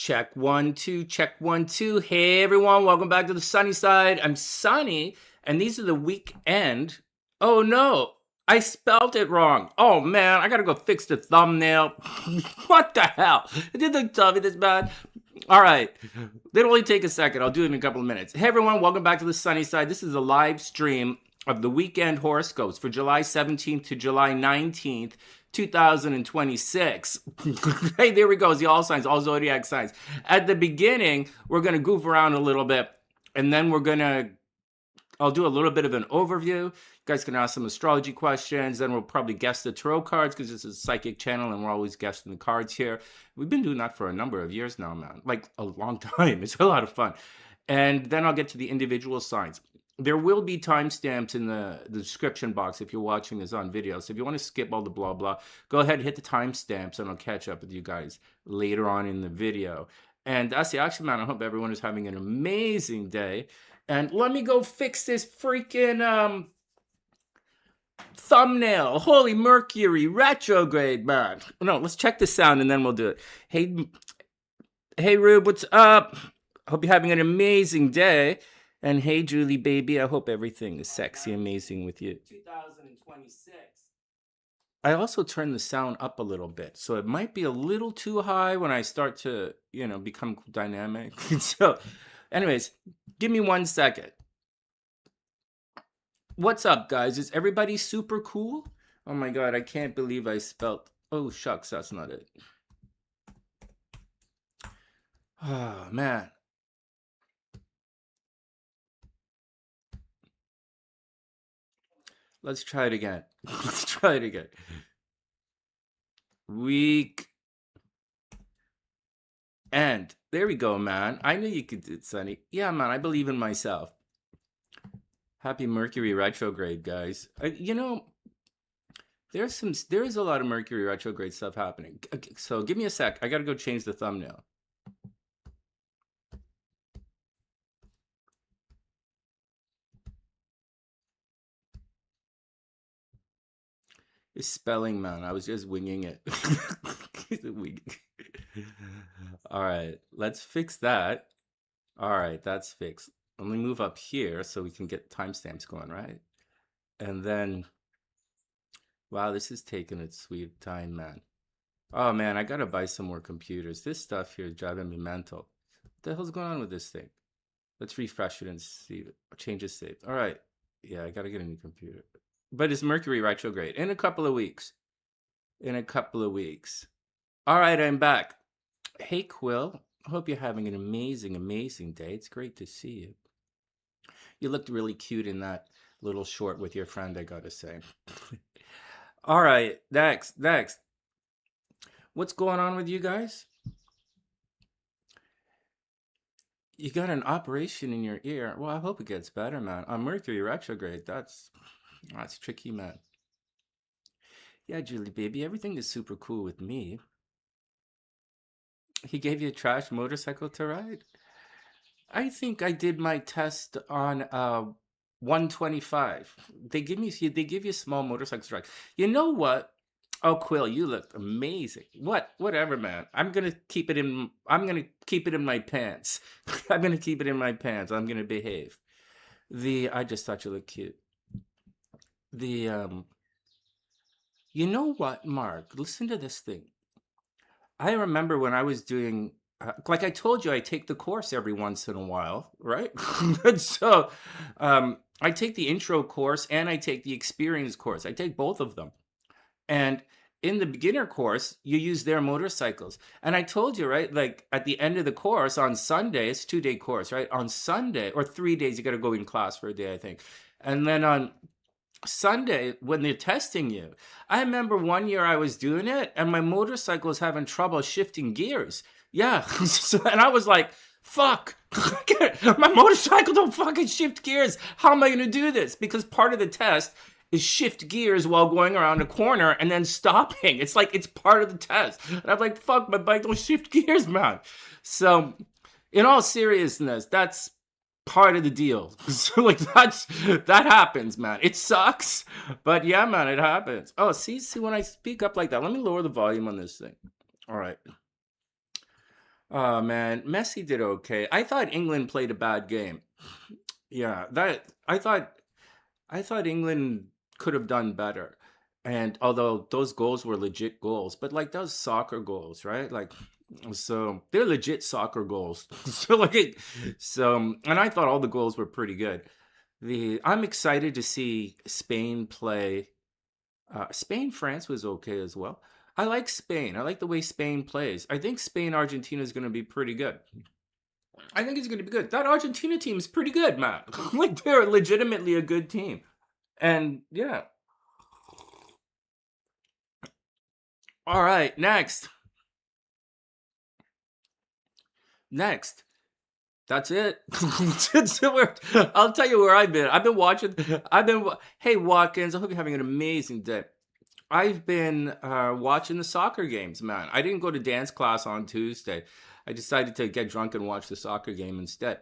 Check 1 2, check 1 2. Hey everyone, welcome back to the sunny side. I'm Sonny, and these are the weekend. Oh no, I spelled it wrong. Oh man, I gotta go fix the thumbnail. What the hell? Did they tell me this bad? All right, it'll only take a second. I'll do it in a couple of minutes. Hey everyone, welcome back to the sunny side. This is a live stream of the weekend horoscopes for July 17th to July 19th. 2026. Hey, there we go. It's the all signs, all zodiac signs. At the beginning, we're going to goof around a little bit, and then I'll do a little bit of an overview. You guys can ask some astrology questions. Then we'll probably guess the tarot cards because this is a psychic channel and we're always guessing the cards here. We've been doing that for a number of years now, man. Like a long time. It's a lot of fun. And then I'll get to the individual signs. There will be timestamps in the description box if you're watching this on video. So if you want to skip all the blah, blah, go ahead and hit the timestamps and I'll catch up with you guys later on in the video. And that's the action, man. I hope everyone is having an amazing day. And let me go fix this freaking thumbnail. Holy Mercury retrograde, man. No, let's check the sound and then we'll do it. Hey, Rube, what's up? Hope you're having an amazing day. And hey, Julie, baby, I hope everything is sexy, amazing with you. 2026. I also turned the sound up a little bit, so it might be a little too high when I start to, become dynamic. So, anyways, give me 1 second. What's up, guys? Is everybody super cool? Oh my God, I can't believe I spelled. Oh, shucks, that's not it. Oh, man. Let's try it again. Let's try it again. Week end. There we go, man. I knew you could do it, Sonny. Yeah, man, I believe in myself. Happy Mercury retrograde, guys. There is a lot of Mercury retrograde stuff happening. So give me a sec. I got to go change the thumbnail. It's spelling, man. I was just winging it. All right, let's fix that. All right, that's fixed. Let me move up here so we can get timestamps going, right? And then, wow, this is taking its sweet time, man. Oh, man, I got to buy some more computers. This stuff here is driving me mental. What the hell's going on with this thing? Let's refresh it and see. Change is saved. All right. Yeah, I got to get a new computer. But it's Mercury retrograde in a couple of weeks. All right, I'm back. Hey, Quill. I hope you're having an amazing, amazing day. It's great to see you. You looked really cute in that little short with your friend, I gotta say. All right, next. What's going on with you guys? You got an operation in your ear. Well, I hope it gets better, man. On Mercury retrograde, that's tricky, man. Yeah, Julie, baby, everything is super cool with me. He gave you a trash motorcycle to ride? I think I did my test on 125. They give you small motorcycles to ride. You know what? Oh, Quill, you look amazing. Whatever, man. I'm gonna keep it in my pants. I'm gonna keep it in my pants. I'm gonna behave. I just thought you looked cute. You know what, Mark? Listen to this thing. I remember when I was doing, like I told you, I take the course every once in a while, right? And so I take the intro course and I take the experience course. I take both of them. And in the beginner course, you use their motorcycles. And I told you, right? Like at the end of the course on Sunday, it's a 2-day course, right? On Sunday, or 3 days, you got to go in class for a day, I think. And then on Sunday, when they're testing you, I remember one year I was doing it and my motorcycle was having trouble shifting gears. Yeah. And I was like, fuck, my motorcycle don't fucking shift gears. How am I going to do this? Because part of the test is shift gears while going around a corner and then stopping. It's like, it's part of the test. And I'm like, fuck, my bike don't shift gears, man. So in all seriousness, that's part of the deal. So like that happens, man. It sucks, but yeah, man, it happens. Oh, see when I speak up like that, let me lower the volume on this thing. All right. Oh man, Messi did okay. I thought England played a bad game. Yeah, that I thought England could have done better. And although those goals were legit goals, but like those soccer goals, right? Like, so they're legit soccer goals. So like, so and I thought all the goals were pretty good. The I'm excited to see Spain play. Spain France was okay as well. I like Spain. I like the way Spain plays. I think Spain Argentina is going to be pretty good. I think it's going to be good. That Argentina team is pretty good, man. Like they're legitimately a good team. And yeah. All right, next. Next. That's it. I'll tell you where I've been. I've been watching. Hey, Watkins, I hope you're having an amazing day. I've been watching the soccer games, man. I didn't go to dance class on Tuesday. I decided to get drunk and watch the soccer game instead.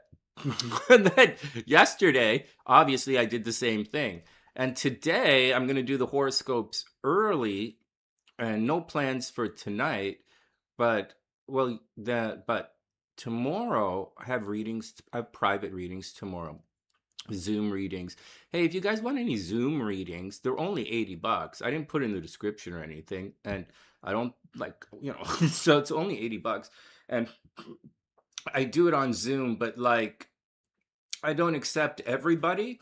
And then yesterday, obviously, I did the same thing. And today, I'm going to do the horoscopes early and no plans for tonight. But, but tomorrow, I have readings. I have private readings tomorrow. Zoom readings. Hey, if you guys want any Zoom readings, they're only $80. I didn't put in the description or anything, and I don't like, so it's only $80. And I do it on Zoom, but like I don't accept everybody,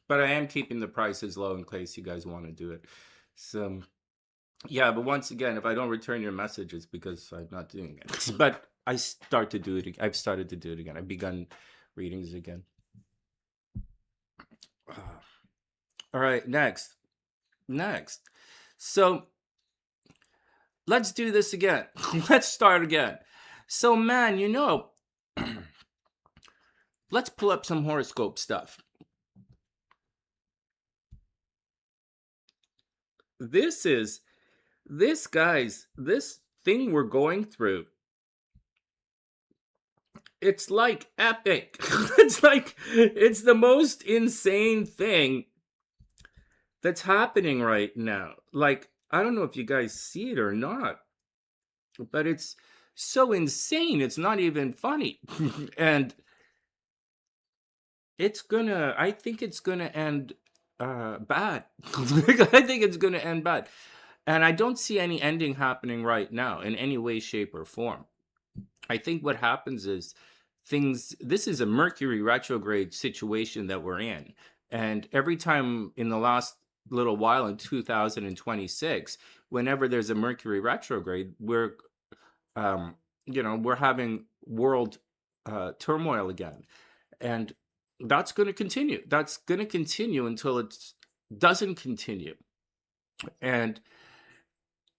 but I am keeping the prices low in case you guys want to do it. So yeah, but once again, if I don't return your message, it's because I'm not doing it. But I've started to do it again. I've begun readings again. All right, next. So let's do this again. Let's start again. So, man, let's pull up some horoscope stuff. This thing we're going through. It's like epic. It's the most insane thing that's happening right now. Like, I don't know if you guys see it or not, but it's so insane. It's not even funny. And I think it's gonna end bad. I think it's gonna end bad. And I don't see any ending happening right now in any way, shape, or form. I think what happens is this is a Mercury retrograde situation that we're in. And every time in the last little while in 2026, whenever there's a Mercury retrograde, we're having world turmoil again. And that's going to continue. That's going to continue until it doesn't continue. And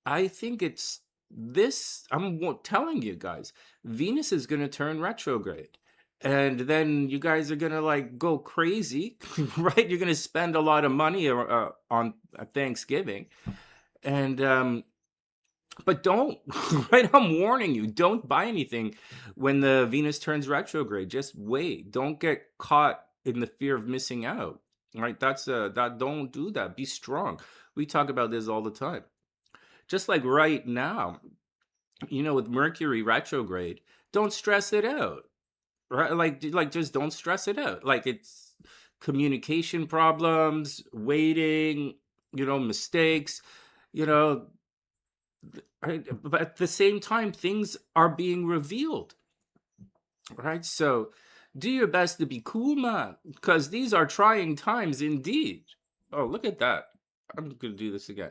I think it's this. I'm telling you guys, Venus is going to turn retrograde. And then you guys are going to like go crazy, right? You're going to spend a lot of money on Thanksgiving. And but don't, right? I'm warning you, don't buy anything when the Venus turns retrograde. Just wait. Don't get caught in the fear of missing out. Right? Don't do that. Be strong. We talk about this all the time. Just like right now, with Mercury retrograde, don't stress it out. Right? Like just don't stress it out. Like it's communication problems, waiting, mistakes, you know, right? But at the same time, things are being revealed, right? So do your best to be cool, man, because these are trying times indeed. Oh, look at that. I'm going to do this again.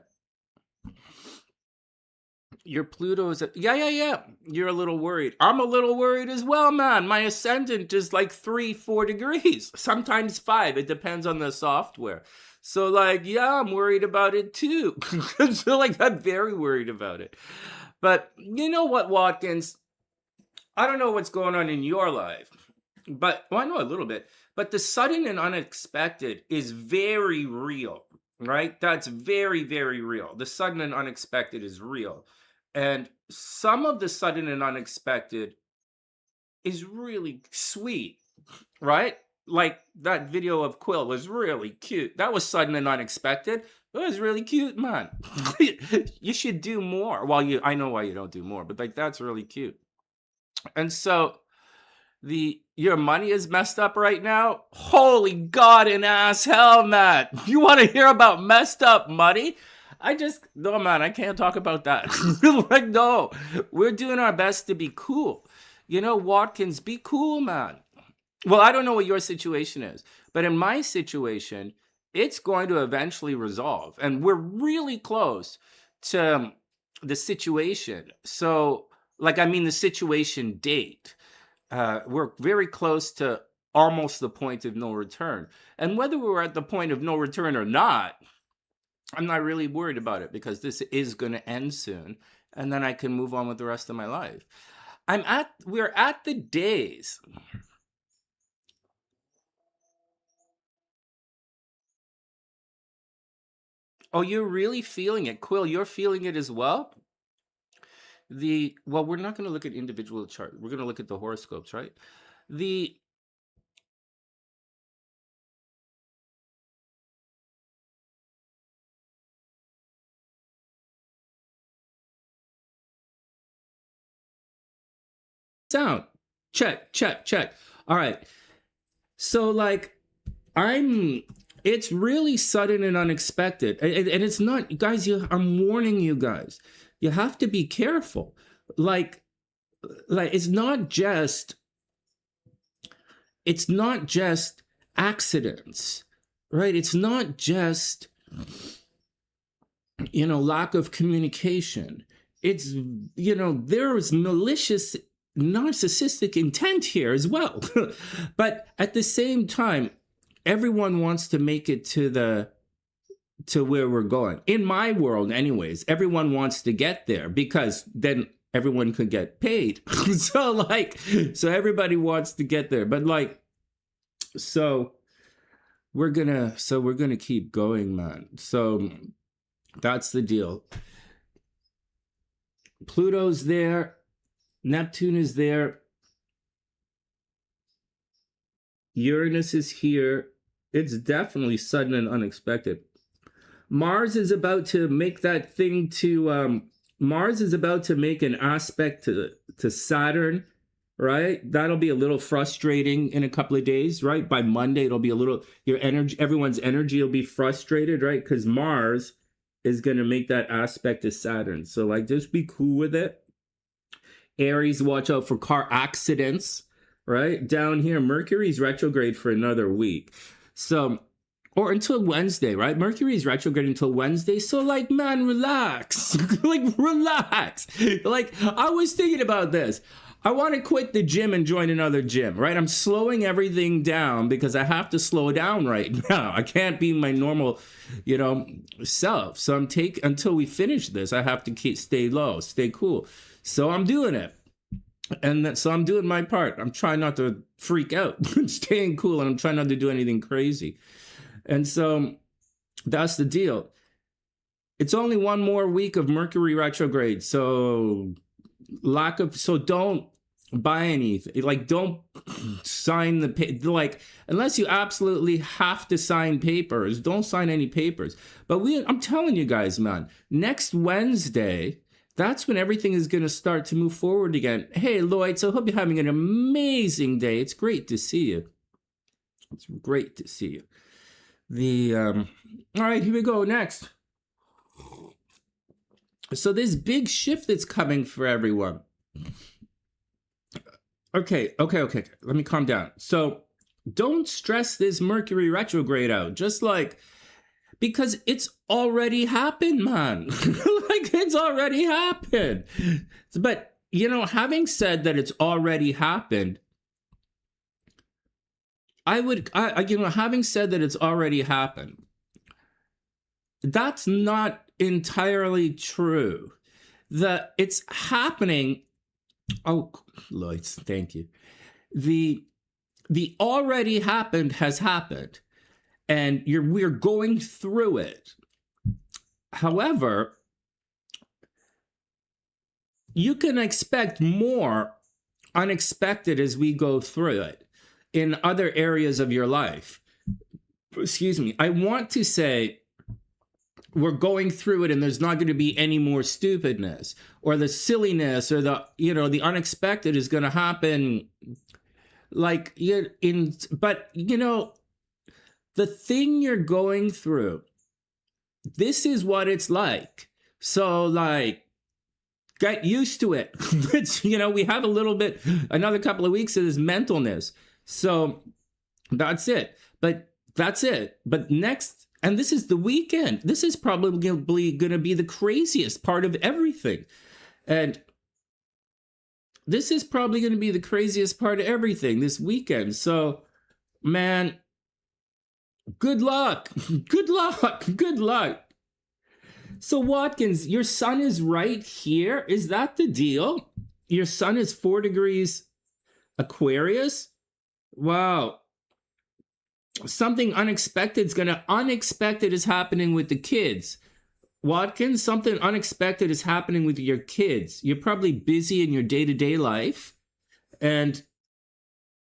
Your Pluto is yeah. You're a little worried. I'm a little worried as well, man. My ascendant is like 3-4 degrees, sometimes 5. It depends on the software. So like, yeah, I'm worried about it too. So like, I'm very worried about it. But you know what, Watkins? I don't know what's going on in your life, but I know a little bit. But the sudden and unexpected is very real, right? That's very, very real. The sudden and unexpected is real. And some of the sudden and unexpected is really sweet, right? Like that video of Quill was really cute. That was sudden and unexpected. It was really cute, man. You should do more. Well, I know why you don't do more, but like that's really cute. And so your money is messed up right now. Holy God in ass hell, man. You want to hear about messed up money? No, man, I can't talk about that. Like, no, we're doing our best to be cool. Watkins, be cool, man. Well, I don't know what your situation is, but in my situation, it's going to eventually resolve. And we're really close to the situation. So, the situation date. We're very close to almost the point of no return. And whether we're at the point of no return or not, I'm not really worried about it because this is going to end soon. And then I can move on with the rest of my life. We're at the days. Oh, you're really feeling it. Quill, you're feeling it as well? Well, we're not going to look at individual charts. We're going to look at the horoscopes, right? The sound. Check, check, check. All right. So, it's really sudden and unexpected. And it's not, guys, I'm warning you guys. You have to be careful. It's not just accidents, right? It's not just, lack of communication. It's, there is malicious, narcissistic intent here as well. But at the same time, everyone wants to make it to where we're going. In my world, anyways, everyone wants to get there because then everyone could get paid. so everybody wants to get there. But so we're gonna keep going, man. So that's the deal. Pluto's there. Neptune is there. Uranus is here. It's definitely sudden and unexpected. Mars is about to make that thing to Mars is about to make an aspect to Saturn, right? That'll be a little frustrating in a couple of days, right? By Monday, it'll be a little, everyone's energy will be frustrated, right? Because Mars is going to make that aspect to Saturn. So just be cool with it. Aries, watch out for car accidents, right? Down here, Mercury's retrograde for another week. So, or until Wednesday, right? Mercury's retrograde until Wednesday. So man, relax. Relax. I was thinking about this. I want to quit the gym and join another gym, right? I'm slowing everything down because I have to slow down right now. I can't be my normal, self. So until we finish this, I have to stay low, stay cool. So I'm doing it. And so I'm doing my part. I'm trying not to freak out, staying cool, and I'm trying not to do anything crazy. And so that's the deal. It's only one more week of Mercury retrograde. So don't buy anything. Don't sign unless you absolutely have to sign papers, don't sign any papers. But I'm telling you guys, man, next Wednesday, that's when everything is going to start to move forward again. Hey, Lloyd, so I hope you're having an amazing day. It's great to see you. It's great to see you. All right, here we go. Next. So this big shift that's coming for everyone. Okay. Let me calm down. So don't stress this Mercury retrograde out. Just because it's already happened, man. It's already happened. But, having said that it's already happened, having said that it's already happened, that's not entirely true. It's happening. Oh, Lloyd, thank you. The already happened has happened. And we're going through it. However, you can expect more unexpected as we go through it in other areas of your life. Excuse me. I want to say we're going through it and there's not going to be any more stupidness, or the silliness, or the, you know, the unexpected is going to happen. Like, but you know, the thing you're going through, this is what it's like. So like, get used to it. It's, you know, we have a little bit, another couple of weeks of this mentalness. So that's it. But that's it. But next, and this is the weekend. This is probably going to be the craziest part of everything. And this is probably going to be the craziest part of everything this weekend. So, man, good luck. Good luck. Good luck. So, Watkins, your sun is right here. Is that the deal? Your sun is 4 degrees Aquarius? Wow. Something unexpected is happening with the kids. Watkins, something unexpected is happening with your kids. You're probably busy in your day-to-day life, and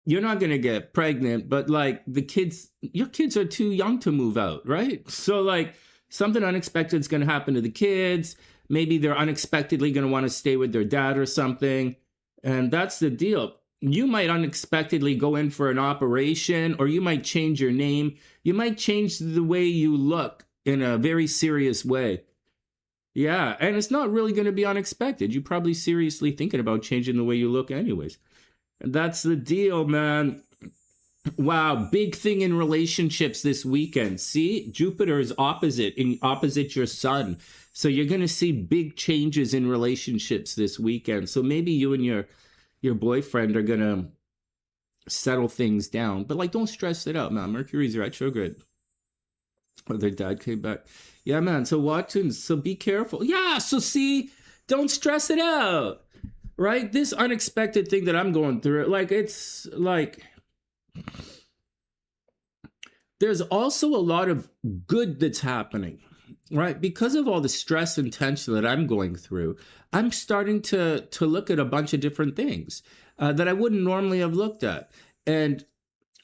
you're not going to get pregnant, but like the kids, your kids are too young to move out, right? So like something unexpected is going to happen to the kids. Maybe they're unexpectedly going to want to stay with their dad or something. And that's the deal. You might unexpectedly go in for an operation, or you might change your name. You might change the way you look in a very serious way. Yeah, and it's not really going to be unexpected. You're probably seriously thinking about changing the way you look anyways. And that's the deal, man. Wow, big thing in relationships this weekend. See, Jupiter is opposite your sun. So you're going to see big changes in relationships this weekend. So maybe you and your boyfriend are going to settle things down. But like, don't stress it out, man. Mercury's retrograde. Oh, their dad came back. Yeah, man. So Watkins, so be careful. Yeah, so see, don't stress it out. Right? This unexpected thing that I'm going through, like, it's like, there's also a lot of good that's happening, right? Because of all the stress and tension that I'm going through, I'm starting to look at a bunch of different things that I wouldn't normally have looked at. And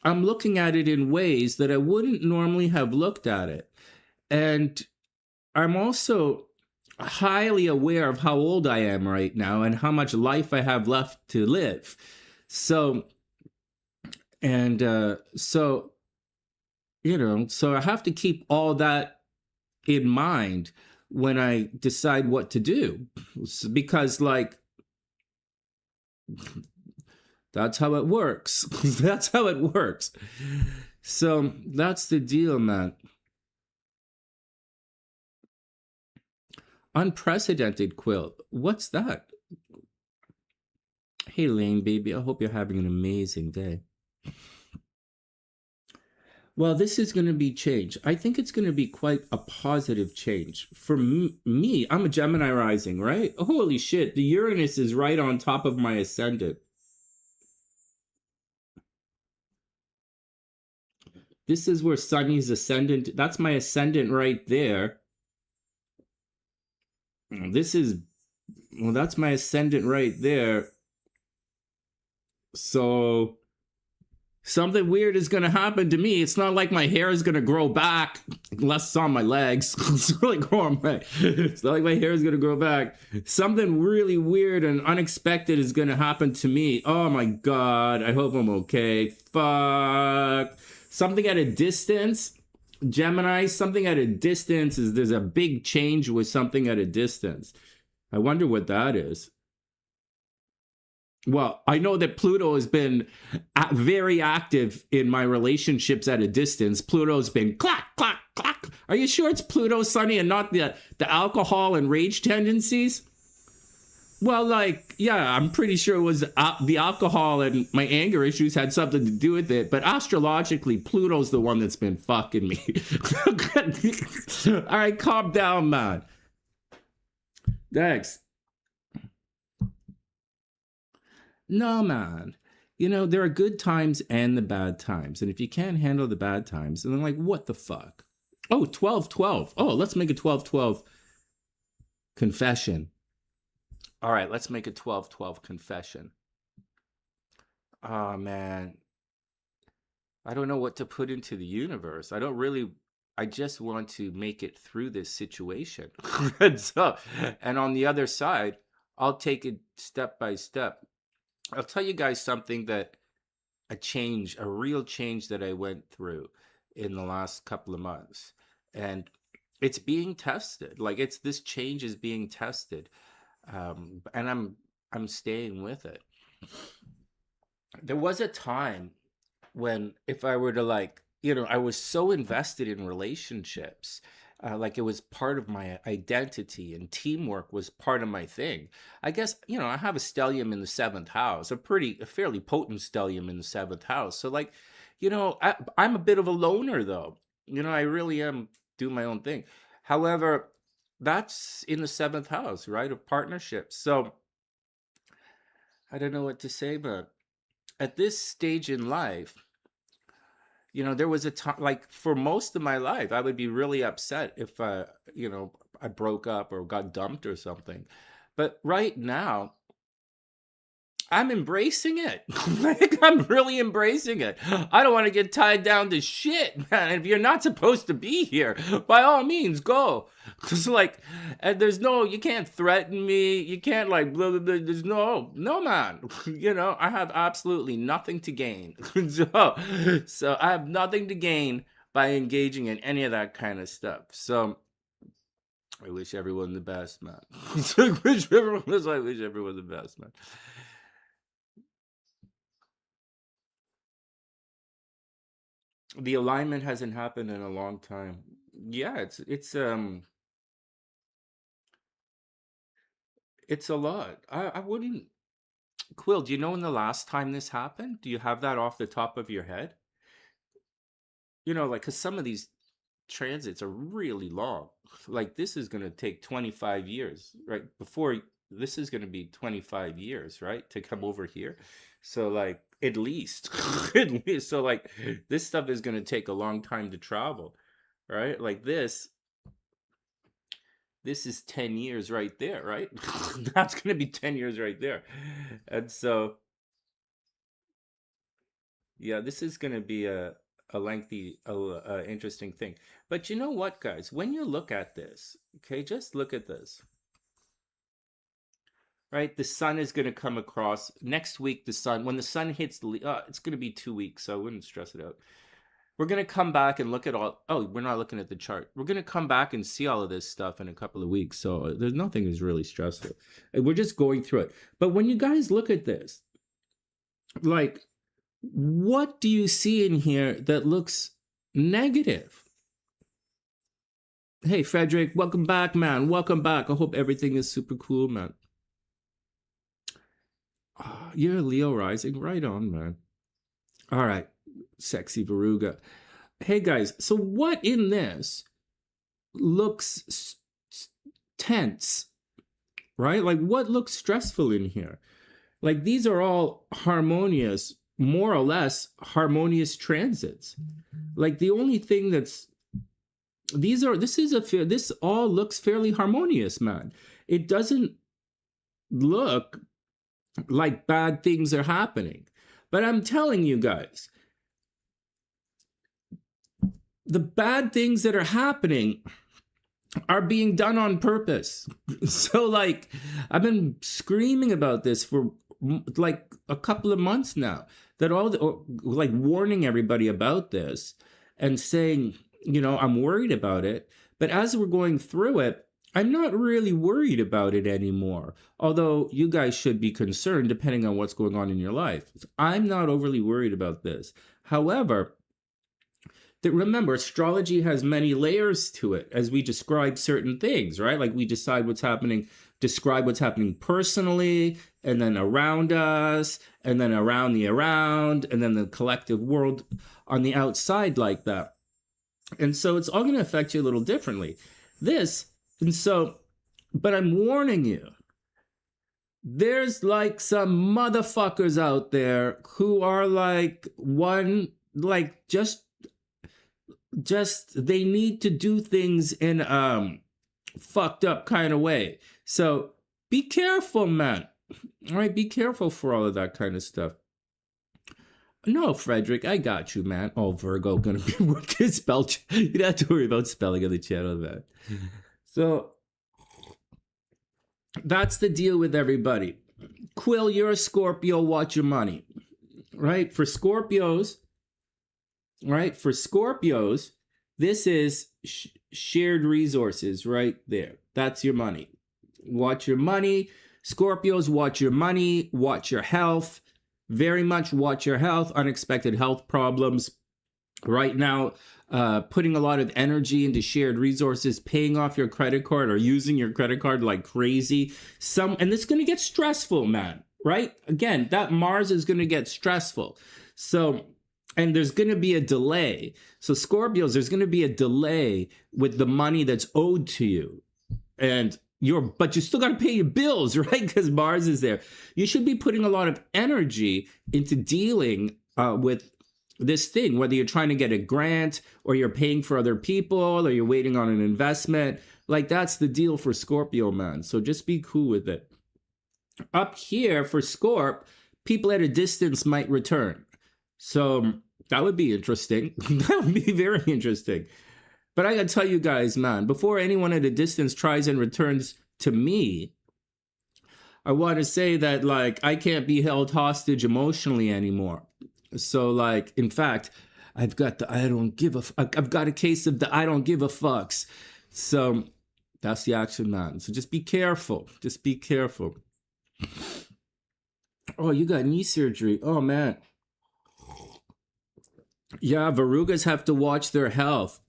I'm looking at it in ways that I wouldn't normally have looked at it. And I'm also highly aware of how old I am right now and how much life I have left to live. So, and so, you know, so I have to keep all that in mind when I decide what to do, because like, that's how it works. That's how it works. So that's the deal, man. Unprecedented quilt. What's that? Hey, Lane, baby. I hope you're having an amazing day. Well, this is going to be change. I think it's going to be quite a positive change. For me, I'm a Gemini rising, right? Holy shit, the Uranus is right on top of my ascendant. This is where Sonny's ascendant, that's my ascendant right there. This is, well, that's my ascendant right there. So something weird is going to happen to me. It's not like my hair is going to grow back, unless it's on my legs. It's really growing back. It's not like my hair is going to grow back. Something really weird and unexpected is going to happen to me. Oh my God. I hope I'm okay. Fuck. Something at a distance. Gemini, something at a distance is, there's a big change with something at a distance. I wonder what that is. Well, I know that Pluto has been very active in my relationships at a distance. Pluto's been clack, clack, clack. Are you sure it's Pluto, Sonny, and not the alcohol and rage tendencies? Well, like, yeah, I'm pretty sure it was the alcohol and my anger issues had something to do with it. But astrologically, Pluto's the one that's been fucking me. All right, calm down, man. Next. No, man. You know, there are good times and the bad times. And if you can't handle the bad times, then like, what the fuck? Oh, 12-12. Oh, let's make a 12-12 confession. All right, let's make a 12-12 confession. Oh, man. I don't know what to put into the universe. I don't really I just want to make it through this situation. And so, and on the other side, I'll take it step by step. I'll tell you guys something that a real change that I went through in the last couple of months. And it's being tested. Like this change is being tested. And I'm staying with it. There was a time when if I were to like, I was so invested in relationships, like it was part of my identity and teamwork was part of my thing. I guess, I have a stellium in the seventh house, a fairly potent stellium in the seventh house. So like, I'm a bit of a loner though. I really am do my own thing. However, that's in the seventh house, right? Of partnerships. So I don't know what to say, but at this stage in life, there was a time, like for most of my life, I would be really upset if, I broke up or got dumped or something. But right now, I'm embracing it. Like, I'm really embracing it. I don't want to get tied down to shit, man. If you're not supposed to be here, by all means, go. Because, like, and you can't threaten me. You can't, like, blah, blah, blah. There's no, man. I have absolutely nothing to gain. So I have nothing to gain by engaging in any of that kind of stuff. So I wish everyone the best, man. I wish everyone the best, man. The alignment hasn't happened in a long time. Yeah, it's a lot. I wouldn't. Quill, do you know when the last time this happened? Do you have that off the top of your head? Like, because some of these transits are really long. Like, this is going to take 25 years, right? This is going to be 25 years, right? To come over here. So, like, at least. At least. So, like, this stuff is going to take a long time to travel, right? Like, this is 10 years right there, right? That's going to be 10 years right there. And so, yeah, this is going to be a lengthy, interesting thing. But you know what, guys? When you look at this, okay, just look at this. Right? The sun is going to come across next week. When the sun hits it's going to be 2 weeks, so I wouldn't stress it out. We're going to come back and look at we're not looking at the chart. We're going to come back and see all of this stuff in a couple of weeks. So there's nothing is really stressful. We're just going through it. But when you guys look at this, like, what do you see in here that looks negative? Hey, Frederick, welcome back, man. Welcome back. I hope everything is super cool, man. You're a Leo rising. Right on, man. All right. Sexy Veruga. Hey, guys. So what in this looks tense, right? Like, what looks stressful in here? Like, these are all harmonious, more or less harmonious transits. Like, the only thing this all looks fairly harmonious, man. It doesn't look like bad things are happening. But I'm telling you guys, the bad things that are happening are being done on purpose. So, like, I've been screaming about this for like a couple of months now, that like warning everybody about this and saying, I'm worried about it. But as we're going through it, I'm not really worried about it anymore. Although you guys should be concerned depending on what's going on in your life. I'm not overly worried about this. However, remember, astrology has many layers to it as we describe certain things, right? Like, we describe what's happening personally, and then around us, and then around, and then the collective world on the outside, like that. And so it's all going to affect you a little differently. But I'm warning you, there's like some motherfuckers out there who are like just they need to do things in fucked up kind of way. So be careful, man. All right, be careful for all of that kind of stuff. No, Frederick, I got you, man. Oh, Virgo gonna be working spell. You don't have to worry about spelling on the channel, man. So that's the deal with everybody. Quill, you're a Scorpio. Watch your money, right? For Scorpios, right? For Scorpios, this is shared resources right there. That's your money. Watch your money. Scorpios, watch your money. Watch your health. Very much watch your health. Unexpected health problems. Right now, putting a lot of energy into shared resources, paying off your credit card or using your credit card like crazy. And it's going to get stressful, man, right? Again, that Mars is going to get stressful. So, and there's going to be a delay. So Scorpios, there's going to be a delay with the money that's owed to you. But you still got to pay your bills, right? Because Mars is there. You should be putting a lot of energy into dealing with this thing, whether you're trying to get a grant or you're paying for other people or you're waiting on an investment. Like, that's the deal for Scorpio, man. So just be cool with it. Up here for Scorp, people at a distance might return. So that would be interesting. That would be very interesting. But I gotta tell you guys, man, before anyone at a distance tries and returns to me, I want to say that, like, I can't be held hostage emotionally anymore. So, like, in fact, I've got a case of the I don't give a fucks. So that's the action, man. So just be careful. Just be careful. Oh, you got knee surgery. Oh, man. Yeah, Verugas have to watch their health.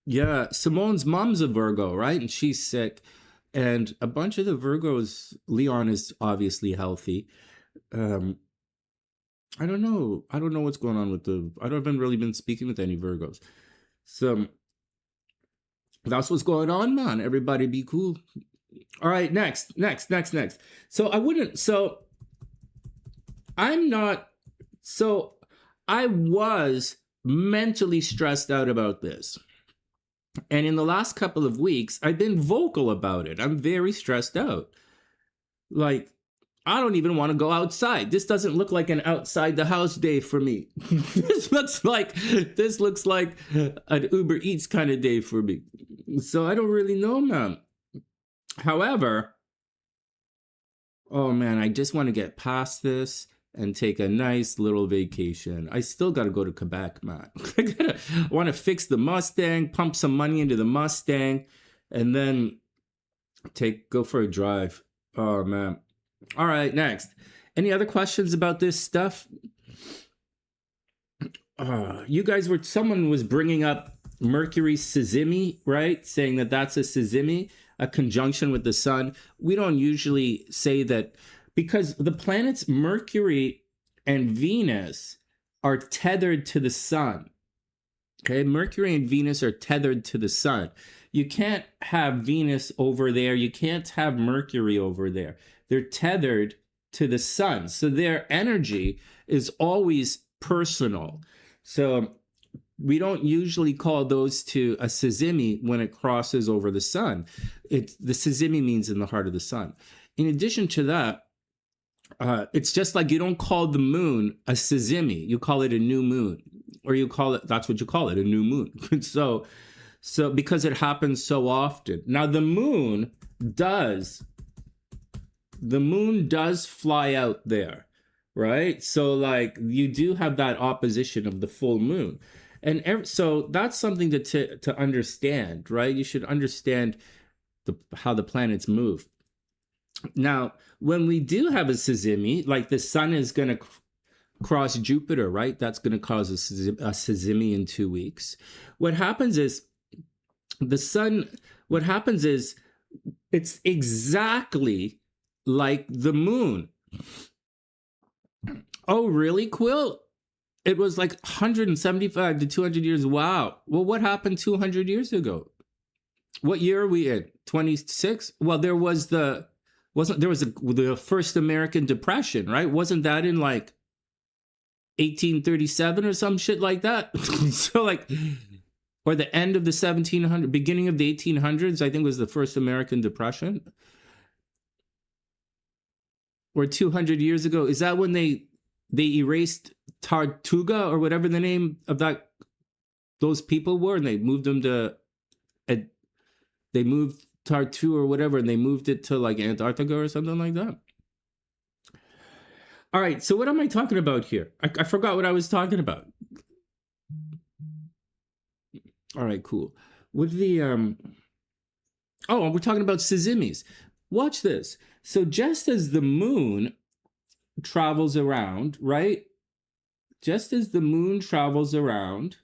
Yeah, Simone's mom's a Virgo, right? And she's sick. And a bunch of the Virgos, Leon is obviously healthy. I don't know. I don't know what's going on with I haven't really been speaking with any Virgos. So that's what's going on, man. Everybody be cool. All right, next. So I was mentally stressed out about this. And in the last couple of weeks, I've been vocal about it. I'm very stressed out. Like, I don't even want to go outside. This doesn't look like an outside the house day for me. This looks like an Uber Eats kind of day for me. So I don't really know, man. However, oh man, I just want to get past this and take a nice little vacation. I still got to go to Quebec, man. I want to fix the Mustang, pump some money into the Mustang, and then go for a drive. Oh man. All right, next. Any other questions about this stuff? Someone was bringing up Mercury Sizimi, right? Saying that that's a Sizimi, a conjunction with the sun. We don't usually say that because the planets Mercury and Venus are tethered to the sun. Okay, Mercury and Venus are tethered to the sun. You can't have Venus over there. You can't have Mercury over there. They're tethered to the sun. So their energy is always personal. So we don't usually call those two a Sizimi when it crosses over the sun. The Sizimi means in the heart of the sun. In addition to that, it's just like you don't call the moon a Sizimi. You call it a new moon. Or that's what you call it, a new moon. So because it happens so often. Now the moon does fly out there, right? So like you do have that opposition of the full moon. And so that's something to understand, right? You should understand how the planets move. Now, when we do have a Sizimi, like the sun is going to cross Jupiter, right? That's going to cause a Sizimi in 2 weeks. What happens is it's exactly like the moon. Oh, really, Quill? It was like 175 to 200 years. Wow. Well, what happened 200 years ago? What year are we in? 26? Well, there was the first American Depression, right? Wasn't that in like 1837 or some shit like that? So like, or the end of the 1700s, beginning of the 1800s, I think was the first American Depression. Or 200 years ago. Is that when they erased Tartuga or whatever the name of those people were, and they moved them to, they moved Tartu or whatever, and they moved it to like Antarctica or something like that. All right, so what am I talking about here? I forgot what I was talking about. All right, cool. With the oh, we're talking about Suzumis. Watch this. So just as the moon travels around, right? Just as the moon travels around,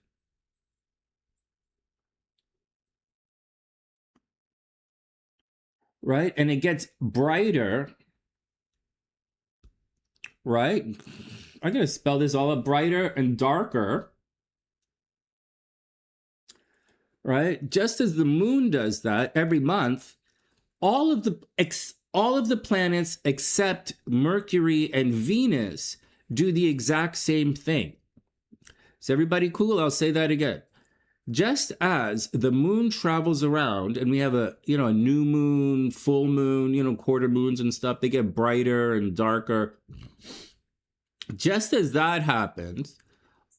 right? And it gets brighter, right? I'm going to spell this all up, brighter and darker, right? Just as the moon does that every month, all of the planets except Mercury and Venus do the exact same thing. Is everybody cool? I'll say that again. Just as the moon travels around and we have a new moon, full moon, quarter moons and stuff, they get brighter and darker. Just as that happens,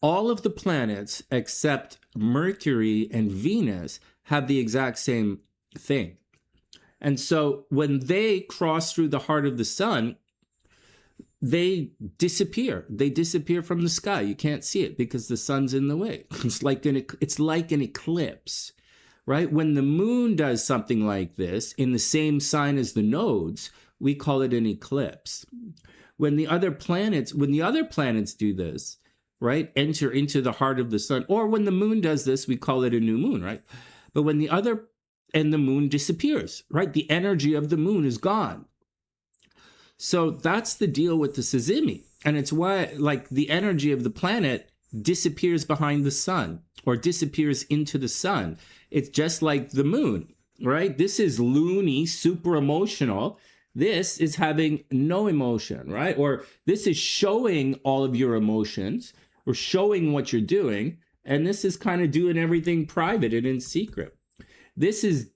all of the planets except Mercury and Venus have the exact same thing. And so when they cross through the heart of the sun, they disappear. They disappear from the sky. You can't see it because the sun's in the way. It's like an eclipse, right? When the moon does something like this in the same sign as the nodes, we call it an eclipse. When the other planets do this, right, enter into the heart of the sun, or when the moon does this, we call it a new moon, right? But when the moon disappears, right? The energy of the moon is gone. So that's the deal with the Suzuми. And it's why, like, the energy of the planet disappears behind the sun or disappears into the sun. It's just like the moon, right? This is loony, super emotional. This is having no emotion, right? Or this is showing all of your emotions or showing what you're doing. And this is kind of doing everything private and in secret. This is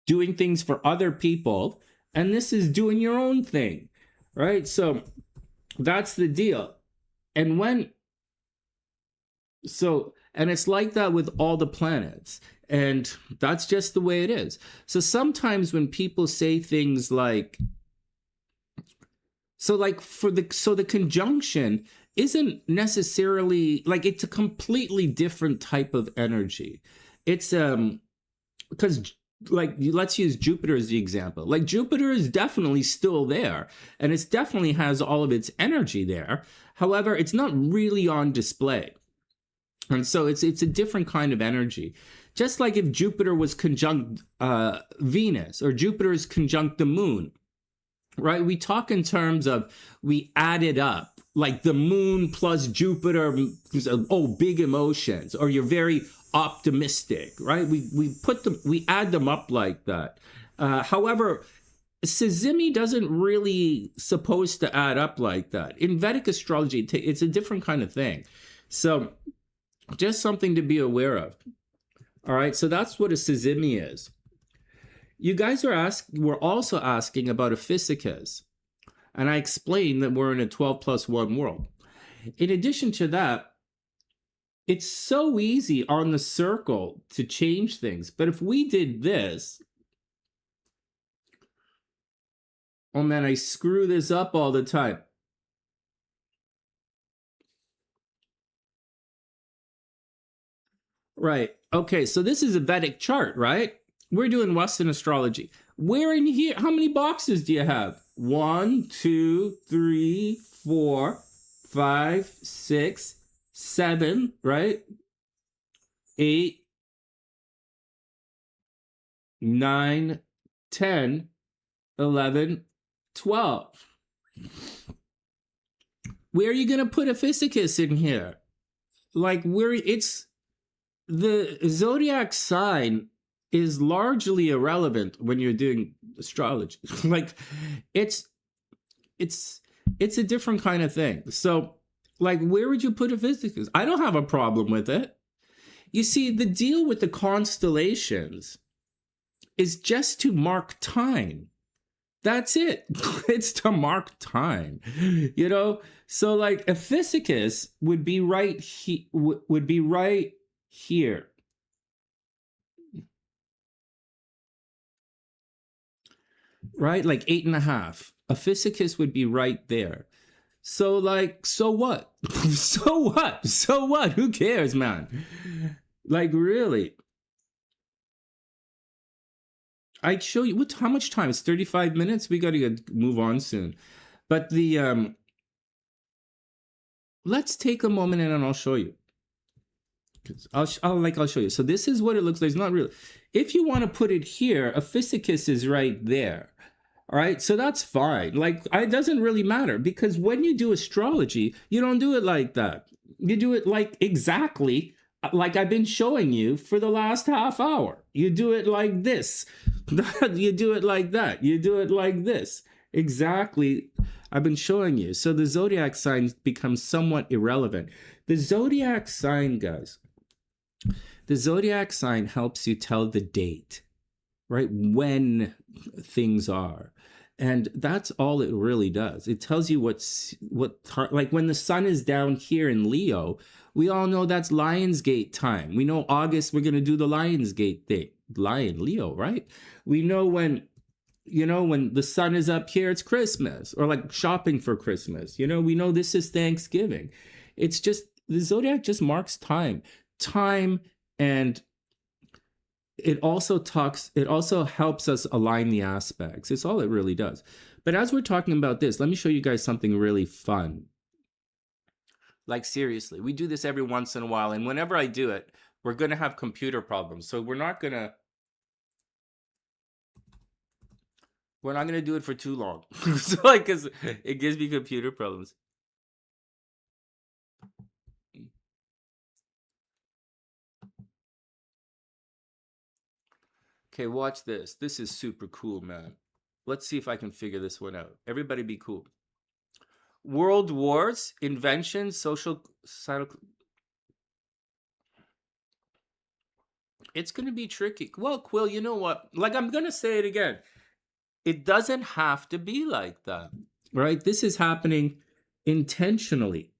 doing things for other people. And this is doing your own thing. Right? So that's the deal. And it's like that with all the planets. And that's just the way it is. So sometimes when people say things like, the conjunction isn't necessarily like, it's a completely different type of energy. It's because, like, let's use Jupiter as the example. Like, Jupiter is definitely still there, and it definitely has all of its energy there. However, it's not really on display. And so it's a different kind of energy. Just like if Jupiter was conjunct Venus, or Jupiter is conjunct the moon, right? We talk in terms of, we add it up, like the moon plus Jupiter, big emotions, or you're very optimistic, right? We add them up like that. However, Suzumi doesn't really supposed to add up like that. In Vedic astrology, it's a different kind of thing. So just something to be aware of. All right, so that's what a Suzumi is. You guys we're also asking about a Physicus. And I explained that we're in a 12+1 world. In addition to that, it's so easy on the circle to change things. But if we did this, oh man, I screw this up all the time. Right. Okay, so this is a Vedic chart, right? We're doing Western astrology. Where in here, how many boxes do you have? 1, 2, 3, 4, 5, 6, 7, right? 8, 9, 10, 11, 12. Where are you going to put a Physicus in here? Like, it's the zodiac sign is largely irrelevant when you're doing astrology. Like, it's a different kind of thing. So, like, where would you put a Physicus? I don't have a problem with it. You see, the deal with the constellations is just to mark time. That's it. It's to mark time, you know. So like Ephisicus would be right. Would be right here, right? Like 8.5. Ephisicus would be right there. So like, so what? So what? So what? Who cares, man? Like really. I'd show you how much time? It's 35 minutes. We gotta move on soon. But the let's take a moment and I'll show you. I'll show you. So this is what it looks like. It's not real. If you want to put it here, a Ephisicus is right there. All right, so that's fine. Like, it doesn't really matter because when you do astrology, you don't do it like that. You do it like exactly like I've been showing you for the last half hour. You do it like this. You do it like that. You do it like this. Exactly. I've been showing you. So the zodiac sign becomes somewhat irrelevant. The zodiac sign, guys, the zodiac sign helps you tell the date, right? When things are. And that's all it really does. It tells you like when the sun is down here in Leo, we all know that's Lionsgate time. We know August, we're going to do the Lionsgate thing. Lion, Leo, right? We know when the sun is up here, it's Christmas, or like shopping for Christmas. We know this is Thanksgiving. It's just, the zodiac just marks time, and it also helps us align the aspects. It's all it really does. But as we're talking about this, let me show you guys something really fun. Like seriously, we do this every once in a while, and whenever I do it, we're going to have computer problems. So we're not going to do it for too long. So like, cuz it gives me computer problems. Okay, watch this. This is super cool, man. Let's see if I can figure this one out. Everybody be cool. World wars, inventions, societal. It's going to be tricky. Well, Quill, you know what? Like, I'm going to say it again. It doesn't have to be like that, right? This is happening intentionally.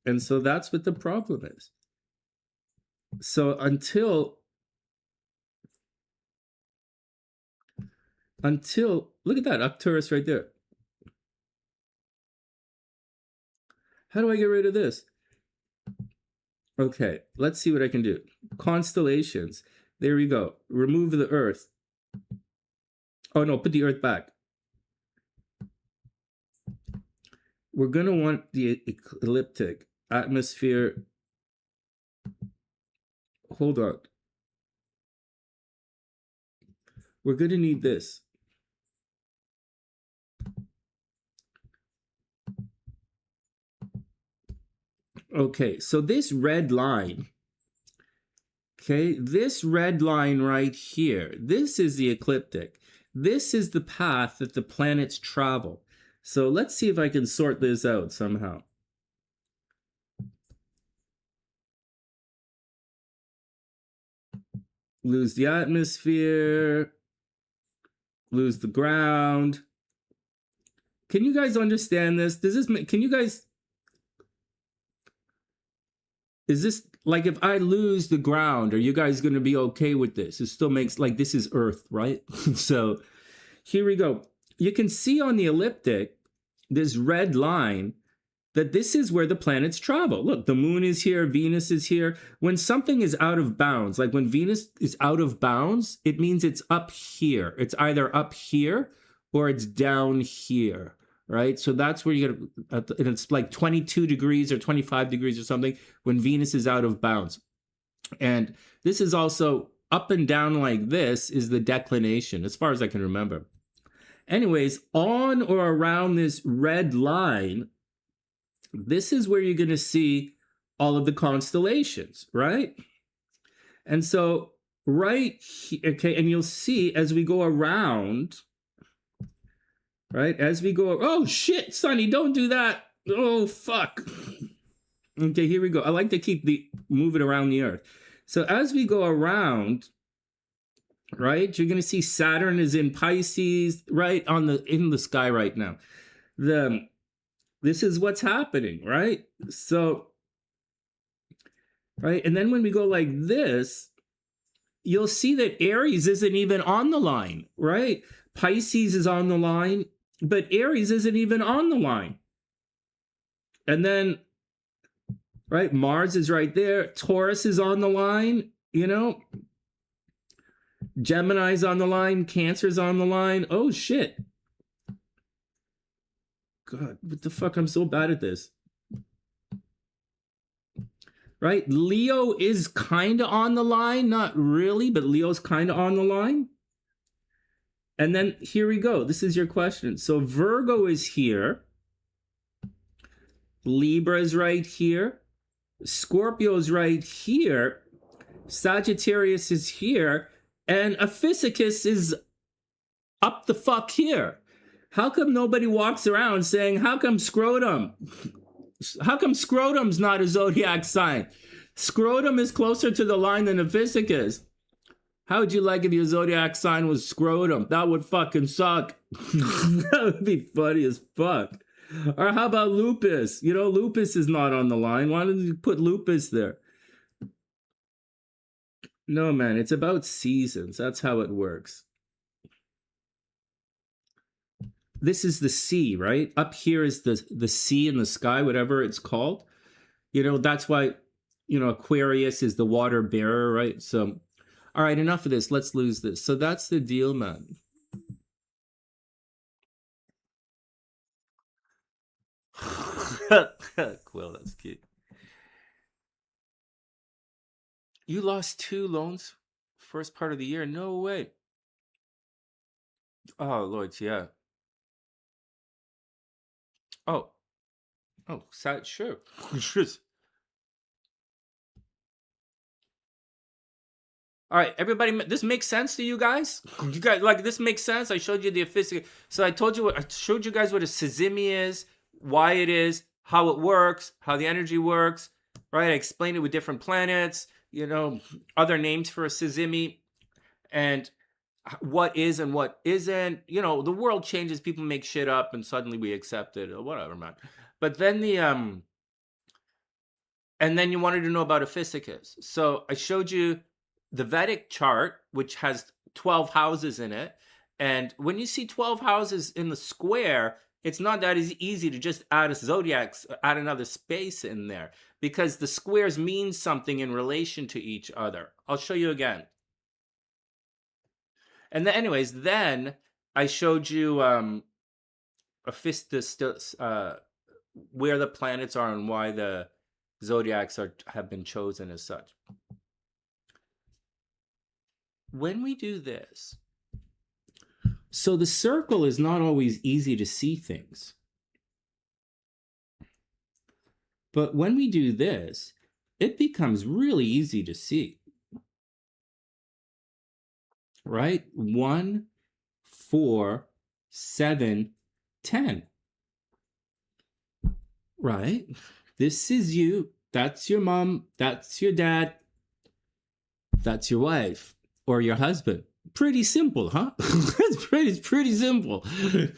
And so that's what the problem is. So until look at that, Arcturus right there. How do I get rid of this? Okay, let's see what I can do. Constellations. There we go. Remove the Earth. Oh no, put the Earth back. We're going to want the ecliptic atmosphere. Hold on. We're going to need this. Okay, so this red line, this red line right here, this is the ecliptic. This is the path that the planets travel. So let's see if I can sort this out somehow. Lose the atmosphere, lose the ground. Can you guys understand this? Can you guys... Is this, like, if I lose the ground, are you guys going to be okay with this? It still makes, like, this is Earth, right? So here we go. You can see on the ecliptic, this red line, that this is where the planets travel. Look, the moon is here, Venus is here. When something is out of bounds, like when Venus is out of bounds, it means it's up here. It's either up here or it's down here. Right? So that's where you get, and it's like 22 degrees or 25 degrees or something when Venus is out of bounds. And this is also up and down like this is the declination, as far as I can remember. Anyways, on or around this red line, this is where you're going to see all of the constellations, right? And so right here, okay, and you'll see as we go around, right? As we go, oh shit, Sonny, don't do that. Oh, fuck. Okay, here we go. I like to keep moving around the Earth. So as we go around, right? You're going to see Saturn is in Pisces, right, in the sky right now. This is what's happening, right? So, right, and then when we go like this, you'll see that Aries isn't even on the line, right? Pisces is on the line, but Aries isn't even on the line. And then, right, Mars is right there. Taurus is on the line, you know. Gemini's on the line. Cancer's on the line. Oh, shit. God, what the fuck? I'm so bad at this. Right? Leo is kind of on the line. Not really, but Leo's kind of on the line. And then here we go. This is your question. So Virgo is here. Libra is right here. Scorpio is right here. Sagittarius is here. And Aphysicus is up the fuck here. How come nobody walks around saying, how come scrotum? How come scrotum's not a zodiac sign? Scrotum is closer to the line than Aphysicus. How would you like if your zodiac sign was scrotum? That would fucking suck. That would be funny as fuck. Or how about lupus? You know, lupus is not on the line. Why don't you put lupus there? No, man, it's about seasons. That's how it works. This is the sea, right? Up here is the sea in the sky, whatever it's called. You know, that's why, you know, Aquarius is the water bearer, right? So, all right, enough of this. Let's lose this. So that's the deal, man. Quill, that's cute. You lost 2 loans first part of the year? No way. Oh, Lord, yeah. Oh, sad, sure. All right, everybody, this makes sense to you guys? You guys, like, this makes sense? I showed you the physical. So I showed you guys what a sesame is, why it is, how it works, how the energy works, right? I explained it with different planets, you know, other names for a sesame, and what is and what isn't. You know, the world changes, people make shit up, and suddenly we accept it, or whatever, man. But then and then you wanted to know about Aphysicus. So I showed you the Vedic chart, which has 12 houses in it. And when you see 12 houses in the square, it's not that easy to just add a zodiac, add another space in there, because the squares mean something in relation to each other. I'll show you again. And then, anyways, then I showed you where the planets are and why the zodiacs have been chosen as such. When we do this, so the circle is not always easy to see things. But when we do this, it becomes really easy to see. Right? 1, 4, 7, 10. Right? This is you. That's your mom. That's your dad. That's your wife or your husband. Pretty simple, huh? It's pretty simple.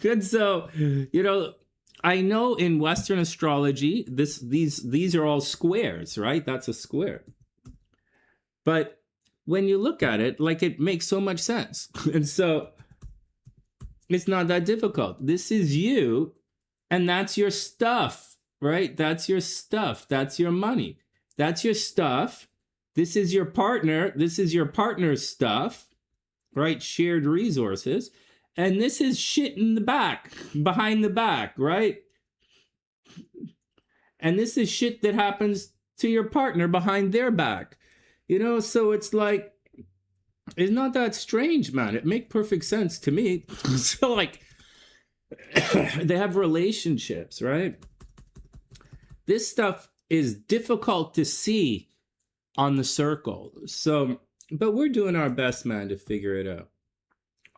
And so, you know, I know in Western astrology, these are all squares, right? That's a square. But when you look at it, like, it makes so much sense. And so it's not that difficult. This is you, and that's your stuff, right? That's your stuff. That's your money. That's your stuff. This is your partner. This is your partner's stuff, right? Shared resources. And this is shit in the back, behind the back, right? And this is shit that happens to your partner behind their back. You know, so it's like, it's not that strange, man. It makes perfect sense to me. So, like, they have relationships, right? This stuff is difficult to see on the circle. So, but we're doing our best, man, to figure it out.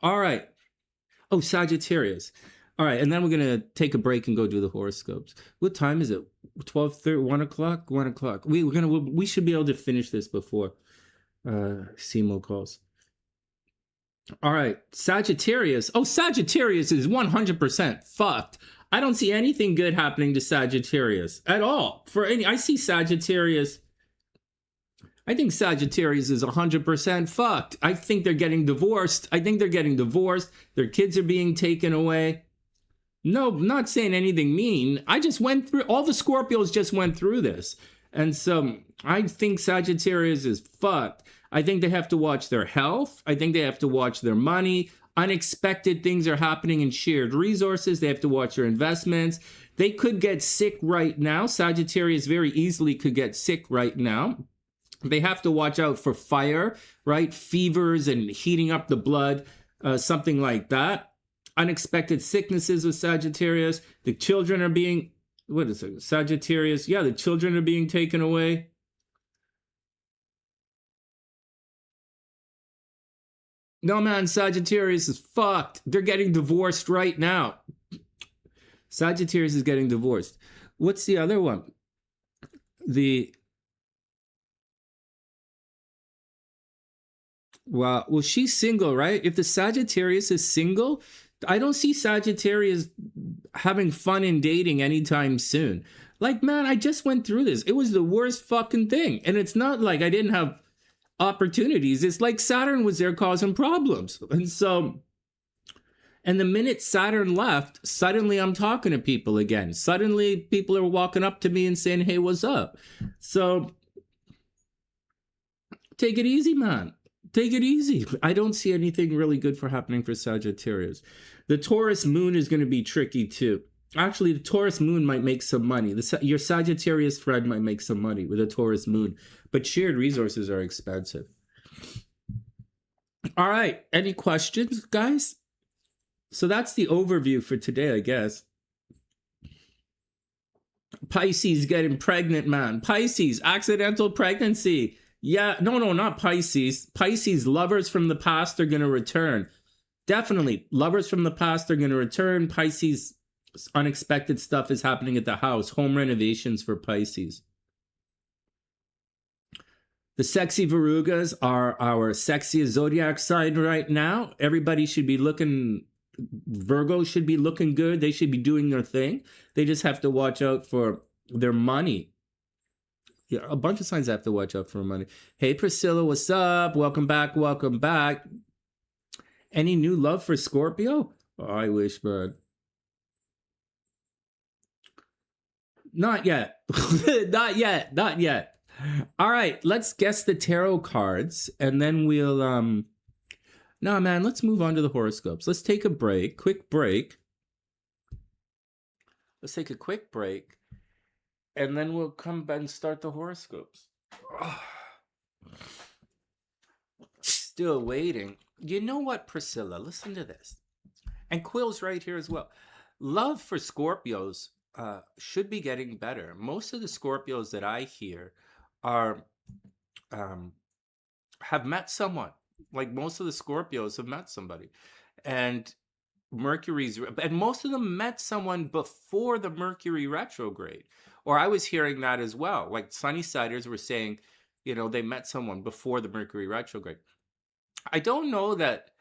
All right. Oh, Sagittarius. All right, and then we're going to take a break and go do the horoscopes. What time is it? 12:30, 1 o'clock? 1 o'clock. We should be able to finish this before Simo calls. All right, Sagittarius. Oh, Sagittarius is 100% fucked. I don't see anything good happening to Sagittarius at all. I see Sagittarius. I think Sagittarius is 100% fucked. I think they're getting divorced. Their kids are being taken away. No, not saying anything mean. I just went through, all the Scorpios just went through this. And so I think Sagittarius is fucked. I think they have to watch their health. I think they have to watch their money. Unexpected things are happening in shared resources. They have to watch their investments. They could get sick right now. Sagittarius very easily could get sick right now. They have to watch out for fire, right? Fevers and heating up the blood, something like that. Unexpected sicknesses with Sagittarius. The children are being, what is it? Sagittarius. Yeah, the children are being taken away. No, man, Sagittarius is fucked. They're getting divorced right now. Sagittarius is getting divorced. What's the other one? Well, she's single, right? If the Sagittarius is single, I don't see Sagittarius having fun in dating anytime soon. Like, man, I just went through this. It was the worst fucking thing. And it's not like I didn't have opportunities. It's like Saturn was there causing problems. And the minute Saturn left, suddenly I'm talking to people again. Suddenly people are walking up to me and saying, hey, what's up? So take it easy, man. Take it easy. I don't see anything really good happening for Sagittarius. The Taurus moon is going to be tricky too. Actually, the Taurus moon might make some money. Your Sagittarius friend might make some money with a Taurus moon, but shared resources are expensive. All right. Any questions, guys? So that's the overview for today, I guess. Pisces getting pregnant, man. Pisces, accidental pregnancy. Yeah, no, not Pisces. Pisces, lovers from the past are going to return. Definitely, lovers from the past are going to return. Pisces, unexpected stuff is happening at the house. Home renovations for Pisces. The sexy Virugas are our sexiest zodiac sign right now. Everybody should be looking, Virgo should be looking good. They should be doing their thing. They just have to watch out for their money. Yeah, a bunch of signs have to watch out for money. Hey, Priscilla, what's up? Welcome back. Any new love for Scorpio? Oh, I wish, man. Not yet. Not yet. All right, let's guess the tarot cards, and then we'll, nah, man, let's move on to the horoscopes. Let's take a break, quick break. Let's take a quick break. And then we'll come back and start the horoscopes. Still waiting. You know what, Priscilla? Listen to this. And Quill's right here as well. Love for Scorpios should be getting better. Most of the Scorpios that I hear are have met someone. Like most of the Scorpios have met somebody. And most of them met someone before the Mercury retrograde. Or I was hearing that as well. Like TheSunnySiders were saying, they met someone before the Mercury retrograde. I don't know that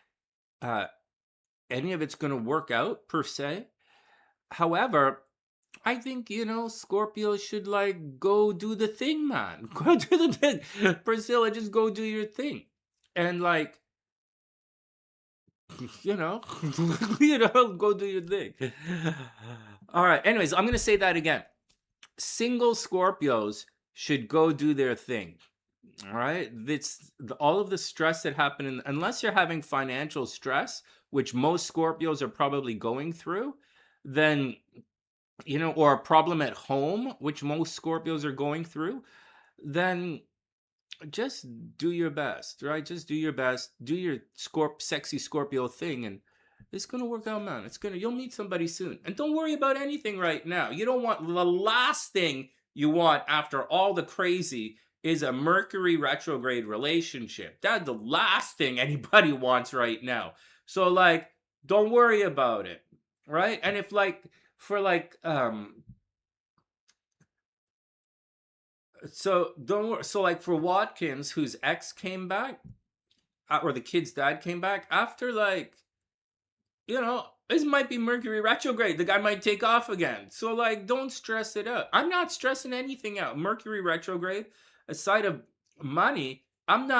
any of it's going to work out per se. However, I think, Scorpio should go do the thing, man. Go do the thing. Priscilla, just go do your thing. And go do your thing. All right. Anyways, I'm going to say that again. Single Scorpios should go do their thing. All right. All of the stress that happened, unless you're having financial stress, which most Scorpios are probably going through, then, or a problem at home, which most Scorpios are going through, then just do your best, right? Just do your best. Do your sexy Scorpio thing, and it's gonna work out, man. You'll meet somebody soon. And don't worry about anything right now. You don't want, the last thing you want after all the crazy is a Mercury retrograde relationship. That's the last thing anybody wants right now. So don't worry about it, right? And if so don't worry. So for Watkins, whose ex came back, or the kid's dad came back after, like, you know, this might be Mercury retrograde. The guy might take off again. So, like, don't stress it out. I'm not stressing anything out. Mercury retrograde, aside of money, I'm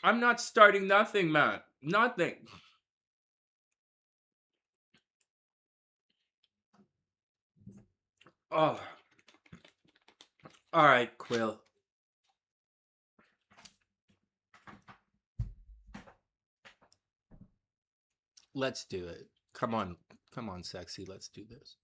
I'm not starting nothing, man. Nothing. Oh, all right, Quill. Let's do it. Come on. Come on, sexy. Let's do this.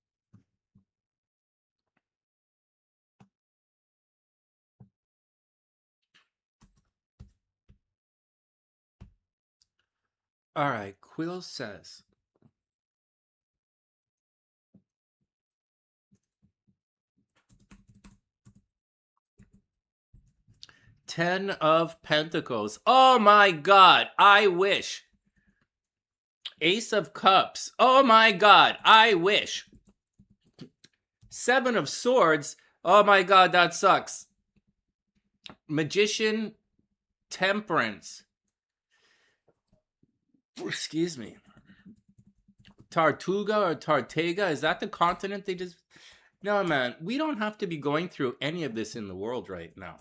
All right, Quill says, Ten of Pentacles. Oh my God, I wish. Ace of Cups. Oh my God, I wish. Seven of Swords. Oh my God, that sucks. Magician, Temperance. Excuse me. Tartuga or Tartega? Is that the continent they just... No, man, we don't have to be going through any of this in the world right now.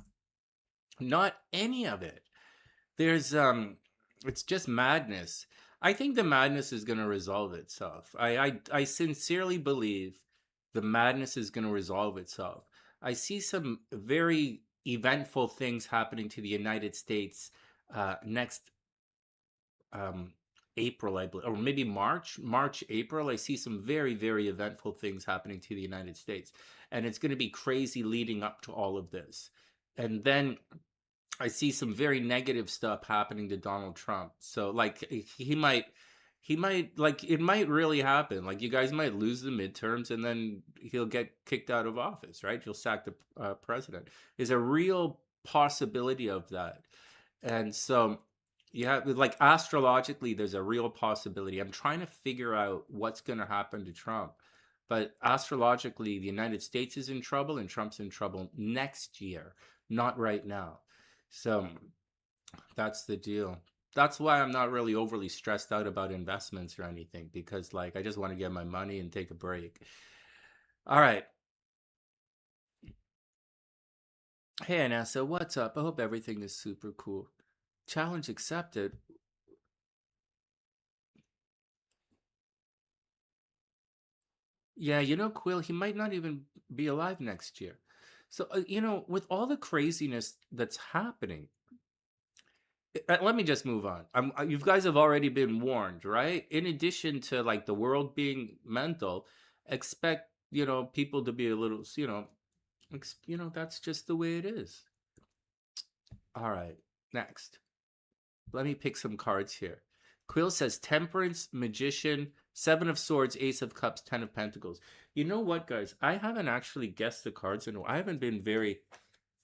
Not any of it. There's it's just madness. I think the madness is going to resolve itself. I sincerely believe the madness is going to resolve itself. I see some very eventful things happening to the United States next April, I believe, or maybe March, April. I see some very, very eventful things happening to the United States, and it's going to be crazy leading up to all of this. And then I see some very negative stuff happening to Donald Trump. So, like, he might, like, it might really happen. Like, you guys might lose the midterms, and then he'll get kicked out of office, right? You'll sack the president. There's a real possibility of that. And so, yeah, like, astrologically, there's a real possibility. I'm trying to figure out what's going to happen to Trump. But astrologically, the United States is in trouble, and Trump's in trouble next year, not right now. So that's the deal. That's why I'm not really overly stressed out about investments or anything, because, like, I just want to get my money and take a break. All right. Hey, Anessa, what's up? I hope everything is super cool. Challenge accepted. Yeah, you know, Quill, he might not even be alive next year. So, you know, with all the craziness that's happening, let me just move on. You guys have already been warned, right? In addition to, like, the world being mental, expect, you know, people to be a little, you know, that's just the way it is. All right, next. Let me pick some cards here. Quill says Temperance, Magician, Seven of Swords, Ace of Cups, Ten of Pentacles. You know what, guys? I haven't actually guessed the cards in a while. I haven't been very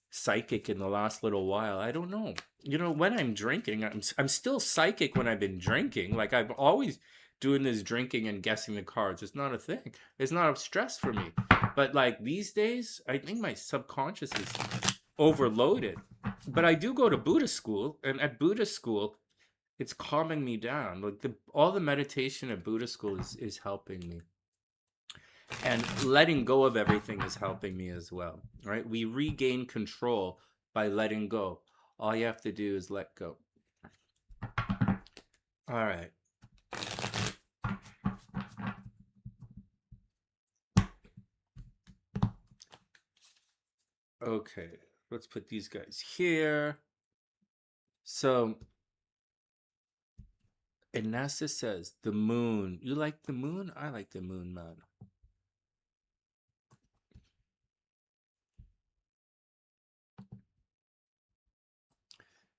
psychic in the last little while. I don't know. You know, when I'm drinking, I'm still psychic when I've been drinking. Like, I'm always doing this drinking and guessing the cards. It's not a thing. It's not a stress for me. But, like, these days, I think my subconscious is overloaded. But I do go to Buddhist school, and at Buddhist school, it's calming me down. Like, all the meditation at Buddhist school is helping me. And letting go of everything is helping me as well, right? We regain control by letting go. All you have to do is let go. All right. Okay, let's put these guys here. So, Inessa says, the moon. You like the moon? I like the moon, man.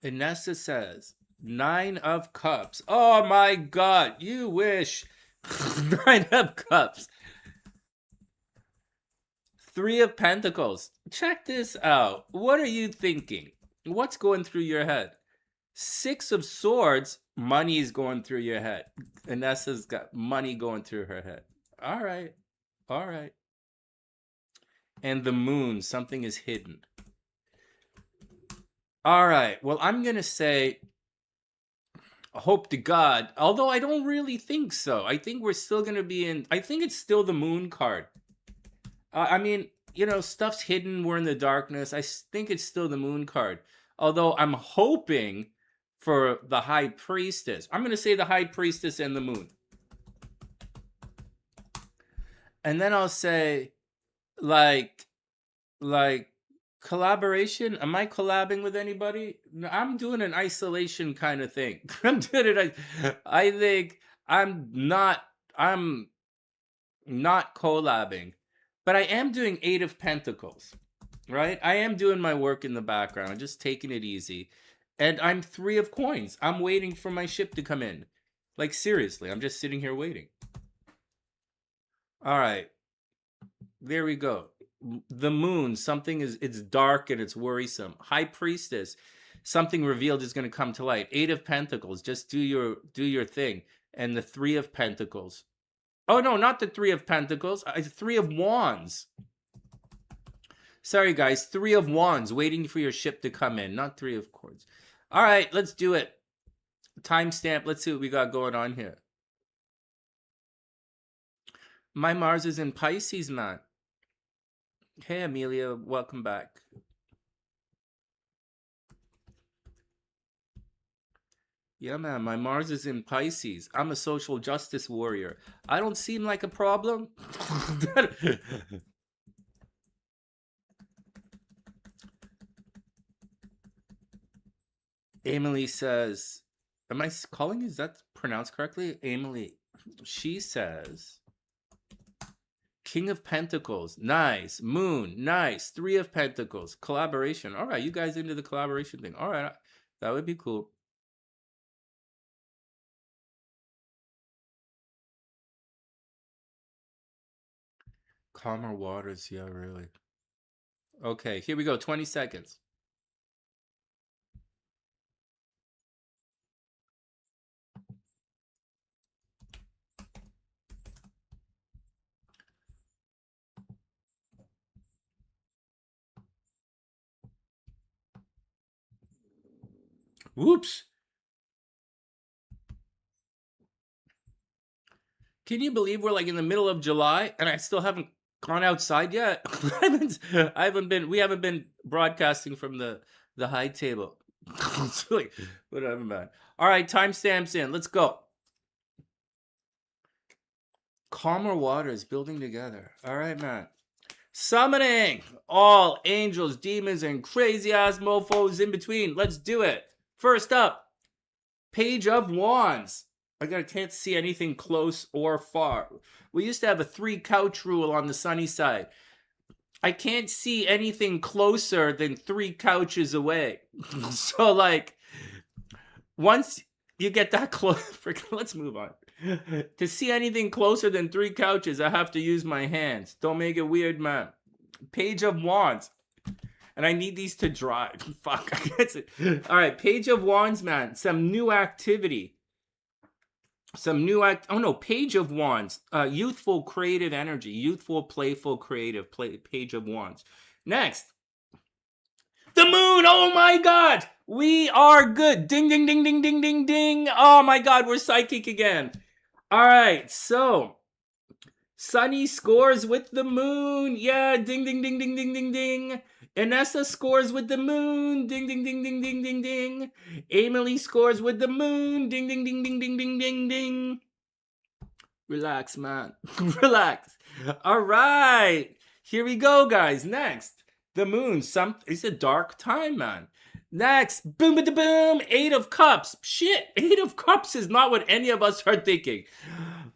Inessa says, Nine of Cups. Oh my God, you wish. Nine of Cups. Three of Pentacles. Check this out. What are you thinking? What's going through your head? Six of Swords. Money is going through your head. Inessa's got money going through her head. All right. All right. And the moon. Something is hidden. All right. Well, I'm going to say, hope to God, although I don't really think so. I think we're still going to be in, I think it's still the moon card. I mean, you know, stuff's hidden. We're in the darkness. I think it's still the moon card. Although I'm hoping for the high priestess. I'm going to say the high priestess and the moon. And then I'll say, like collaboration. Am I collabing with anybody? No, I'm doing an isolation kind of thing. I'm doing it. I think I'm not collabing, but I am doing 8 of Pentacles, right? I am doing my work in the background. I'm just taking it easy. And I'm 3 of Coins. I'm waiting for my ship to come in. Like, seriously, I'm just sitting here waiting. All right. There we go. The moon, something it's dark and it's worrisome. High priestess, something revealed is going to come to light. 8 of Pentacles, just do your thing. And the 3 of Pentacles. Oh no, not the 3 of Pentacles. 3 of Wands. Sorry guys, 3 of Wands, waiting for your ship to come in, not 3 of Swords. All right, let's do it. Timestamp. Let's see what we got going on here. My Mars is in Pisces, man. Hey, Amelia, welcome back. Yeah, man, my Mars is in Pisces. I'm a social justice warrior. I don't seem like a problem. Emily says, am I calling? Is that pronounced correctly? Emily, she says, King of Pentacles, nice. Moon, nice. 3 of Pentacles, collaboration. All right, you guys into the collaboration thing. All right, that would be cool. Calmer waters, yeah, really. Okay, here we go, 20 seconds. Whoops. Can you believe we're like in the middle of July and I still haven't gone outside yet? We haven't been broadcasting from the high table. It's like, whatever, man. All right, timestamps in. Let's go. Calmer waters building together. All right, man. Summoning all angels, demons, and crazy ass mofos in between. Let's do it. First up, Page of Wands. I can't see anything close or far. We used to have a 3 couch rule on the sunny side. I can't see anything closer than 3 couches away. So, like, once you get that close, let's move on. To see anything closer than 3 couches, I have to use my hands. Don't make it weird, man. Page of Wands. And I need these to dry. Fuck, I guess it. All right, Page of Wands, man. Some new activity. Oh no, Page of Wands. Youthful, creative energy. Youthful, playful, creative. Page of Wands. Next. The moon. Oh my God. We are good. Ding, ding, ding, ding, ding, ding, ding. Oh my God, we're psychic again. All right, so Sonny scores with the moon. Yeah, ding, ding, ding, ding, ding, ding, ding. Inessa scores with the moon. Ding, ding, ding, ding, ding, ding, ding. Emily scores with the moon. Ding, ding, ding, ding, ding, ding, ding, ding. Relax, man. Relax. All right. Here we go, guys. Next, the moon. It's a dark time, man. Next, boom, boom, boom. 8 of Cups. Shit, 8 of Cups is not what any of us are thinking.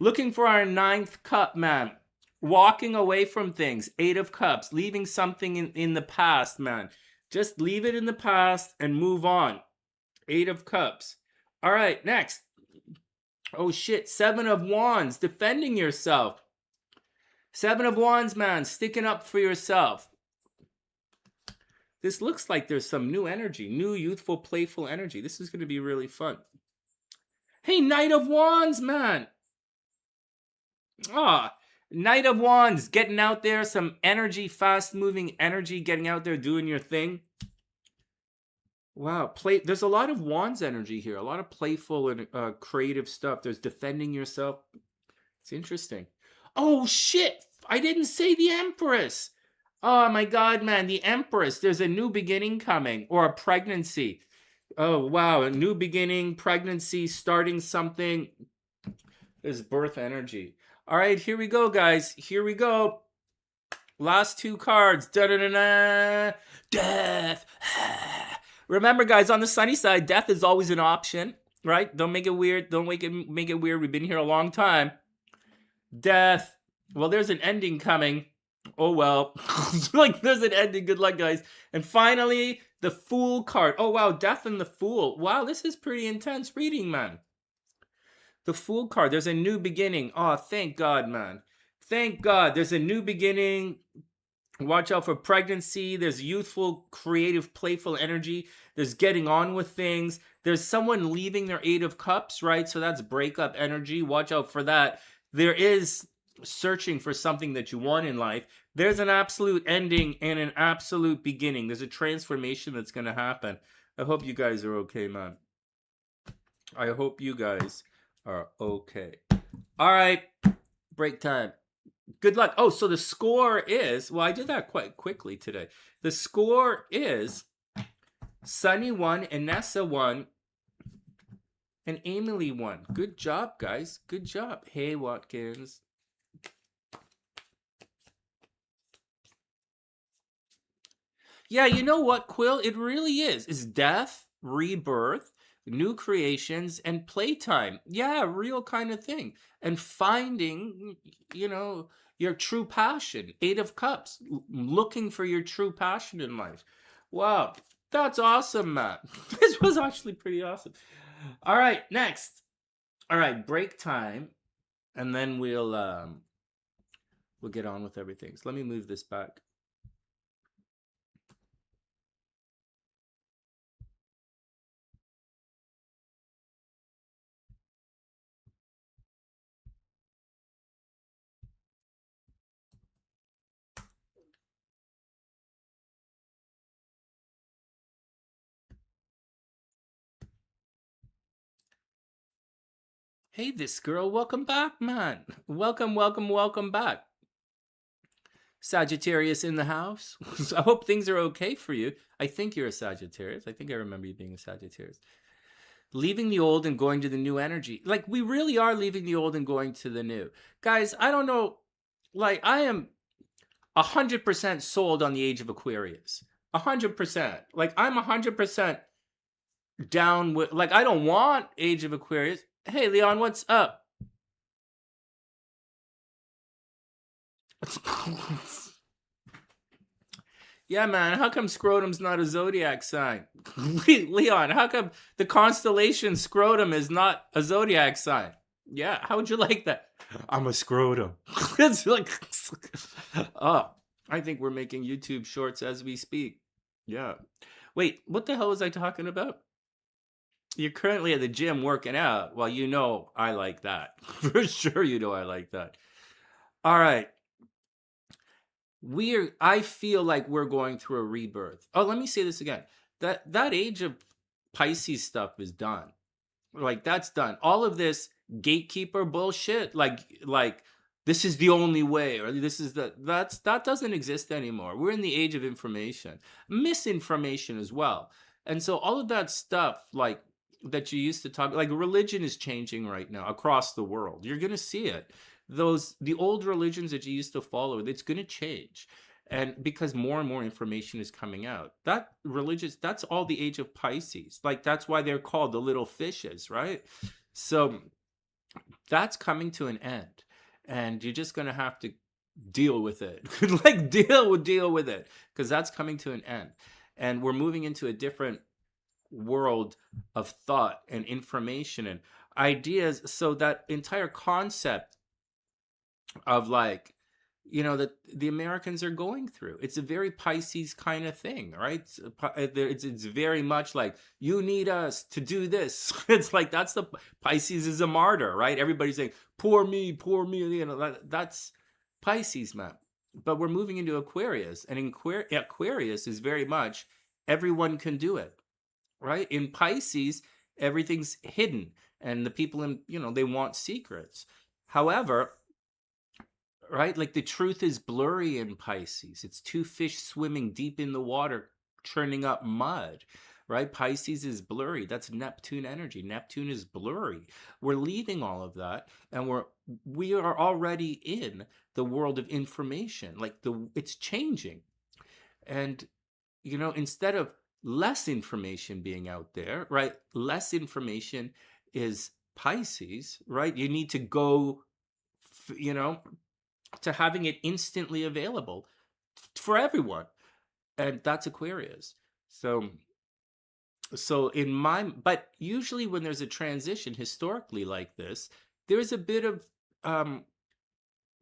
Looking for our 9th cup, man. Walking away from things. 8 of Cups. Leaving something in the past, man. Just leave it in the past and move on. 8 of Cups. All right, next. Oh shit, 7 of Wands. Defending yourself. 7 of Wands, man. Sticking up for yourself. This looks like there's some new energy. New, youthful, playful energy. This is going to be really fun. Hey, Knight of Wands, man. Knight of Wands, getting out there, some energy, fast-moving energy, getting out there, doing your thing. Wow, there's a lot of wands energy here, a lot of playful and creative stuff. There's defending yourself. It's interesting. Oh shit! I didn't say the Empress. Oh my god, man, the Empress. There's a new beginning coming, or a pregnancy. Oh wow, a new beginning, pregnancy, starting something. There's birth energy. All right, here we go, guys. Here we go. Last two cards. Da-da-da-da. Death. Remember, guys, on the sunny side, death is always an option, right? Don't make it weird. Don't make it weird. We've been here a long time. Death. Well, there's an ending coming. Oh, well. Like, there's an ending. Good luck, guys. And finally, the Fool card. Oh, wow. Death and the Fool. Wow, this is pretty intense reading, man. The Fool card. There's a new beginning. Oh, thank God, man. Thank God. There's a new beginning. Watch out for pregnancy. There's youthful, creative, playful energy. There's getting on with things. There's someone leaving their Eight of Cups, right? So that's breakup energy. Watch out for that. There is searching for something that you want in life. There's an absolute ending and an absolute beginning. There's a transformation that's going to happen. I hope you guys are okay, man. I hope you guys are okay. All right. Break time. Good luck. Oh, so the score is, well, I did that quite quickly today. The score is Sonny 1, Inessa 1, and Emily 1. Good job, guys. Good job. Hey, Watkins. Yeah, you know what, Quill? It really is. It's death, rebirth, new creations, and playtime. Yeah, real kind of thing. And finding, you know, your true passion. Eight of Cups. Looking for your true passion in life. Wow. That's awesome, Matt. This was actually pretty awesome. All right, next. All right, break time. And then we'll get on with everything. So let me move this back. Hey, this girl, welcome back, man. Welcome, welcome, welcome back. Sagittarius in the house. I hope things are okay for you. I think you're a Sagittarius. I think I remember you being a Sagittarius. Leaving the old and going to the new energy. Like, we really are leaving the old and going to the new. Guys, I don't know. Like, I am 100% sold on the age of Aquarius. 100%. Like, I'm 100% down with, like, I don't want age of Aquarius. Hey, Leon, what's up? Yeah, man, how come scrotum's not a zodiac sign? Leon, how come the constellation scrotum is not a zodiac sign? Yeah, how would you like that? I'm a scrotum. It's like, oh, I think we're making YouTube shorts as we speak. Yeah. Wait, what the hell was I talking about? You're currently at the gym working out. Well, you know I like that. For sure you know I like that. All right. I feel like we're going through a rebirth. Oh, let me say this again. That age of Pisces stuff is done. Like, that's done. All of this gatekeeper bullshit, like this is the only way, or this is that doesn't exist anymore. We're in the age of information, misinformation as well. And so all of that stuff, like, that you used to talk, like, religion is changing right now across the world. You're gonna see it. The old religions that you used to follow, it's gonna change. And because more and more information is coming out, that's all the age of Pisces. Like, that's why they're called the little fishes, right? So that's coming to an end, and you're just gonna have to deal with it. Like, deal with it, because that's coming to an end, and we're moving into a different world of thought and information and ideas. So that entire concept of, like, you know, that the Americans are going through, it's a very Pisces kind of thing, right? It's very much like, you need us to do this. It's like, that's the Pisces is a martyr, right? Everybody's saying, poor me, you know, that's Pisces, man. But we're moving into Aquarius, and Aquarius is very much everyone can do it. right? In Pisces, everything's hidden, and the people in, they want secrets. However, right, like the truth is blurry in Pisces. It's two fish swimming deep in the water, churning up mud, right? Pisces is blurry. That's Neptune energy. Neptune is blurry. We're leaving all of that, and we are already in the world of information. Like it's changing. And instead of less information being out there, right? Less information is Pisces, right? You need to go, to having it instantly available for everyone, and that's Aquarius. So but usually when there's a transition historically like this, there's a bit of um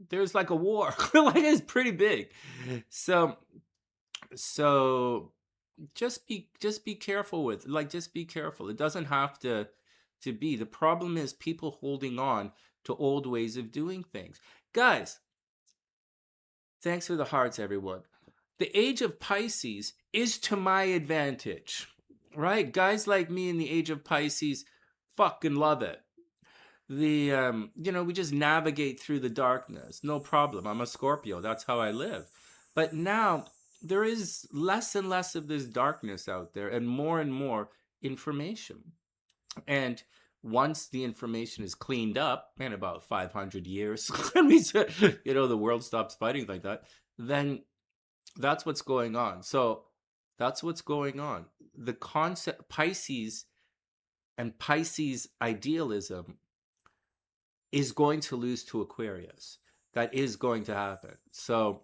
there's like a war. Like it's pretty big. So so just be careful with, like, just be careful. It doesn't have to be. The problem is people holding on to old ways of doing things. Guys, thanks for the hearts, everyone. The age of Pisces is to my advantage, right? Guys like me in the age of Pisces fucking love it. We just navigate through the darkness, no problem. I'm a Scorpio, that's how I live. But now there is less and less of this darkness out there, and more information. And once the information is cleaned up in about 500 years, the world stops fighting like that, then that's what's going on. So that's what's going on. The concept Pisces and Pisces idealism is going to lose to Aquarius. That is going to happen. So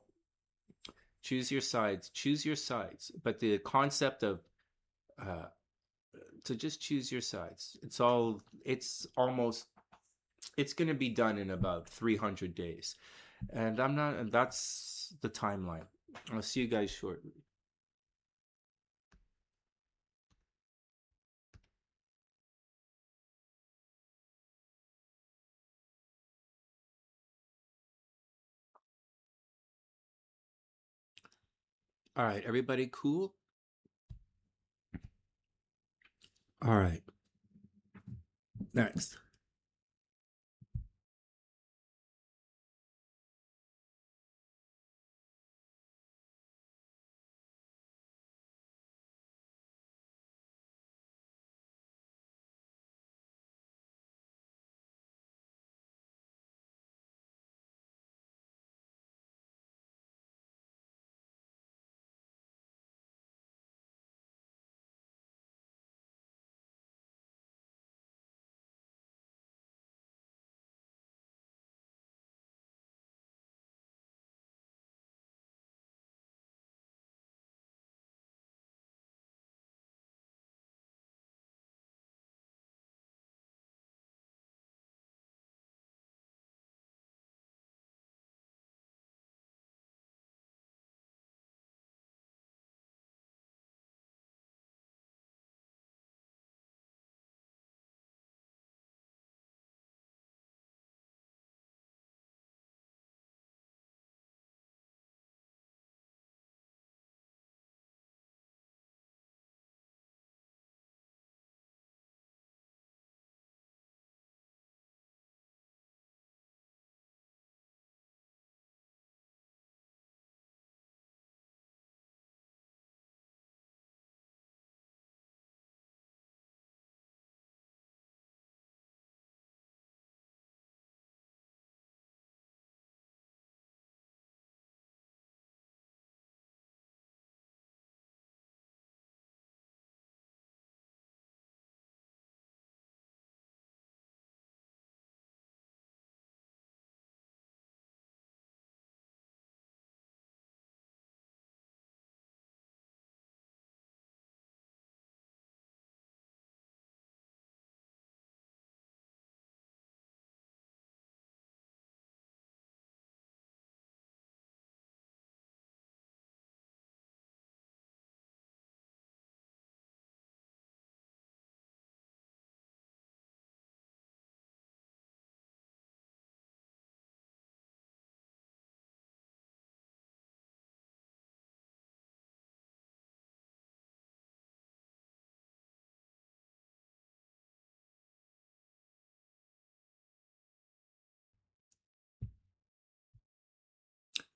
choose your sides. Choose your sides. But the concept of uh, to just choose your sides. It's going to be done in about 300 days. And that's the timeline. I'll see you guys shortly. All right, everybody cool? All right. Next.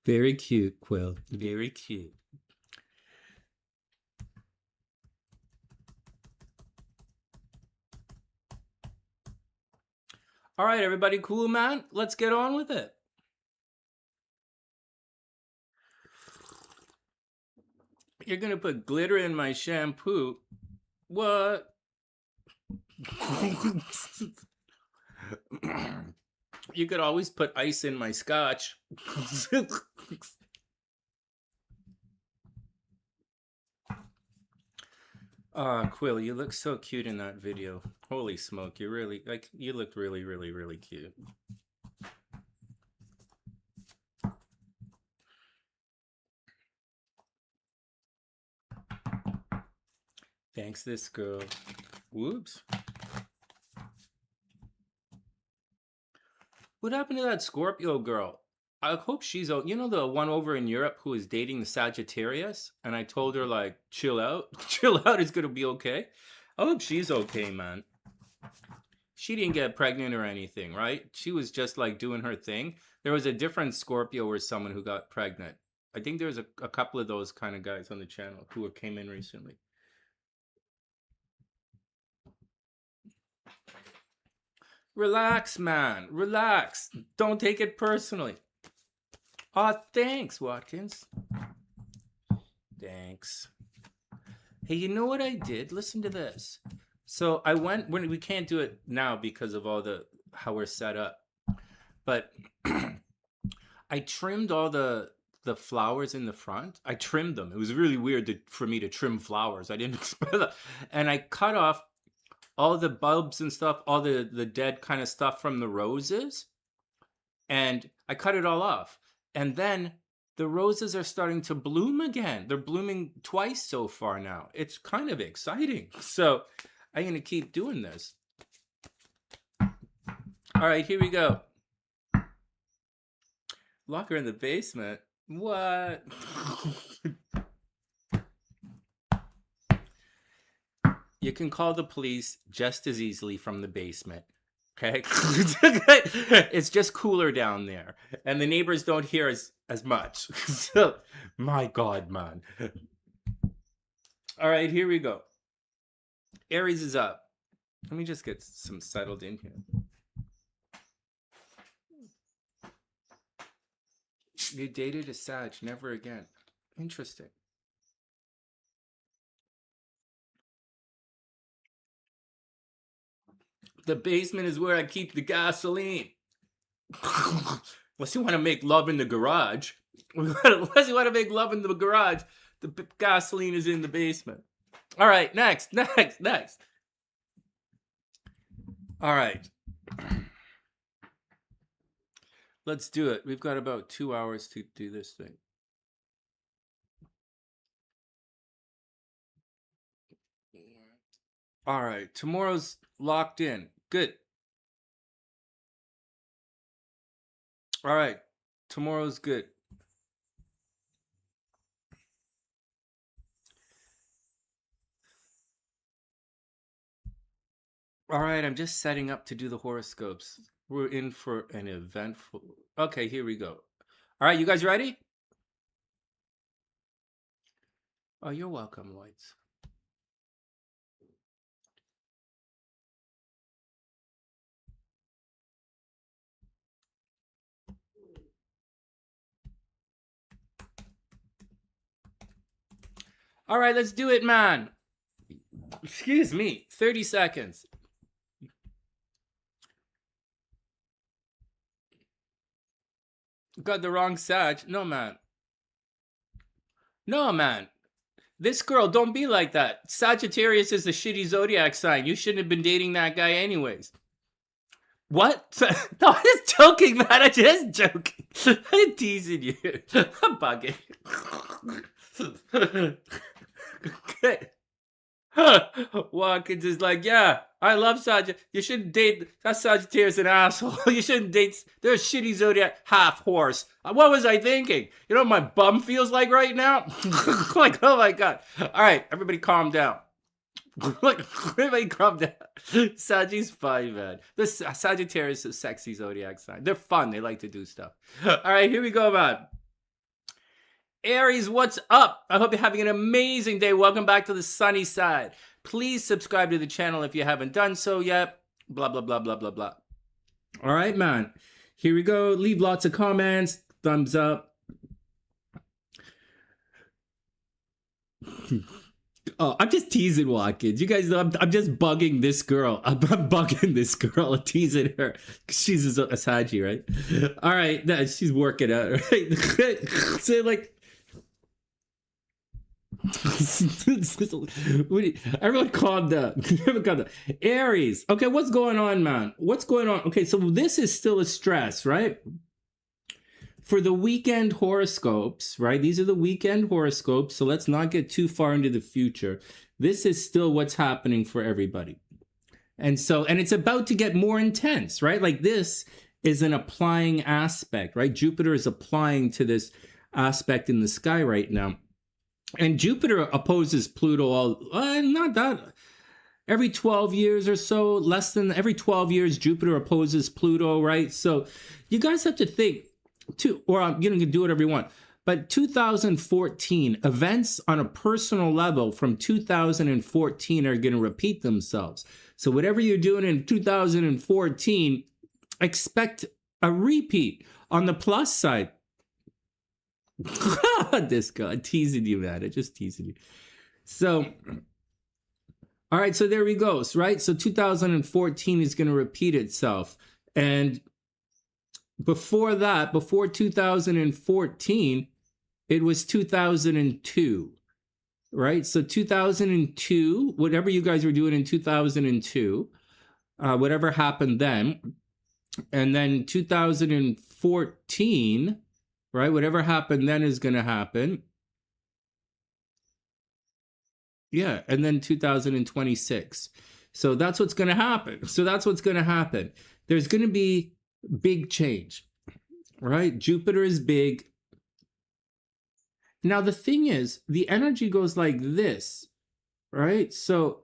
Very cute, Quill. Very cute. All right, everybody cool, man? Let's get on with it. You're going to put glitter in my shampoo. What? You could always put ice in my scotch. Quill, you look so cute in that video. Holy smoke, you really, like, you looked really, really, really cute. Thanks, this girl. Whoops. What happened to that Scorpio girl? I hope she's, you know, the one over in Europe who is dating the Sagittarius? And I told her, like, chill out. Chill out, it's going to be okay. I hope she's okay, man. She didn't get pregnant or anything, right? She was just, like, doing her thing. There was a different Scorpio or someone who got pregnant. I think there's a couple of those kind of guys on the channel who came in recently. Relax, man. Relax. Don't take it personally. Aw, thanks, Watkins. Thanks. Hey, you know what I did? Listen to this. So I went, when we can't do it now because of all the, how we're set up. But I trimmed all the flowers in the front. I trimmed them. It was really weird for me to trim flowers. I didn't expect that. And I cut off all the bulbs and stuff, all the dead kind of stuff from the roses. And I cut it all off. And then the roses are starting to bloom again. They're blooming twice so far now. It's kind of exciting. So I'm going to keep doing this. All right, here we go. Lock her in the basement. What? You can call the police just as easily from the basement. Okay? It's just cooler down there. And the neighbors don't hear as much. So, my God, man. All right, here we go. Aries is up. Let me just get some settled in here. You dated a Sag, never again. Interesting. The basement is where I keep the gasoline. Unless you want to make love in the garage. Unless you want to make love in the garage, the gasoline is in the basement. All right, next. All right. Let's do it. We've got about 2 hours to do this thing. All right, tomorrow's locked in. Good. All right, tomorrow's good. All right, I'm just setting up to do the horoscopes. We're in for an eventful... Okay, here we go. All right, you guys ready? Oh, you're welcome, Lloyds. All right, let's do it, man. Excuse me, 30 seconds. Got the wrong Sag. No, man. No, man. This girl, don't be like that. Sagittarius is a shitty zodiac sign. You shouldn't have been dating that guy anyways. What? No, I'm just joking, man. I'm just joking. I'm teasing you. I'm bugging. Okay. Watkins is like, yeah, I love Sagittarius. You shouldn't date. That Sagittarius an asshole. You shouldn't date. They're a shitty zodiac half horse. What was I thinking? You know what my bum feels like right now? Like, oh my God. All right, everybody calm down. Like, everybody calm down. Saggy's fine, man. The Sagittarius is a sexy zodiac sign. They're fun. They like to do stuff. All right, here we go, man. Aries, what's up? I hope you're having an amazing day. Welcome back to the sunny side. Please subscribe to the channel if you haven't done so yet. Blah, blah, blah, blah, blah, blah. All right, man. Here we go. Leave lots of comments. Thumbs up. Oh, I'm just teasing Watkins. You guys know I'm just bugging this girl. I'm bugging this girl and teasing her. She's a Saggy, right? All right, she's working out, right? So, like... Everyone calm down. Aries. Okay, what's going on, man? What's going on? Okay, so this is still a stress, right? For the weekend horoscopes, right? These are the weekend horoscopes, so let's not get too far into the future. This is still what's happening for everybody. And it's about to get more intense, right? Like this is an applying aspect, right? Jupiter is applying to this aspect in the sky right now. And Jupiter opposes Pluto not that, every 12 years or so, less than every 12 years, Jupiter opposes Pluto, right? So you guys have to think, or I'm going to do whatever you want, but 2014, events on a personal level from 2014 are going to repeat themselves. So whatever you're doing in 2014, expect a repeat. On the plus side, this guy, teasing you, man. I'm just teasing you. So, all right, so there we go, right? So 2014 is going to repeat itself. And before that, before 2014, it was 2002, right? So 2002, whatever you guys were doing in 2002, whatever happened then, and then 2014... right? Whatever happened then is going to happen. Yeah, and then 2026. So that's what's going to happen. There's going to be big change, right? Jupiter is big. Now, the thing is, the energy goes like this, right? So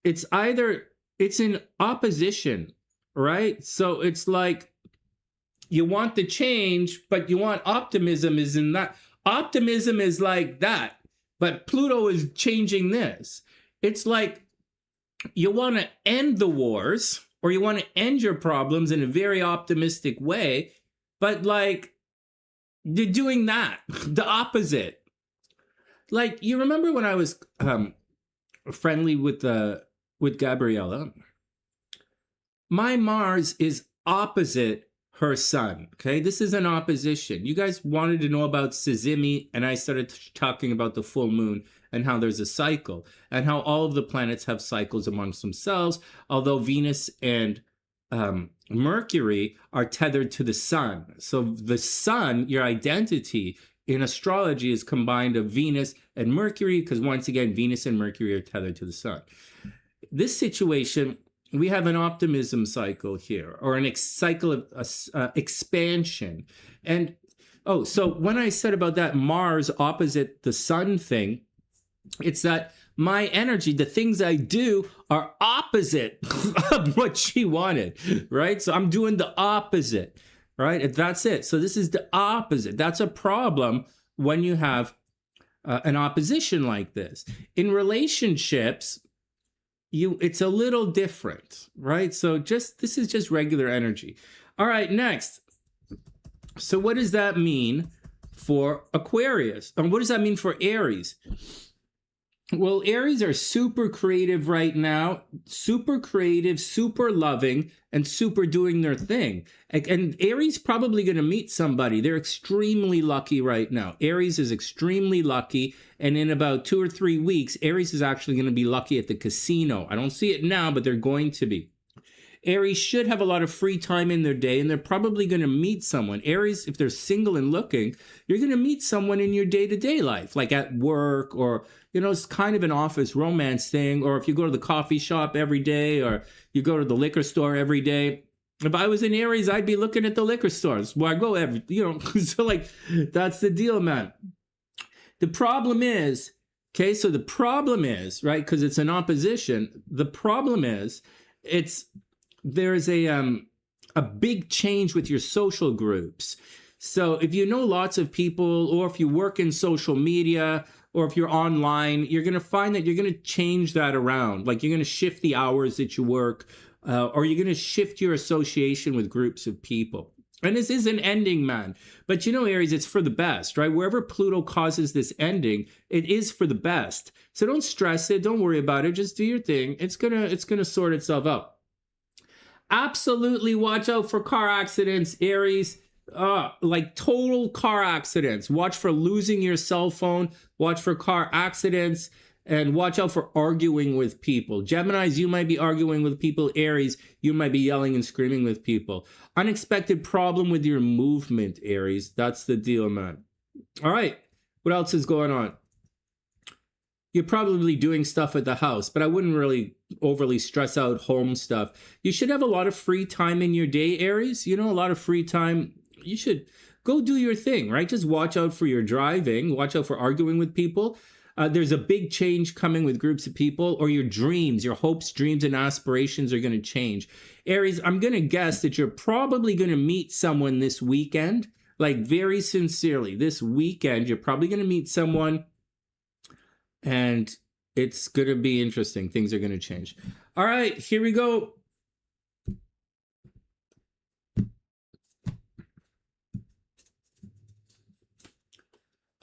it's in opposition, right? So it's like, you want the change, but you want optimism is in that. Optimism is like that, but Pluto is changing this. It's like you want to end the wars or you want to end your problems in a very optimistic way, but like you're doing that, the opposite. Like, you remember when I was friendly with Gabriella? My Mars is opposite her sun, okay? This is an opposition. You guys wanted to know about Sazimi, and I started talking about the full moon and how there's a cycle, and how all of the planets have cycles amongst themselves, although Venus and Mercury are tethered to the sun. So the sun, your identity in astrology, is combined of Venus and Mercury, because once again, Venus and Mercury are tethered to the sun. This situation, we have an optimism cycle here, or an cycle of expansion. And, oh, so when I said about that Mars opposite the sun thing, it's that my energy, the things I do, are opposite of what she wanted, right? So I'm doing the opposite, right? And that's it. So this is the opposite. That's a problem when you have an opposition like this. In relationships, it's a little different, right? So this is just regular energy. All right, next. So what does that mean for Aquarius? And what does that mean for Aries? Well, Aries are super creative right now, super creative, super loving, and super doing their thing. And Aries probably going to meet somebody. They're extremely lucky right now. Aries is extremely lucky. And in about 2 or 3 weeks, Aries is actually going to be lucky at the casino. I don't see it now, but they're going to be. Aries should have a lot of free time in their day, and they're probably going to meet someone. Aries, if they're single and looking, you're going to meet someone in your day-to-day life, like at work, or, you know, it's kind of an office romance thing, or if you go to the coffee shop every day, or you go to the liquor store every day. If I was in Aries, I'd be looking at the liquor stores where I go every, you know, so like, that's the deal, man. The problem is, okay, so the problem is, right, because it's an opposition, the problem is, there's a big change with your social groups. So if you know lots of people, or if you work in social media, or if you're online, you're going to find that you're going to change that around. Like you're going to shift the hours that you work, or you're going to shift your association with groups of people. And this is an ending, man. But you know, Aries, it's for the best, right? Wherever Pluto causes this ending, it is for the best. So don't stress it. Don't worry about it. Just do your thing. It's gonna sort itself out. Absolutely watch out for car accidents, Aries. Like total car accidents. Watch for losing your cell phone. Watch for car accidents. And watch out for arguing with people. Geminis, you might be arguing with people. Aries, you might be yelling and screaming with people. Unexpected problem with your movement, Aries. That's the deal, man. All right. What else is going on? You're probably doing stuff at the house, but I wouldn't really overly stress out home stuff. You should have a lot of free time in your day, Aries. You know, a lot of free time. You should go do your thing, right? Just watch out for your driving. Watch out for arguing with people. There's a big change coming with groups of people, or your dreams, your hopes, dreams, and aspirations are going to change. Aries, I'm going to guess that you're probably going to meet someone this weekend, like very sincerely. This weekend, you're probably going to meet someone, and it's going to be interesting. Things are going to change. All right, here we go.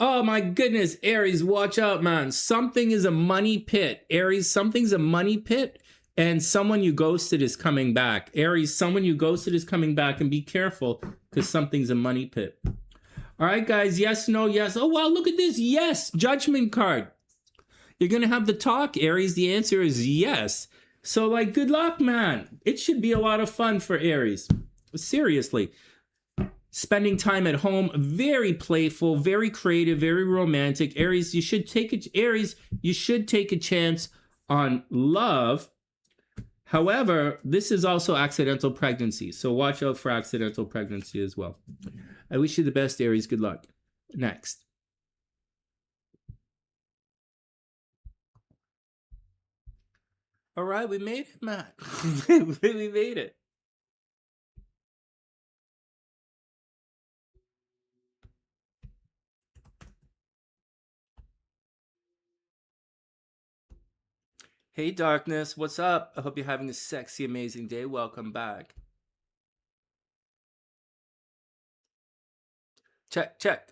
Oh my goodness, Aries, watch out, man. Something is a money pit. Aries, something's a money pit, and someone you ghosted is coming back. Aries, someone you ghosted is coming back, and be careful because something's a money pit. All right, guys, yes, no, yes. Oh, wow, look at this. Yes, judgment card. You're going to have the talk, Aries. The answer is yes. So, like, good luck, man. It should be a lot of fun for Aries. Seriously. Spending time at home, very playful, very creative, very romantic. Aries, you should take a chance on love. However, this is also accidental pregnancy, so watch out for accidental pregnancy as well. I wish you the best, Aries. Good luck. Next. All right, we made it, Matt. We made it. Hey, Darkness, what's up? I hope you're having a sexy, amazing day. Welcome back. Check, check.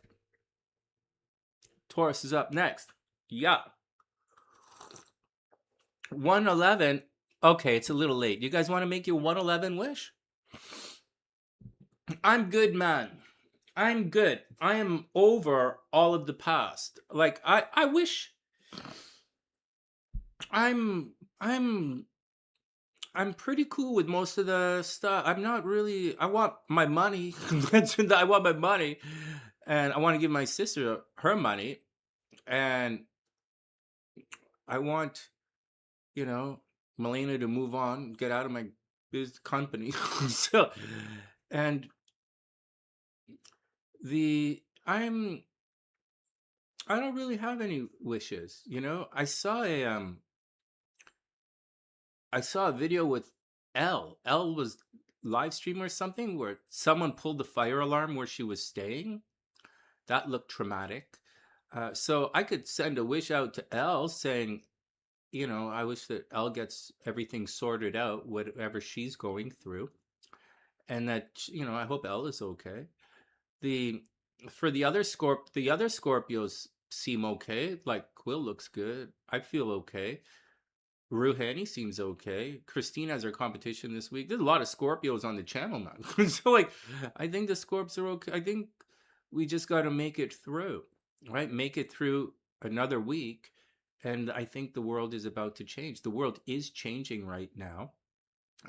Taurus is up next. Yeah. 111. Okay, it's a little late. You guys want to make your 111 wish? I'm good, man. I'm good. I am over all of the past. Like I wish I'm pretty cool with most of the stuff. I'm not really. I want my money. I want my money, and I want to give my sister her money, and I want, Melena to move on, get out of my business company. So, and I don't really have any wishes. I saw a video with Elle. Elle was live stream or something where someone pulled the fire alarm where she was staying. That looked traumatic. So I could send a wish out to Elle saying, I wish that Elle gets everything sorted out, whatever she's going through, and that I hope Elle is okay. For the other Scorpios seem okay. Like Quill looks good. I feel okay. Ruhani seems okay. Christine has her competition this week. There's a lot of Scorpios on the channel now. So like, I think the Scorps are okay. I think we just got to make it through, right? Make it through another week. And I think the world is about to change. The world is changing right now.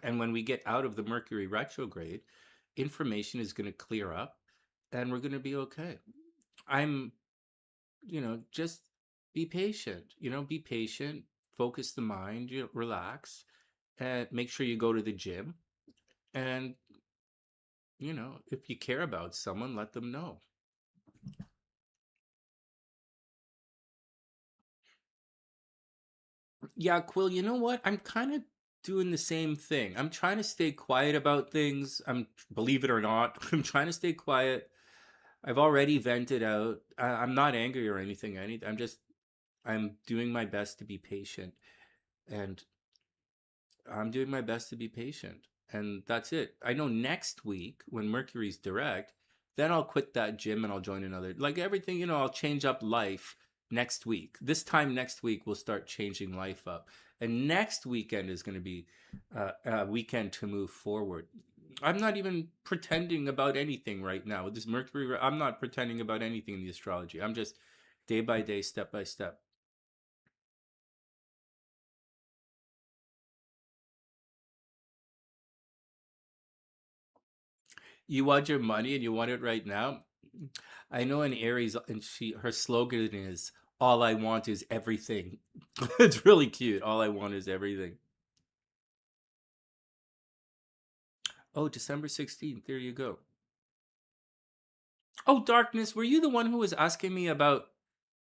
And when we get out of the Mercury retrograde, information is going to clear up and we're going to be okay. I'm, just be patient, be patient, focus the mind, relax, and make sure you go to the gym. And, if you care about someone, let them know. Yeah, Quill, you know what? I'm kind of doing the same thing. I'm trying to stay quiet about things. Believe it or not, I'm trying to stay quiet. I've already vented out. I'm not angry or anything. I'm doing my best to be patient, and I'm doing my best to be patient. And that's it. I know next week when Mercury's direct, then I'll quit that gym and I'll join another. Like everything, I'll change up life next week. This time next week, we'll start changing life up. And next weekend is going to be a weekend to move forward. I'm not even pretending about anything right now. With this Mercury, I'm not pretending about anything in the astrology. I'm just day by day, step by step. You want your money and you want it right now. I know an Aries, and her slogan is "All I want is everything." It's really cute. All I want is everything. Oh, December 16th. There you go. Oh, Darkness, were you the one who was asking me about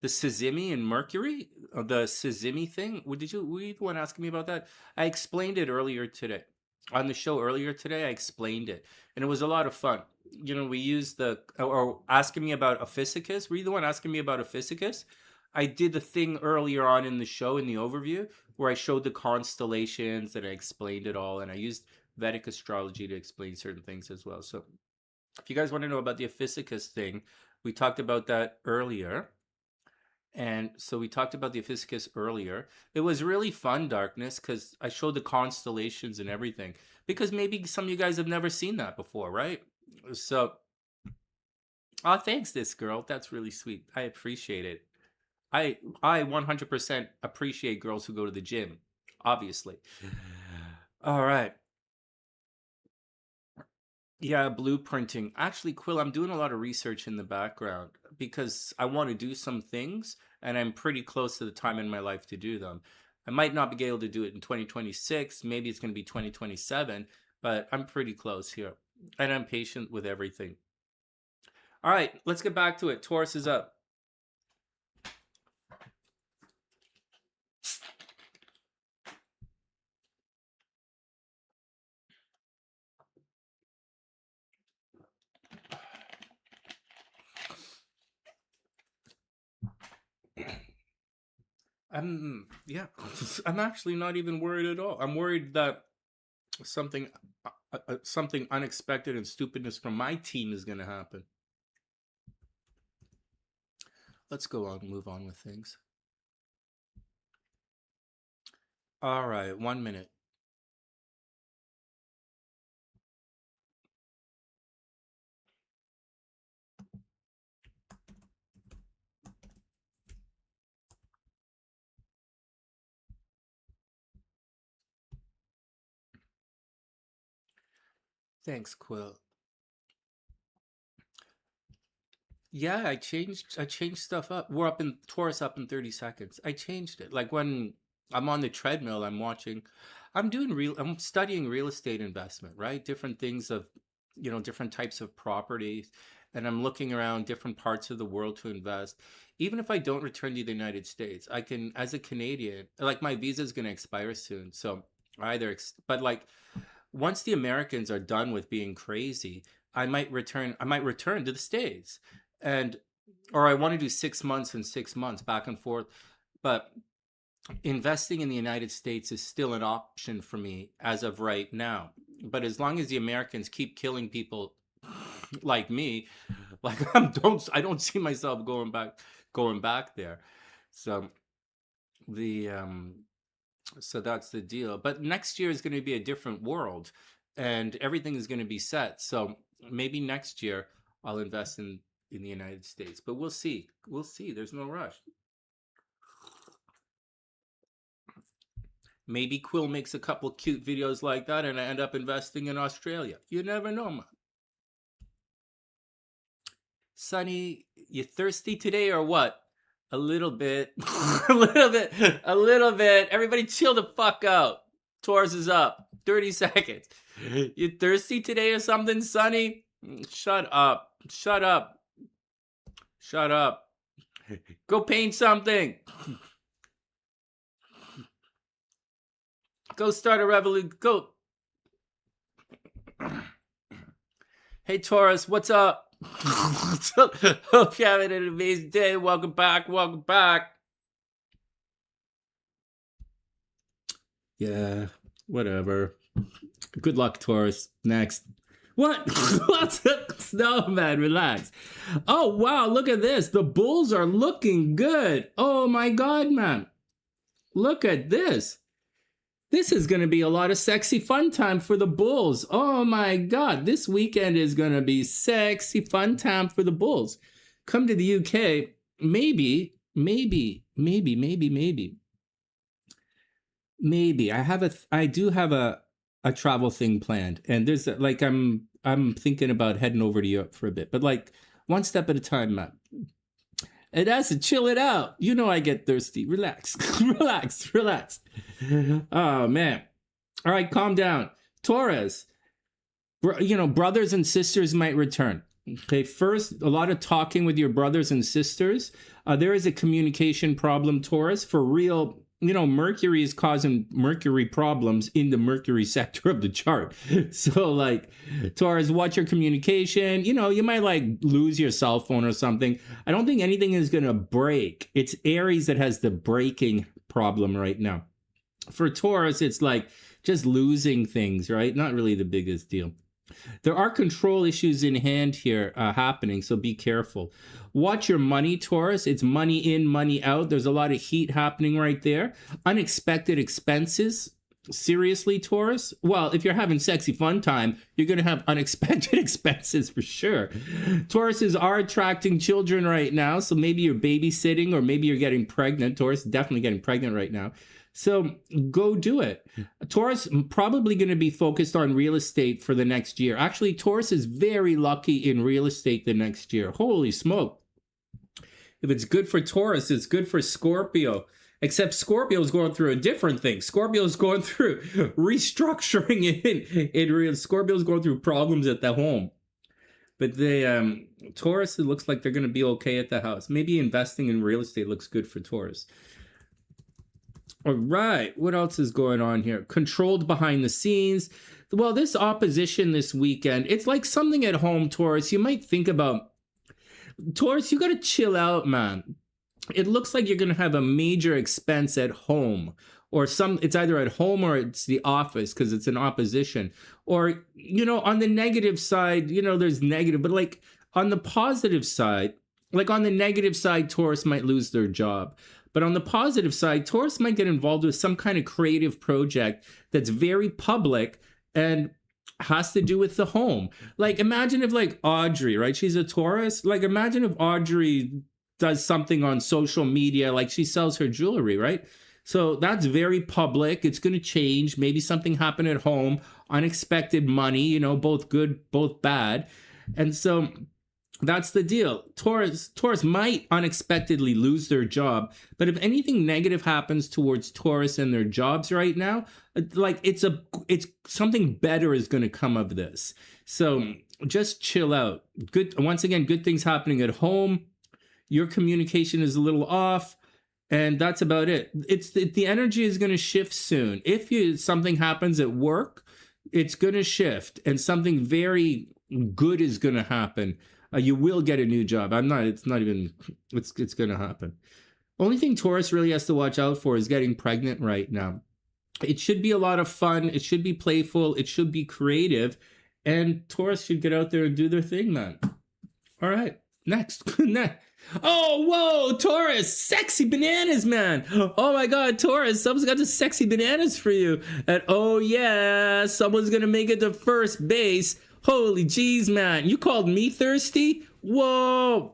the Sizimi and Mercury? The Sizimi thing? Were you the one asking me about that? I explained it earlier today. On the show earlier today, I explained it. And it was a lot of fun. We used or asking me about Ophiuchus. Were you the one asking me about Ophiuchus? I did the thing earlier on in the show, in the overview, where I showed the constellations and I explained it all. And I used Vedic astrology to explain certain things as well. So if you guys want to know about the Ophiuchus thing, we talked about that earlier. And so we talked about the Ophiuchus earlier. It was really fun, Darkness, because I showed the constellations and everything. Because maybe some of you guys have never seen that before, right? So, oh, thanks, this girl. That's really sweet. I appreciate it. I 100% appreciate girls who go to the gym, obviously. All right. Yeah, blueprinting. Actually, Quill, I'm doing a lot of research in the background because I want to do some things and I'm pretty close to the time in my life to do them. I might not be able to do it in 2026. Maybe it's going to be 2027, but I'm pretty close here. And I'm patient with everything. All right, let's get back to it. Taurus is up. Yeah, I'm actually not even worried at all. I'm worried that something something unexpected and stupidness from my team is going to happen. Let's go on, move on with things. All right, 1 minute. Thanks, Quill. Yeah, I changed stuff up. We're up in Taurus up in 30 seconds. I changed it. Like when I'm on the treadmill, I'm studying real estate investment, right? Different things of, different types of properties. And I'm looking around different parts of the world to invest. Even if I don't return to the United States, I can, as a Canadian, like my visa is going to expire soon. So but like once the Americans are done with being crazy, I might return to the States. And or I want to do 6 months and 6 months back and forth. But investing in the United States is still an option for me as of right now. But as long as the Americans keep killing people like me, like I don't see myself going back there. So the so that's the deal. But next year is going to be a different world and everything is going to be set. So maybe next year I'll invest in the United States. But we'll see. We'll see. There's no rush. Maybe Quill makes a couple cute videos like that and I end up investing in Australia. You never know, man. Sonny, you thirsty today or what? A little bit. A little bit. A little bit. Everybody chill the fuck out. Taurus is up. 30 seconds. You thirsty today or something, Sonny? Shut up. Shut up. Shut up. Go paint something. Go start a revolution. Go. Hey, Taurus, what's up? Hope you're having an amazing day. Welcome back. Welcome back. Yeah, whatever. Good luck, Taurus. Next. What? What's no, man? Relax. Oh, wow. Look at this. The Bulls are looking good. Oh, my God, man. Look at this. This is going to be a lot of sexy fun time for the Bulls. Oh, my God. This weekend is going to be sexy fun time for the Bulls. Come to the UK. Maybe. I do have a travel thing planned, and there's like I'm thinking about heading over to Europe for a bit, but like one step at a time, man. It has to chill it out. You know I get thirsty. Relax, relax. Oh man. All right, calm down, Taurus. Brothers and sisters might return. Okay, first, a lot of talking with your brothers and sisters. There is a communication problem, Taurus, for real. Mercury is causing Mercury problems in the Mercury sector of the chart. So, like, Taurus, watch your communication. You might, like, lose your cell phone or something. I don't think anything is going to break. It's Aries that has the breaking problem right now. For Taurus, it's like just losing things, right? Not really the biggest deal. There are control issues in hand here happening, so be careful. Watch your money, Taurus. It's money in, money out. There's a lot of heat happening right there. Unexpected expenses. Seriously, Taurus? Well, if you're having sexy fun time, you're going to have unexpected expenses for sure. Tauruses are attracting children right now, so maybe you're babysitting or maybe you're getting pregnant. Taurus is definitely getting pregnant right now. So go do it. Taurus probably going to be focused on real estate for the next year. Actually, Taurus is very lucky in real estate the next year. Holy smoke. If it's good for Taurus, it's good for Scorpio. Except Scorpio is going through a different thing. Scorpio is going through restructuring in real. Scorpio is going through problems at the home. But Taurus, it looks like they're going to be okay at the house. Maybe investing in real estate looks good for Taurus. All right, what else is going on here? Controlled behind the scenes. Well, this opposition this weekend, it's like something at home, Taurus. You might think about, Taurus, you got to chill out, man. It looks like you're going to have a major expense at home. Or it's either at home or it's the office because it's an opposition. Or, on the negative side, there's negative. But like on the positive side, Taurus might lose their job. But on the positive side, Taurus might get involved with some kind of creative project that's very public and has to do with the home. Like, imagine if, like, Audrey, right? She's a Taurus. Like, imagine if Audrey does something on social media, like she sells her jewelry, right? So that's very public. It's going to change. Maybe something happened at home, unexpected money, both good, both bad. And so that's the deal. Taurus might unexpectedly lose their job, but if anything negative happens towards Taurus and their jobs right now, like it's something better is going to come of this. So just chill out. Once again, good things happening at home. Your communication is a little off, and that's about it. The energy is going to shift soon. If something happens at work, it's going to shift, and something very good is going to happen. You will get a new job. It's going to happen. Only thing Taurus really has to watch out for is getting pregnant right now. It should be a lot of fun. It should be playful. It should be creative. And Taurus should get out there and do their thing, man. All right. Next. Oh, whoa, Taurus. Sexy bananas, man. Oh, my God, Taurus. Someone's got the sexy bananas for you. And oh, yeah, someone's going to make it to first base. Holy jeez, man. You called me thirsty? Whoa.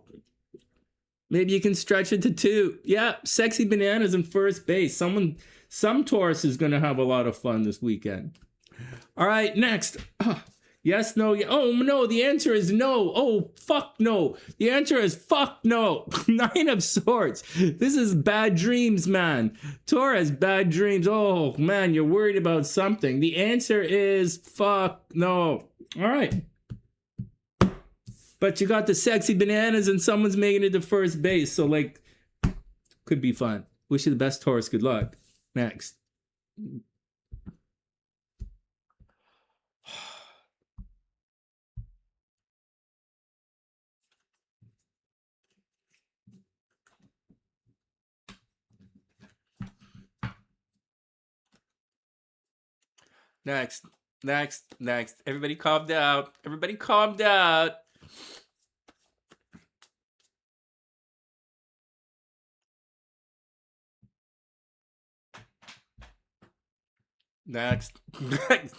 Maybe you can stretch it to 2. Yeah, sexy bananas in first base. Some Taurus is going to have a lot of fun this weekend. All right, next. Yes, no, yeah. Oh, no, the answer is no. Oh, fuck no. The answer is fuck no. 9 of Swords. This is bad dreams, man. Taurus, bad dreams. Oh, man, you're worried about something. The answer is fuck no. All right. But you got the sexy bananas and someone's making it to first base. So, like, could be fun. Wish you the best, Taurus. Good luck. Next. Next. Next. Next. Everybody calm down. Everybody calm down. Next. Next.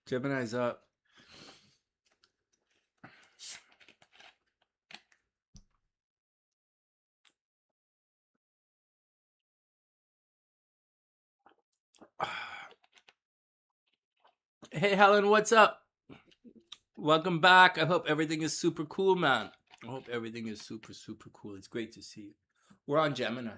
Gemini's up. Hey, Helen, what's up? Welcome back. I hope everything is super cool, man. I hope everything is super, super cool. It's great to see you. We're on Gemini.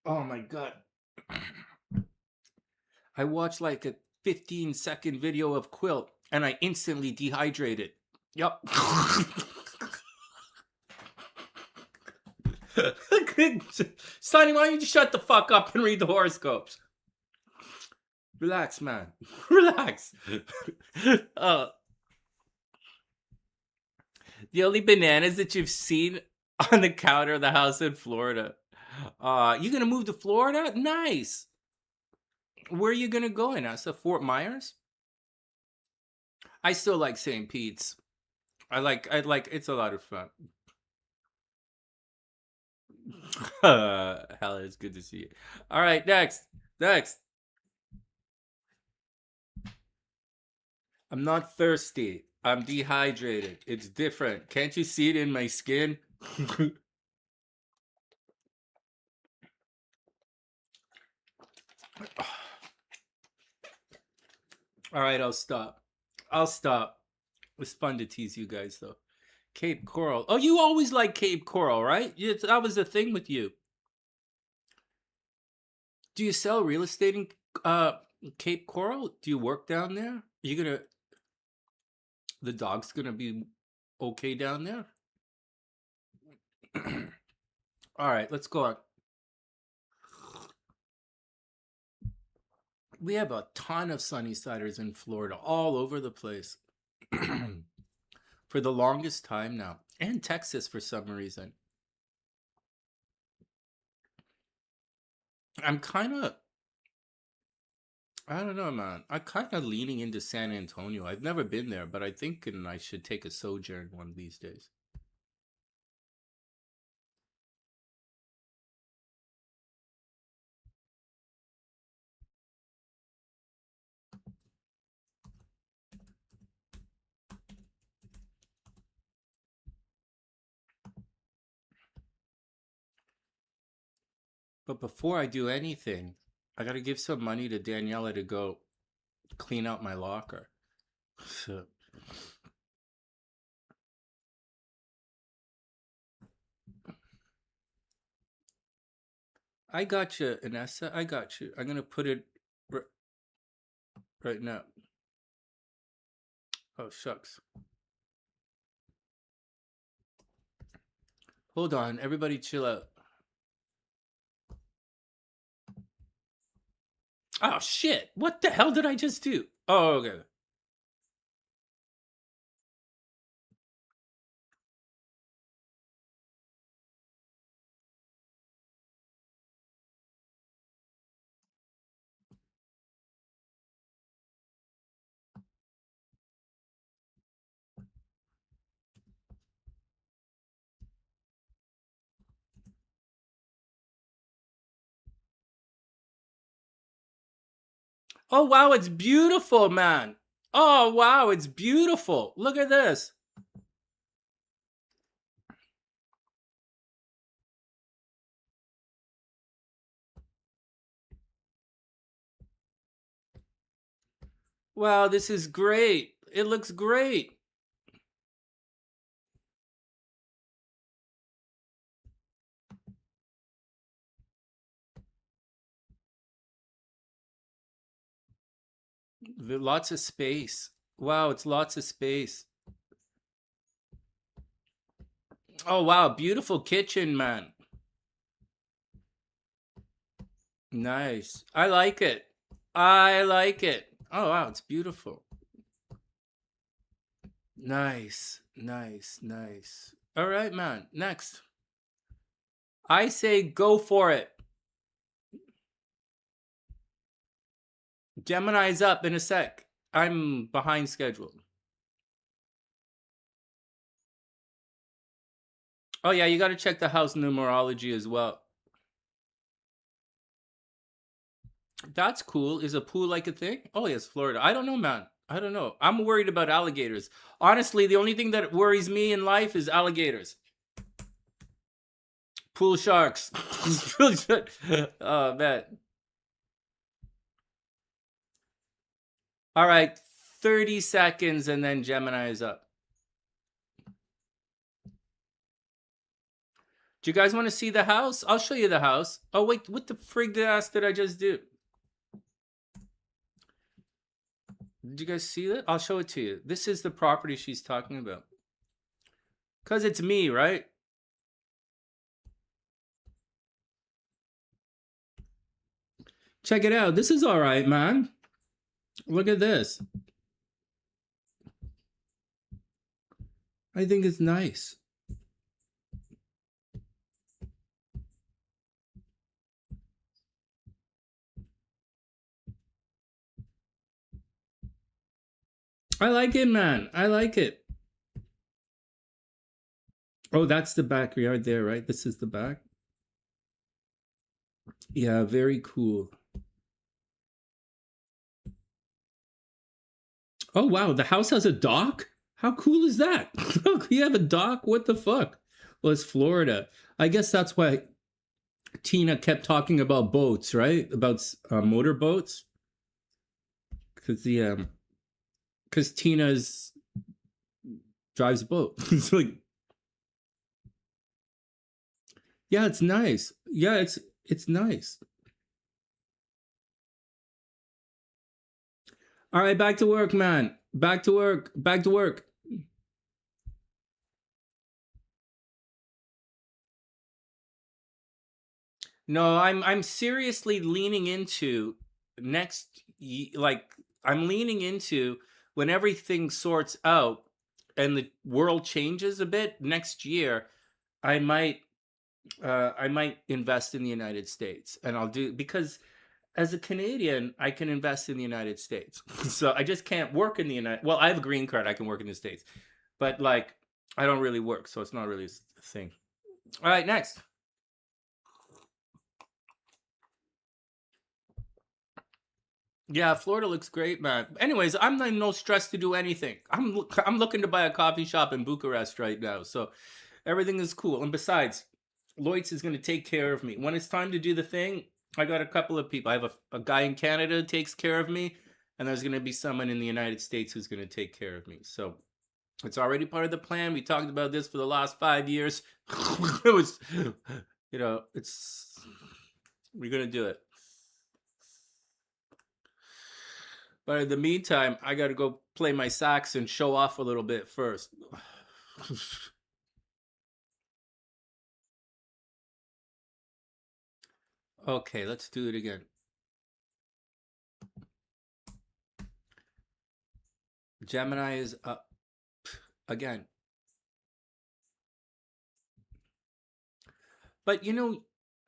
Oh my God. I watched like a 15-second video of Quilt and I instantly dehydrated. Yup. Sonny, why don't you just shut the fuck up and read the horoscopes? Relax, man. Relax. The only bananas that you've seen on the counter of the house in Florida. You gonna move to Florida? Nice. Where are you gonna go in? So Fort Myers? I still like St. Pete's. I like it's a lot of fun. Hell, it's good to see you. All right, next. I'm not thirsty. I'm dehydrated. It's different. Can't you see it in my skin? All right, I'll stop. It's fun to tease you guys, though. Cape Coral. Oh, you always like Cape Coral, right? That was the thing with you. Do you sell real estate in Cape Coral? Do you work down there? The dog's gonna be okay down there? All right, let's go on. We have a ton of sunny-siders in Florida, all over the place. For the longest time now. And Texas for some reason. I don't know, man. I'm kind of leaning into San Antonio. I've never been there, but I think I should take a sojourn one of these days. But before I do anything, I got to give some money to Daniela to go clean out my locker. So, I got you, Inessa. I got you. I'm going to put it right now. Oh, shucks. Hold on. Everybody chill out. Oh, shit. What the hell did I just do? Oh, okay. Oh, wow. It's beautiful, man. Oh, wow. It's beautiful. Look at this. Wow, this is great. It looks great. Lots of space. Wow, it's lots of space. Oh, wow. Beautiful kitchen, man. Nice. I like it. I like it. Oh, wow. It's beautiful. Nice. Nice. Nice. All right, man. Next. I say go for it. Gemini's up in a sec. I'm behind schedule. Oh, yeah. You got to check the house numerology as well. That's cool. Is a pool like a thing? Oh, yes, Florida. I don't know, man. I don't know. I'm worried about alligators. Honestly, the only thing that worries me in life is alligators. Pool sharks. Oh, man. All right. 30 seconds and then Gemini is up. Do you guys want to see the house? I'll show you the house. Oh, wait. What the frig ass did I just do? Did you guys see that? I'll show it to you. This is the property she's talking about. Because it's me, right? Check it out. This is all right, man. Look at this. I think it's nice. I like it, man. I like it. Oh, that's the backyard there, right? This is the back. Yeah, very cool. Oh, wow. The house has a dock? How cool is that? Look, you have a dock? What the fuck? Well, it's Florida. I guess that's why Tina kept talking about boats, right? About motorboats. Because Tina's drives a boat. It's like, yeah, it's nice. Yeah, it's nice. All right, back to work, man. Back to work. Back to work. No, I'm seriously leaning into like I'm leaning into when everything sorts out and the world changes a bit next year, I might invest in the United States, and I'll do because as a Canadian, I can invest in the United States. So I just can't work in the United. Well, I have a green card. I can work in the States, but like I don't really work, so it's not really a thing. All right, next. Yeah, Florida looks great, man. Anyways, I'm not in no stress to do anything. I'm looking to buy a coffee shop in Bucharest right now, so everything is cool. And besides, Lloyd's is going to take care of me when it's time to do the thing. I got a couple of people. I have a guy in Canada who takes care of me, and there's going to be someone in the United States who's going to take care of me. So it's already part of the plan. We talked about this for the last 5 years. It was, we're going to do it. But in the meantime, I got to go play my sax and show off a little bit first. Okay, let's do it again. Gemini is up again. But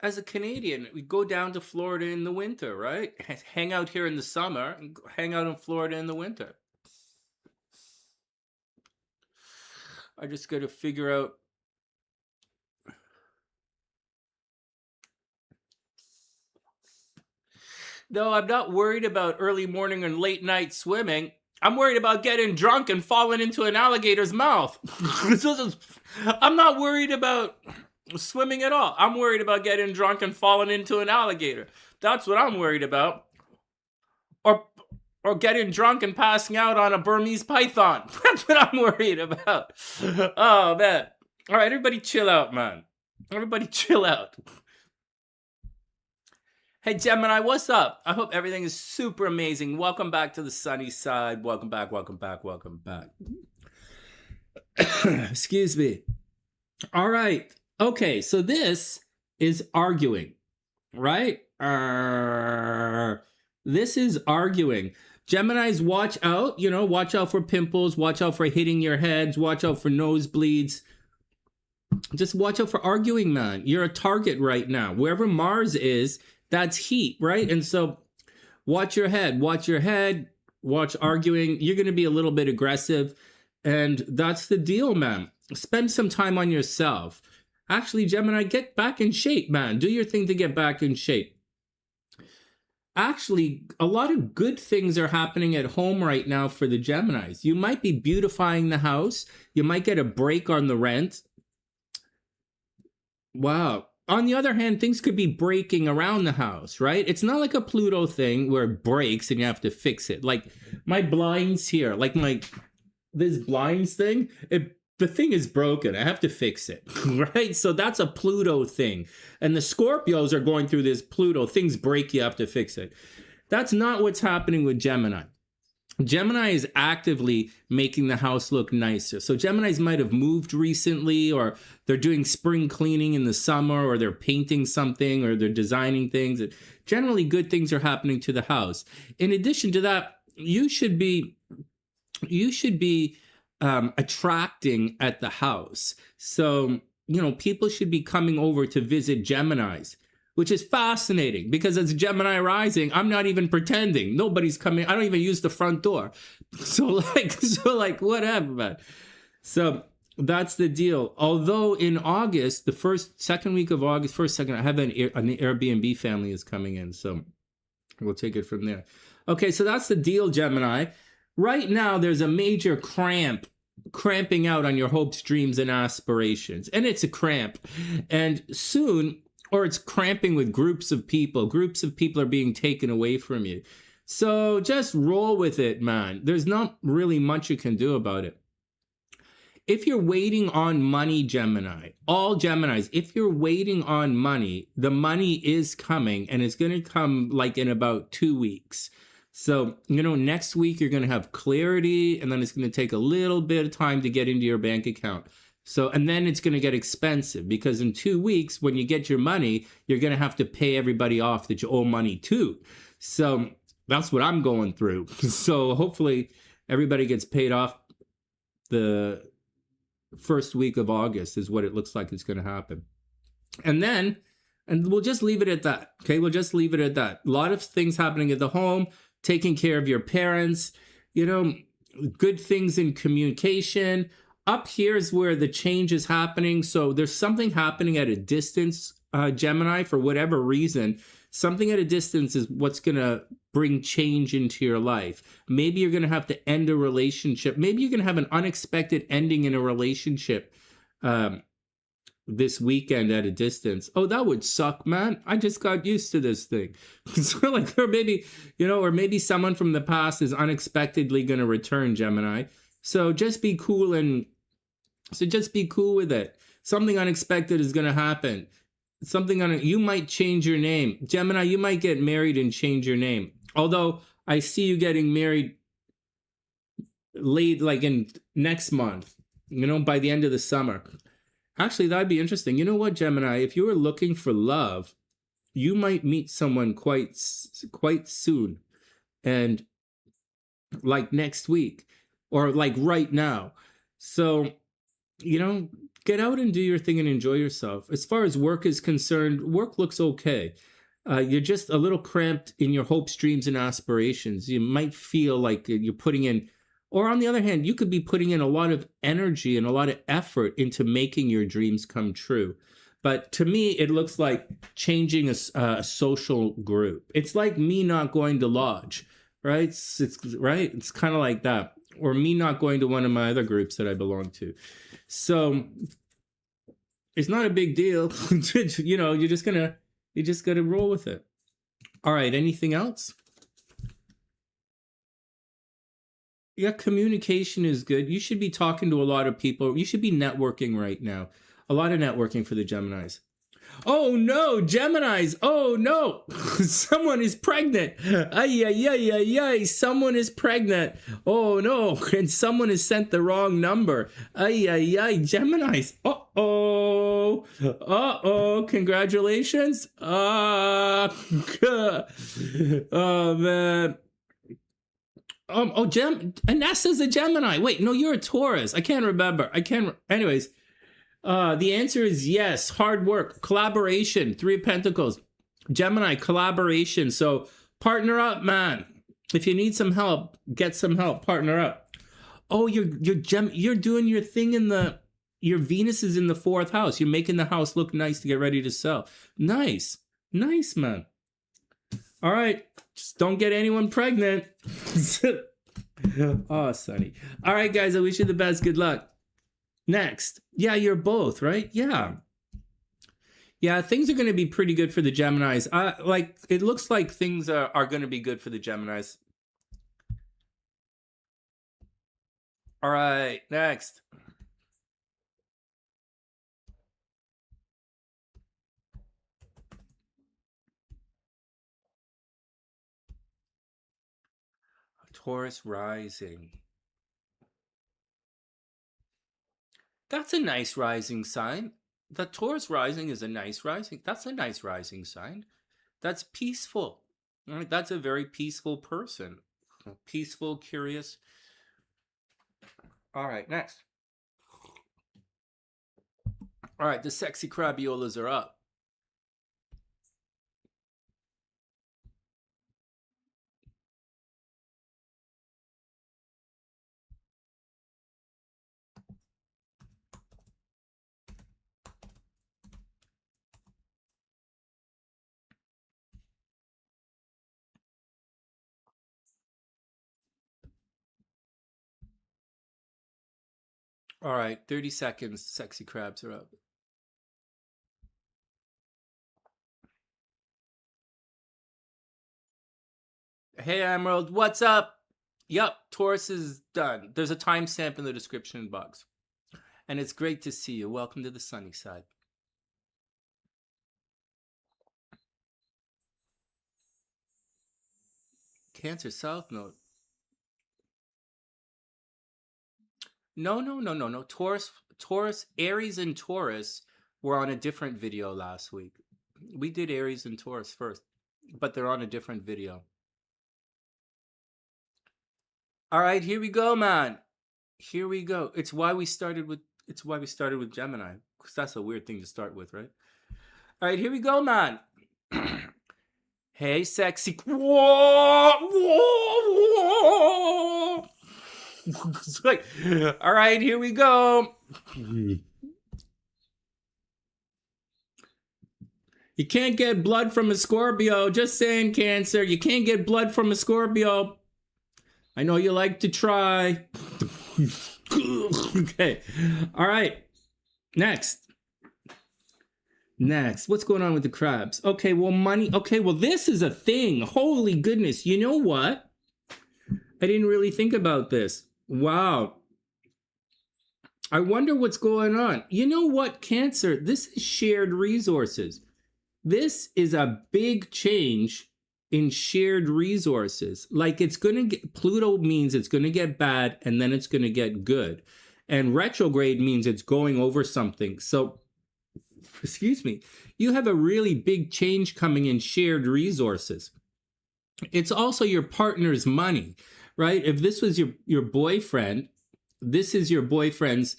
as a Canadian, we go down to Florida in the winter, right? Hang out here in the summer and hang out in Florida in the winter. I just got to figure out. No, I'm not worried about early morning and late night swimming. I'm worried about getting drunk and falling into an alligator's mouth. I'm not worried about swimming at all. I'm worried about getting drunk and falling into an alligator. That's what I'm worried about. Or getting drunk and passing out on a Burmese python. That's what I'm worried about. Oh, man. All right, everybody chill out, man. Everybody chill out. Hey, Gemini, what's up? I hope everything is super amazing. Welcome back to the sunny side. Welcome back, welcome back, welcome back. Excuse me. All right. Okay, so this is arguing, right? This is arguing. Geminis, watch out. Watch out for pimples. Watch out for hitting your heads. Watch out for nosebleeds. Just watch out for arguing, man. You're a target right now. Wherever Mars is, that's heat, right? And so watch your head. Watch your head. Watch arguing. You're going to be a little bit aggressive. And that's the deal, man. Spend some time on yourself. Actually, Gemini, get back in shape, man. Do your thing to get back in shape. Actually, a lot of good things are happening at home right now for the Geminis. You might be beautifying the house. You might get a break on the rent. Wow. On the other hand, things could be breaking around the house, right? It's not like a Pluto thing where it breaks and you have to fix it. Like my blinds here, like this blinds thing, the thing is broken. I have to fix it, right? So that's a Pluto thing. And the Scorpios are going through this Pluto. Things break, you have to fix it. That's not what's happening with Gemini. Gemini is actively making the house look nicer. So Geminis might have moved recently, or they're doing spring cleaning in the summer, or they're painting something, or they're designing things. Generally, good things are happening to the house. In addition to that, you should be attracting at the house. So, people should be coming over to visit Geminis, which is fascinating because as Gemini rising, I'm not even pretending. Nobody's coming. I don't even use the front door. So whatever, man. So that's the deal. Although in August, second week of August, I have an Airbnb family is coming in. So we'll take it from there. Okay, so that's the deal, Gemini. Right now, there's a major cramping out on your hopes, dreams, and aspirations. And it's a cramp. And soon, or it's cramping with groups of people. Groups of people are being taken away from you. So just roll with it, man. There's not really much you can do about it. If you're waiting on money, Gemini, all Geminis, if you're waiting on money, the money is coming, and it's going to come like in about 2 weeks. So, next week you're going to have clarity, and then it's going to take a little bit of time to get into your bank account. So, and then it's going to get expensive because in 2 weeks, when you get your money, you're going to have to pay everybody off that you owe money to. So that's what I'm going through. So hopefully everybody gets paid off the first week of August is what it looks like it's going to happen. And we'll just leave it at that. Okay. We'll just leave it at that. A lot of things happening at the home, taking care of your parents, good things in communication. Up here is where the change is happening. So there's something happening at a distance, Gemini, for whatever reason. Something at a distance is what's going to bring change into your life. Maybe you're going to have to end a relationship. Maybe you're going to have an unexpected ending in a relationship this weekend at a distance. Oh, that would suck, man. I just got used to this thing. So or maybe someone from the past is unexpectedly going to return, Gemini. So just be cool with it. Something unexpected is going to happen. You might change your name. Gemini, you might get married and change your name. Although I see you getting married late, like in next month, by the end of the summer. Actually, that'd be interesting. You know what, Gemini? If you were looking for love, you might meet someone quite soon. And like next week. Or like right now. So, get out and do your thing and enjoy yourself. As far as work is concerned, work looks okay. You're just a little cramped in your hopes, dreams, and aspirations. You might feel like you're putting in, or on the other hand, you could be putting in a lot of energy and a lot of effort into making your dreams come true. But to me, it looks like changing a social group. It's like me not going to lodge, right? It's kind of like that. Or me not going to one of my other groups that I belong to. So it's not a big deal. You just gotta roll with it. All right, anything else? Yeah, communication is good. You should be talking to a lot of people. You should be networking right now. A lot of networking for the Geminis. Oh no, Geminis. Oh no, someone is pregnant. Ay, ay, ay, ay, ay. Someone is pregnant. Oh no, and someone has sent the wrong number. Ay, ay, ay, Geminis. Oh, Uh-oh. Uh-oh. Congratulations. Oh, man. Nessa's a Gemini. Wait, no, you're a Taurus. I can't remember. Anyways, the answer is yes. Hard work, collaboration, 3 of Pentacles. Gemini, collaboration. So partner up, man. If you need some help, get some help. Partner up. Oh, you're doing your thing your Venus is in the 4th house. You're making the house look nice to get ready to sell. Nice, man. All right, just don't get anyone pregnant. Oh, Sonny. All right, guys, I wish you the best. Good luck. Next. Yeah, you're both, right? Yeah. Yeah, things are going to be pretty good for the Geminis. It looks like things are going to be good for the Geminis. All right, next. Taurus rising. That's a nice rising sign. The Taurus rising is a nice rising. That's a nice rising sign. That's peaceful. All right, that's a very peaceful person. Peaceful, curious. All right, next. All right, the sexy crabiolas are up. All right, 30 seconds. Sexy crabs are up. Hey, Emerald, what's up? Yep, Taurus is done. There's a timestamp in the description box. And it's great to see you. Welcome to the sunny side. Cancer South Node. No. Taurus, Aries and Taurus were on a different video last week. We did Aries and Taurus first, but they're on a different video. All right, here we go, man. Here we go. It's why we started with Gemini, because that's a weird thing to start with, right? All right, here we go, man. Hey, sexy. Whoa. It's like, all right, here we go. You can't get blood from a Scorpio. Just saying, Cancer. You can't get blood from a Scorpio. I know you like to try. Okay. All right. Next. What's going on with the crabs? Okay, well, money. Okay, well, this is a thing. Holy goodness. You know what? I didn't really think about this. Wow. I wonder what's going on. You know what, Cancer? This is shared resources. This is a big change in shared resources. Like it's going to get, Pluto means it's going to get bad and then it's going to get good. And retrograde means it's going over something. So, excuse me, you have a really big change coming in shared resources. It's also your partner's money, right? If this was your boyfriend, this is your boyfriend's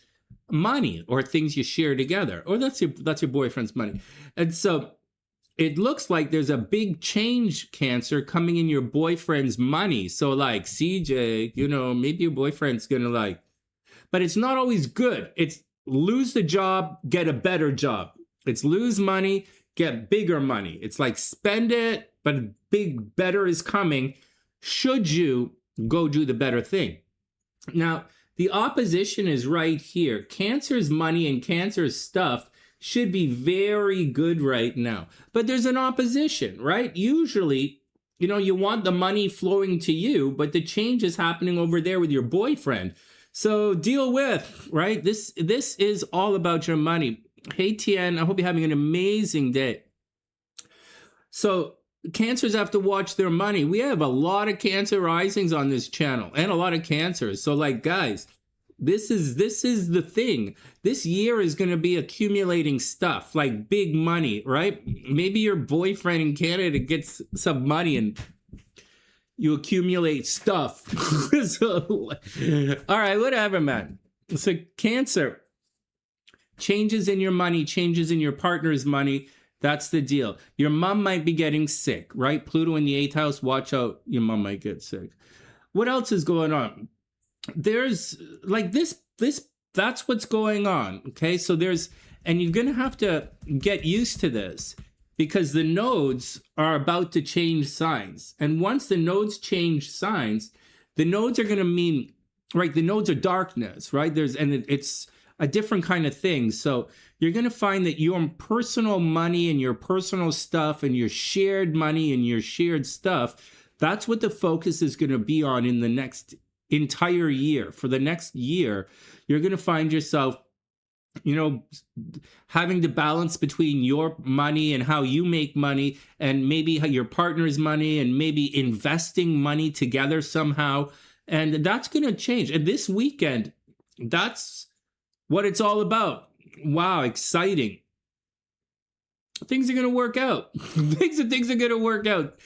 money or things you share together, or that's your boyfriend's money. And so it looks like there's a big change, Cancer, coming in your boyfriend's money. So like CJ, you know, maybe your boyfriend's gonna like, but it's not always good. It's lose the job, get a better job. It's lose money, get bigger money. It's like spend it, but better is coming. Should you go do the better thing? Now, the opposition is right here. Cancer's money and Cancer's stuff should be very good right now. But there's an opposition, right? Usually, you know, you want the money flowing to you, but the change is happening over there with your boyfriend. So deal with, right? This is all about your money. Hey, Tien, I hope you're having an amazing day. So Cancers have to watch their money. We have a lot of Cancer risings on this channel and a lot of Cancers. So like, guys, This is the thing. This year is going to be accumulating stuff like big money, right? Maybe your boyfriend in Canada gets some money and you accumulate stuff. So, all right, whatever, man. So Cancer, changes in your money, changes in your partner's money. That's the deal. Your mom might be getting sick, right? Pluto in the 8th house. Watch out. Your mom might get sick. What else is going on? There's like this, that's what's going on. Okay. So and you're going to have to get used to this because the nodes are about to change signs. And once the nodes change signs, the nodes are going to mean, right? The nodes are darkness, right? It's a different kind of thing. So you're going to find that your personal money and your personal stuff and your shared money and your shared stuff, that's what the focus is going to be on in the next entire year. For the next year, you're going to find yourself, having to balance between your money and how you make money and maybe how your partner's money and maybe investing money together somehow. And that's going to change. And this weekend, that's what it's all about. Wow, exciting. Things are going to work out. things are going to work out.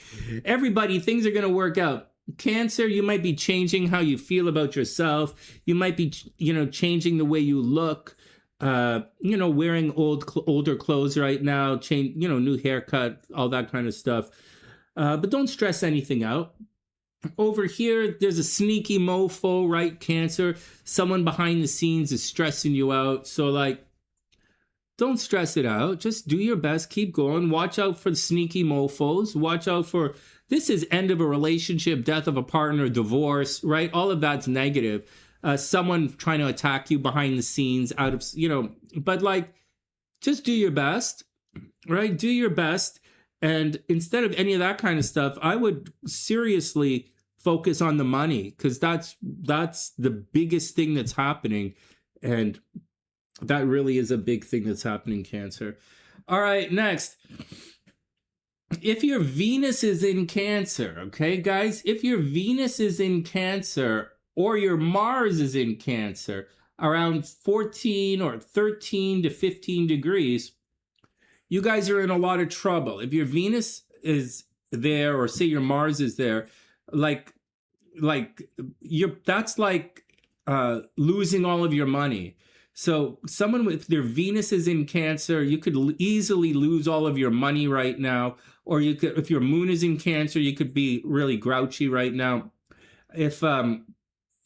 Everybody, things are going to work out. Cancer, you might be changing how you feel about yourself. You might be, changing the way you look. Wearing older clothes right now. Change, new haircut, all that kind of stuff. But don't stress anything out. Over here, there's a sneaky mofo, right, Cancer? Someone behind the scenes is stressing you out. So, don't stress it out. Just do your best. Keep going. Watch out for the sneaky mofos. Watch out for... This is end of a relationship, death of a partner, divorce, right? All of that's negative. Someone trying to attack you behind the scenes out of, but just do your best, right? Do your best. And instead of any of that kind of stuff, I would seriously focus on the money because that's the biggest thing that's happening. And that really is a big thing that's happening, Cancer. All right, next. If your Venus is in Cancer, okay, guys? If your Venus is in Cancer or your Mars is in Cancer, around 14 or 13 to 15 degrees, you guys are in a lot of trouble. If your Venus is there, or say your Mars is there, that's like losing all of your money. So someone with their Venus is in Cancer, you could easily lose all of your money right now. Or you could, if your Moon is in Cancer, you could be really grouchy right now.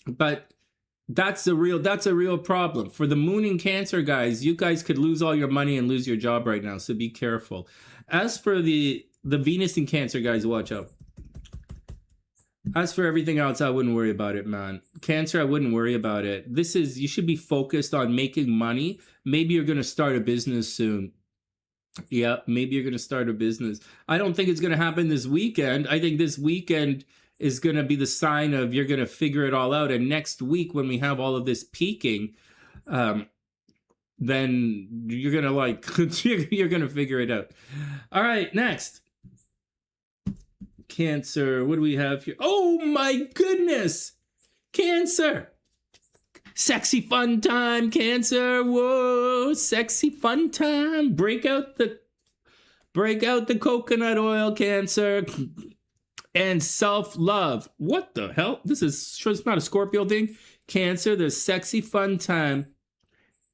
But that's a real problem. For the Moon in Cancer, guys, you guys could lose all your money and lose your job right now. So be careful. As for the Venus in Cancer, guys, watch out. As for everything else, I wouldn't worry about it, man. Cancer, I wouldn't worry about it. You should be focused on making money. Maybe you're going to start a business soon. Yeah, maybe you're going to start a business. I don't think it's going to happen this weekend. I think this weekend is going to be the sign of you're going to figure it all out. And next week, when we have all of this peaking, then you're going to you're going to figure it out. All right, next. Cancer, what do we have here? Oh my goodness! Cancer! Sexy fun time, Cancer. Whoa, sexy fun time. Break out the coconut oil, Cancer. And self-love. What the hell? This is sure it's not a Scorpio thing. Cancer, there's sexy fun time.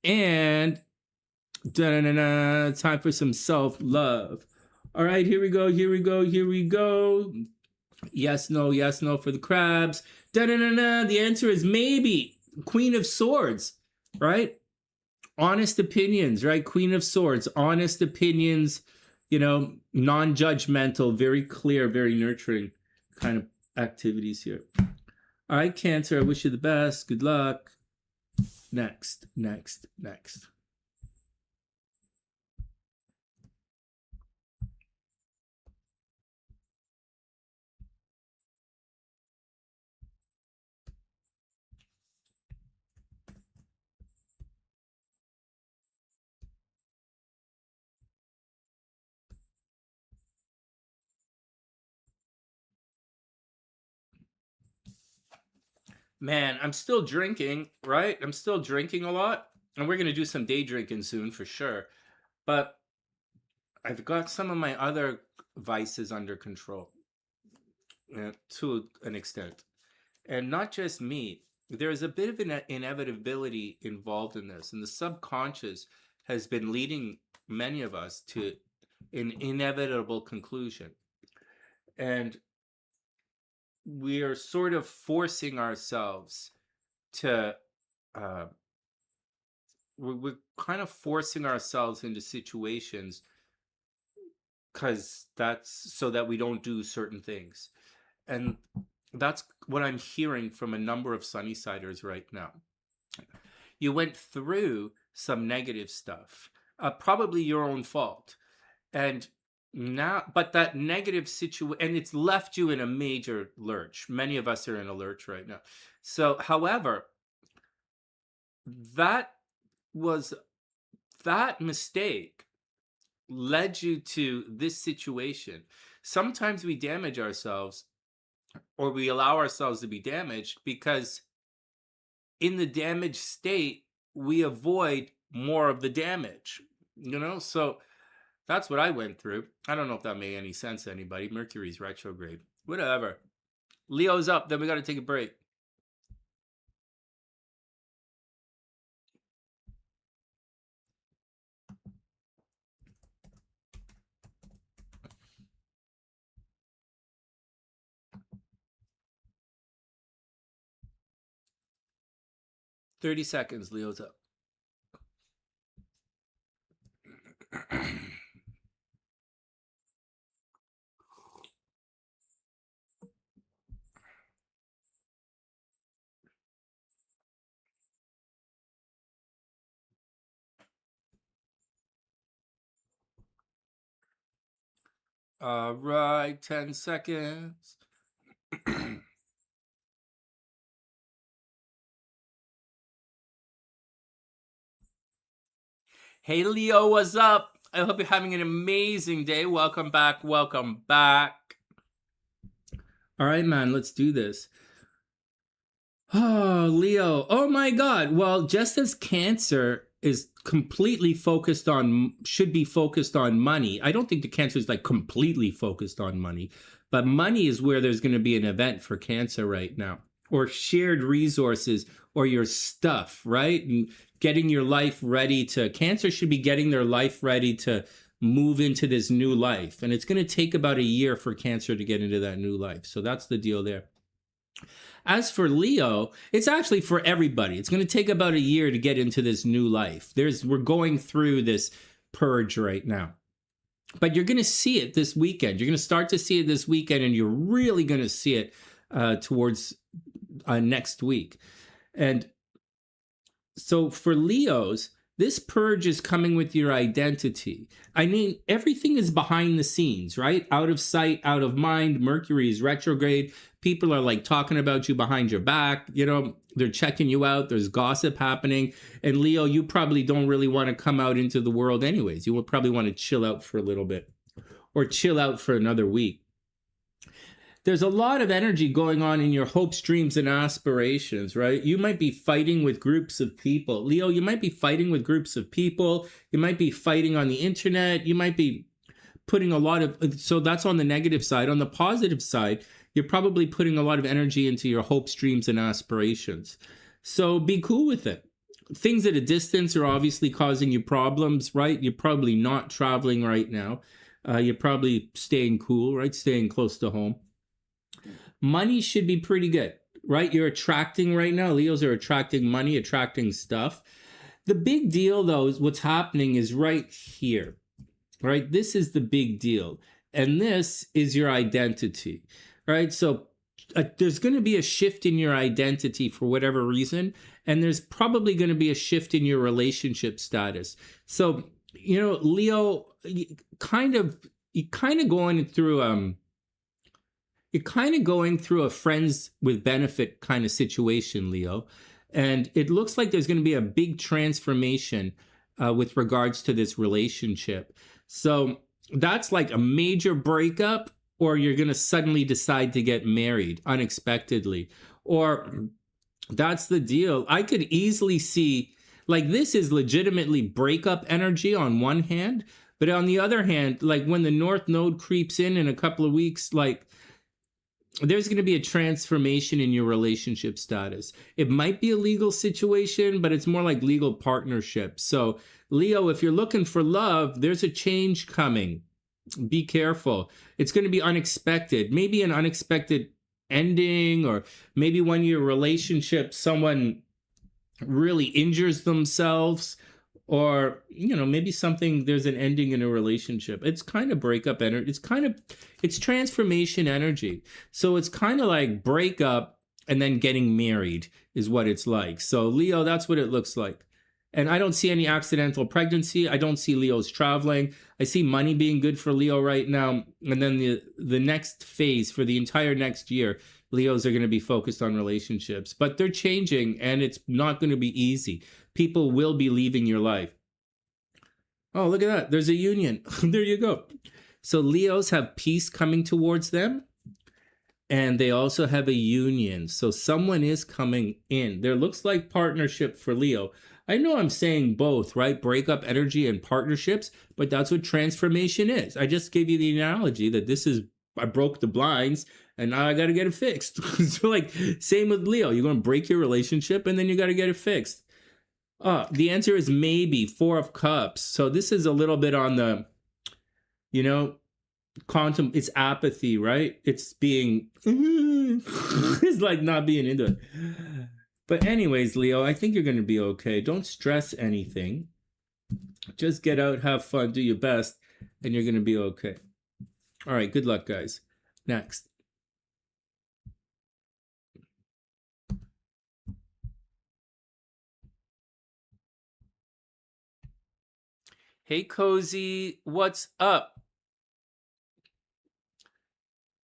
And time for some self-love. All right, here we go. Yes, no for the crabs. The answer is maybe. Queen of Swords, right? Honest opinions, right? Queen of Swords, honest opinions, non-judgmental, very clear, very nurturing kind of activities here. All right, Cancer, I wish you the best. Good luck. Next. Man, I'm still drinking, right? I'm still drinking a lot. And we're going to do some day drinking soon for sure. But I've got some of my other vices under control to an extent. And not just me. There's a bit of an inevitability involved in this. And the subconscious has been leading many of us to an inevitable conclusion. And we are sort of forcing ourselves to we're kind of forcing ourselves into situations because that's so that we don't do certain things. And that's what I'm hearing from a number of Sunnysiders right now. You went through some negative stuff, probably your own fault. And now, but that negative situation, and it's left you in a major lurch. Many of us are in a lurch right now. So, however, that was that mistake led you to this situation. Sometimes we damage ourselves or we allow ourselves to be damaged because in the damaged state, we avoid more of the damage, So that's what I went through. I don't know if that made any sense to anybody. Mercury's retrograde. Whatever. Leo's up, then we got to take a break. $30 seconds, Leo's up. All right, 10 seconds. Hey, Leo, what's up? I hope you're having an amazing day. Welcome back. Welcome back. All right, man, let's do this. Oh, Leo. Oh, my God. Well, just as Cancer is completely focused on, should be focused on money, I don't think the Cancer is like completely focused on money, but money is where there's going to be an event for Cancer right now, or shared resources, or your stuff, right? And getting your life ready to, Cancer should be getting their life ready to move into this new life. And it's going to take about a year for Cancer to get into that new life. So that's the deal there. As for Leo, it's actually for everybody. It's going to take about a year to get into this new life. We're going through this purge right now. But you're going to see it this weekend. You're going to start to see it this weekend, and you're really going to see it towards next week. And so for Leos, this purge is coming with your identity. I mean, everything is behind the scenes, right? Out of sight, out of mind. Mercury is retrograde. People are like talking about you behind your back. They're checking you out. There's gossip happening. And Leo, you probably don't really want to come out into the world anyways. You would probably want to chill out for a little bit or chill out for another week. There's a lot of energy going on in your hopes, dreams, and aspirations, right? You might be fighting with groups of people. Leo, you might be fighting with groups of people. You might be fighting on the internet. You might be putting a lot of, so that's on the negative side. On the positive side, you're probably putting a lot of energy into your hopes, dreams, and aspirations. So be cool with it. Things at a distance are obviously causing you problems, right? You're probably not traveling right now. You're probably staying cool, right? Staying close to home. Money should be pretty good, right? You're attracting right now. Leos are attracting money, attracting stuff. The big deal, though, is what's happening is right here, right? This is the big deal. And this is your identity, right? So there's going to be a shift in your identity for whatever reason. And there's probably going to be a shift in your relationship status. So, Leo, you kind of going through you're kind of going through a friends with benefit kind of situation, Leo. And it looks like there's going to be a big transformation with regards to this relationship. So that's like a major breakup, or you're going to suddenly decide to get married unexpectedly. Or That's the deal. I could easily see, like, this is legitimately breakup energy on one hand, but on the other hand, like when the North Node creeps in a couple of weeks, like there's going to be a transformation in your relationship status. It might be a legal situation, but it's more like legal partnership. So, Leo, if you're looking for love, there's a change coming. Be careful. It's going to be unexpected. Maybe an unexpected ending, or maybe when your relationship, someone really injures themselves, or maybe something, there's an ending in a relationship. It's kind of breakup energy. It's transformation energy. So it's kind of like breakup and then getting married is what it's like. So Leo, that's what it looks like. And I don't see any accidental pregnancy. I don't see Leo's traveling. I see money being good for Leo right now. And then the next phase for the entire next year, Leos are going to be focused on relationships. But they're changing, and it's not going to be easy. People will be leaving your life. Oh, look at that. There's a union. There you go. So Leos have peace coming towards them, and they also have a union. So someone is coming in. There looks like partnership for Leo. I know I'm saying both, right? Breakup energy and partnerships, but that's what transformation is. I just gave you the analogy that I broke the blinds and now I got to get it fixed. So like, same with Leo. You're going to break your relationship and then you got to get it fixed. The answer is maybe 4 of Cups. So this is a little bit on the, it's apathy, right? It's being, it's like not being into it. But anyways, Leo, I think you're going to be okay. Don't stress anything. Just get out, have fun, do your best, and you're going to be okay. All right, good luck, guys. Next. Hey, Cozy, what's up?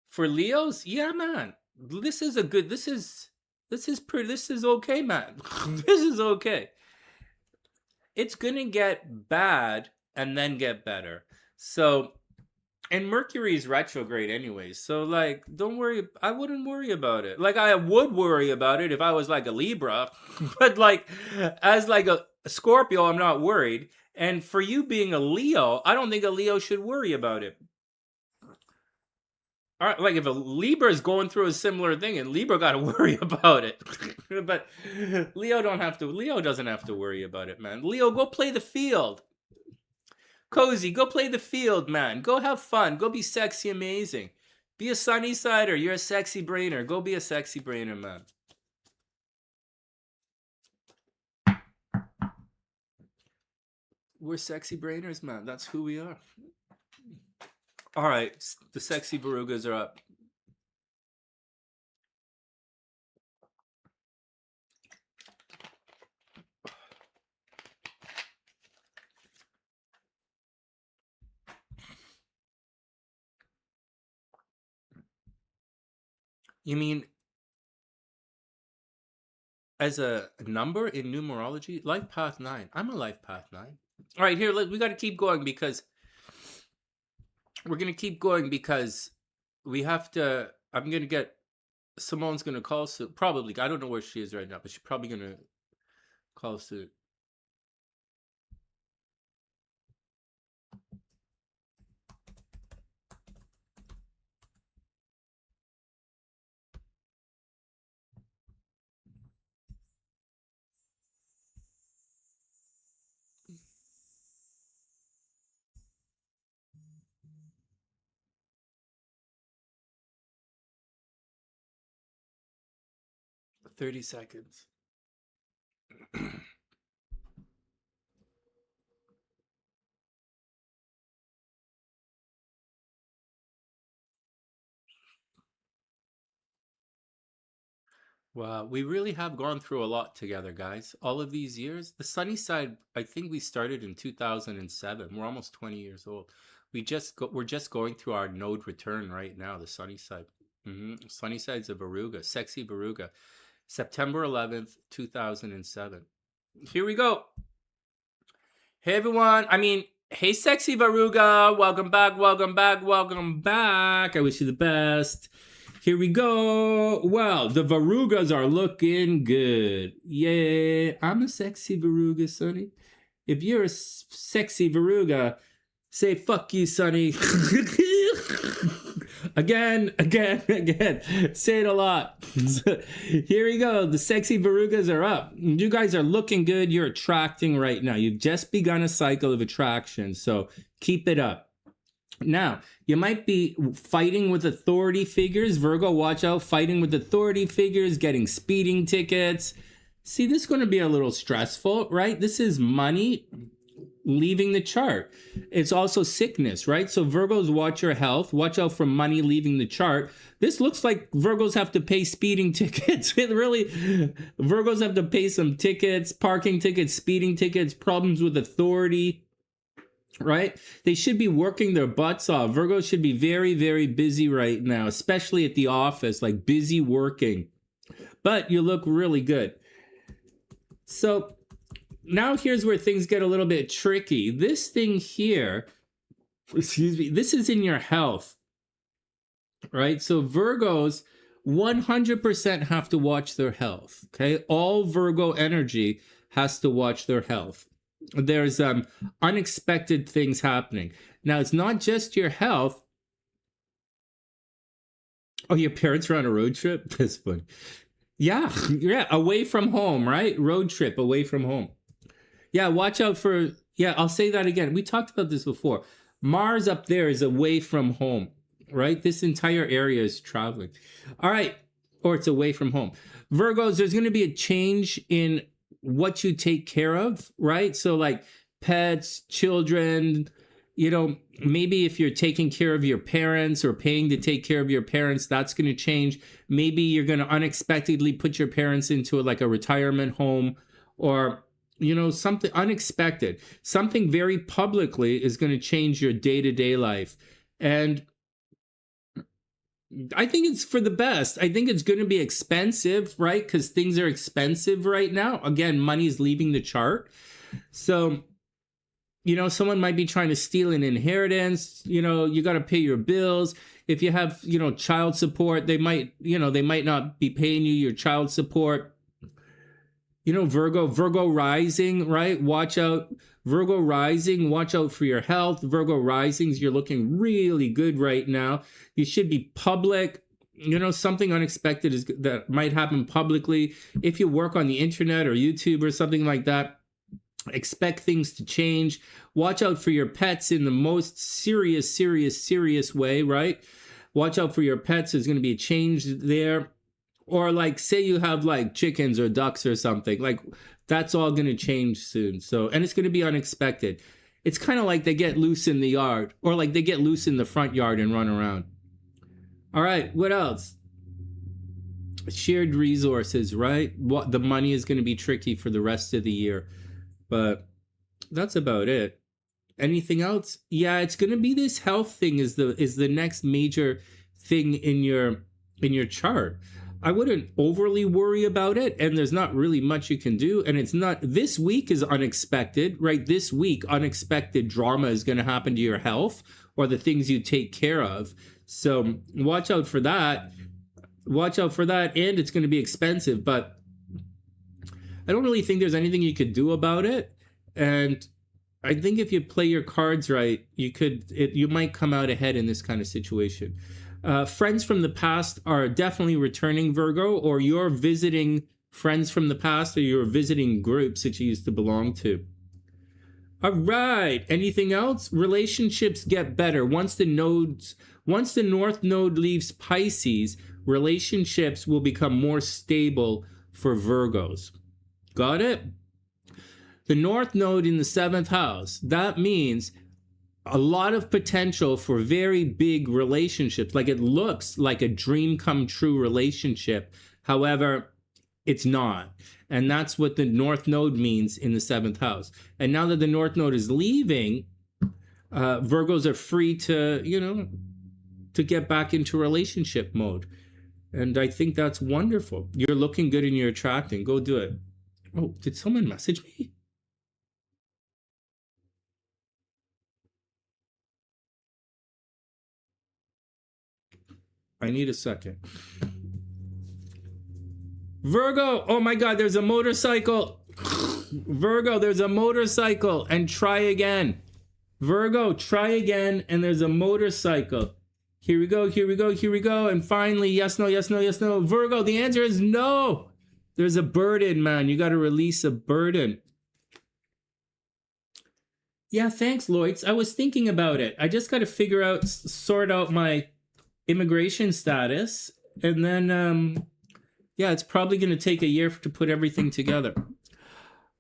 For Leos? Yeah, man. This is okay, man. This is okay. It's gonna get bad and then get better. So, and Mercury is retrograde anyways. So like, don't worry. I wouldn't worry about it. Like I would worry about it if I was like a Libra, but like as like a Scorpio, I'm not worried. And for you being a Leo, I don't think a Leo should worry about it. All right, like if a Libra is going through a similar thing, and Libra got to worry about it, but Leo doesn't have to worry about it, man. Leo, go play the field. Cozy, go play the field, man. Go have fun. Go be sexy, amazing. Be a sunny sider. You're a sexy brainer. Go be a sexy brainer, man. We're sexy brainers, man. That's who we are. All right, the sexy Virugas are up. You mean as a number in numerology? Life path 9. I'm a life path 9. All right, here, we got to keep going because we're going to keep going because we have to. I'm going to get. Simone's going to call soon. Probably. I don't know where she is right now, but she's probably going to call soon. $30 seconds. Wow, we really have gone through a lot together, guys. All of these years. The SunnySide, I think we started in 2007. We're almost 20 years old. We're just going through our node return right now, the SunnySide. SunnySide's a Viruga, sexy Viruga. September 11th, 2007. Here we go. Hey everyone. Hey sexy Viruga. Welcome back, welcome back, welcome back. I wish you the best. Here we go. Well, the Verugas are looking good. Yeah, I'm a sexy Veruga, Sonny. If you're a sexy Veruga, say fuck you, Sonny. Again. Say it a lot. Here we go. The sexy Verugas are up. You guys are looking good. You're attracting right now. You've just begun a cycle of attraction. So keep it up. Now, you might be fighting with authority figures. Virgo, watch out. Fighting with authority figures, getting speeding tickets. See, this is going to be a little stressful, right? This is money leaving the chart. It's also sickness, right? So Virgos, watch your health. Watch out for money leaving the chart. This looks like Virgos have to pay speeding tickets. It really, Virgos have to pay some tickets, parking tickets, speeding tickets, problems with authority. Right? They should be working their butts off. Virgos should be very, very busy right now, especially at the office, like busy working. But you look really good. So now here's where things get a little bit tricky. This thing here, excuse me, this is in your health, right? So Virgos 100% have to watch their health, okay? All Virgo energy has to watch their health. There's unexpected things happening. Now, it's not just your health. Oh, your parents are on a road trip? That's funny. Yeah, away from home, right? Road trip away from home. Yeah, watch out for, I'll say that again. We talked about this before. Mars up there is away from home, right? This entire area is traveling. All right, or it's away from home. Virgos, there's going to be a change in what you take care of, right? So like pets, children, maybe if you're taking care of your parents or paying to take care of your parents, that's going to change. Maybe you're going to unexpectedly put your parents into like a retirement home, or something unexpected. Something very publicly is going to change your day-to-day life. And I think it's for the best. I think it's going to be expensive, right? Because things are expensive right now. Again, money is leaving the chart. So, someone might be trying to steal an inheritance. You got to pay your bills. If you have, child support, they might not be paying you your child support. Virgo rising, right? Watch out. Virgo rising, watch out for your health. Virgo risings, you're looking really good right now. You should be public. Something unexpected that might happen publicly. If you work on the internet or YouTube or something like that, expect things to change. Watch out for your pets in the most serious way, right? Watch out for your pets. There's going to be a change there. Or like, say you have like chickens or ducks or something, like that's all going to change soon. So, and it's going to be unexpected. It's kind of like they get loose in the yard, or like they get loose in the front yard and run around. All right, what else? Shared resources, right? The money is going to be tricky for the rest of the year, but that's about it. Anything else? Yeah, it's going to be this health thing is the next major thing in your chart. I wouldn't overly worry about it, and there's not really much you can do. And it's not, this week is unexpected, right? This week, unexpected drama is going to happen to your health or the things you take care of. So watch out for that. Watch out for that. And it's going to be expensive, but I don't really think there's anything you could do about it. And I think if you play your cards right, you might come out ahead in this kind of situation. Friends from the past are definitely returning, Virgo, or you're visiting friends from the past, or you're visiting groups that you used to belong to. All right. Anything else? Relationships get better. Once the North Node leaves Pisces, relationships will become more stable for Virgos. Got it? The North Node in the 7th house, that means a lot of potential for very big relationships. Like it looks like a dream come true relationship. However, it's not. And that's what the North Node means in the 7th house. And now that the North Node is leaving, Virgos are free to, to get back into relationship mode. And I think that's wonderful. You're looking good and you're attracting. Go do it. Oh, did someone message me? I need a second. Virgo, oh my God, there's a motorcycle. Virgo, there's a motorcycle, and try again. Virgo, try again, and there's a motorcycle. Here we go, here we go, here we go, and finally, yes, no, yes, no, yes, no. Virgo, the answer is no. There's a burden, man. You got to release a burden. Yeah, thanks, Lloyds. I was thinking about it. I just got to figure out, sort out my immigration status, and then, yeah, it's probably going to take a year to put everything together.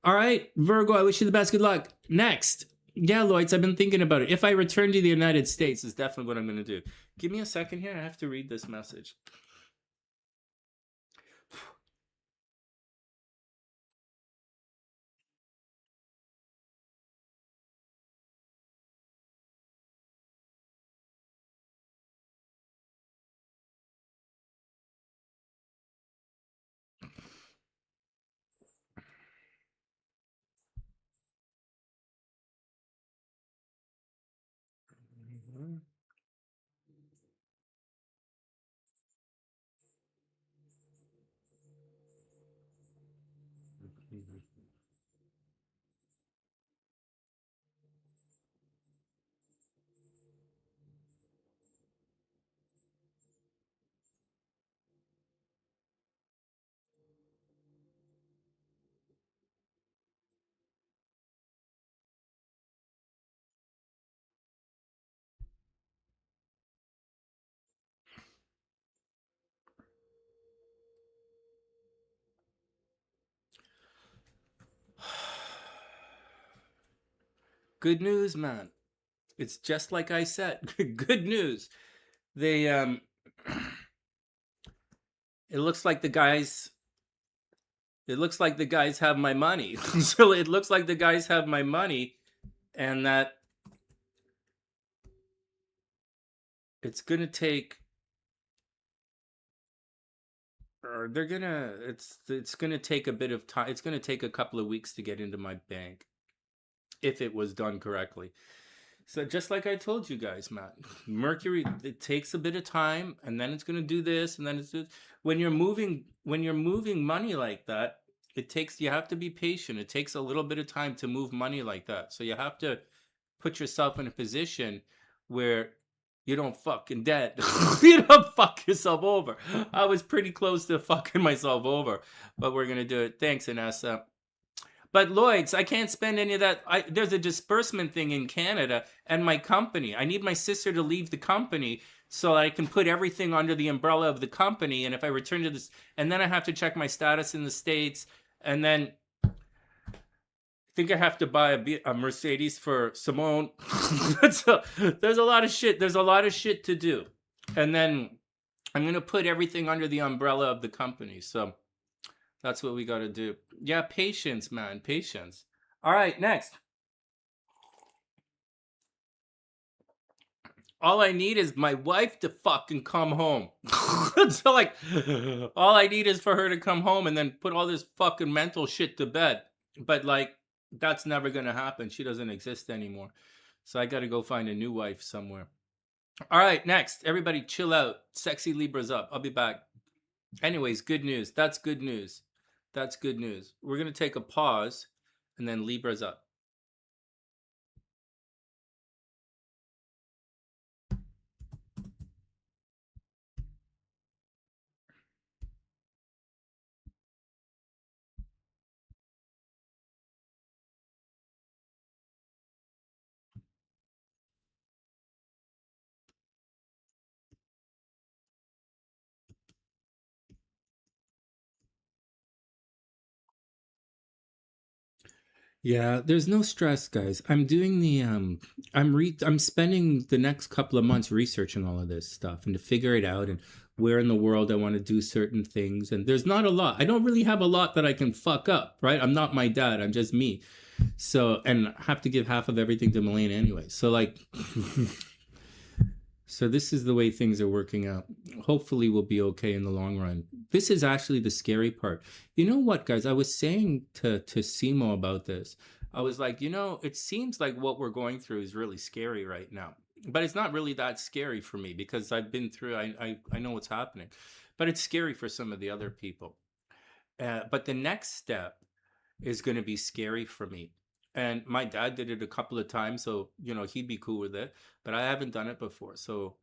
All right, Virgo, I wish you the best. Good luck. Next. Yeah, Lloyds, I've been thinking about it. If I return to the United States, is definitely what I'm going to do. Give me a second here. I have to read this message. Good news, man. It's just like I said. Good news. They it looks like the guys have my money. So it looks like the guys have my money, and that it's gonna take, or they're gonna, it's gonna take a bit of time. It's gonna take a couple of weeks to get into my bank if it was done correctly. So just like I told you guys, Matt, Mercury, it takes a bit of time, and then it's gonna do this, and then it's this. When you're moving money like that, you have to be patient. It takes a little bit of time to move money like that. So you have to put yourself in a position where you don't fucking dead. You don't fuck yourself over. I was pretty close to fucking myself over, but we're gonna do it. Thanks, Inessa. But Lloyds, I can't spend any of that. There's a disbursement thing in Canada, and my company. I need my sister to leave the company so I can put everything under the umbrella of the company. And if I return to this, and then I have to check my status in the States, and then I think I have to buy a Mercedes for Simone. So there's a lot of shit. There's a lot of shit to do. And then I'm going to put everything under the umbrella of the company. So that's what we got to do. Yeah, patience, man. Patience. All right, next. All I need is my wife to fucking come home. So, like, all I need is for her to come home and then put all this fucking mental shit to bed. But, like, that's never going to happen. She doesn't exist anymore. So I got to go find a new wife somewhere. All right, next. Everybody chill out. Sexy Libra's up. I'll be back. Anyways, good news. That's good news. That's good news. We're going to take a pause, and then Libra's up. Yeah, there's no stress, guys. I'm doing the I'm spending the next couple of months researching all of this stuff and to figure it out and where in the world I want to do certain things. And there's not a lot. I don't really have a lot that I can fuck up, right? I'm not my dad. I'm just me. So, and I have to give half of everything to Melena anyway. So like so this is the way things are working out. Hopefully we'll be okay in the long run. This is actually the scary part. You know what, guys? I was saying to Simo about this. I was like, you know, it seems like what we're going through is really scary right now. But it's not really that scary for me because I've been through. I know what's happening, but it's scary for some of the other people. But the next step is going to be scary for me. And my dad did it a couple of times, so he'd be cool with it. But I haven't done it before, so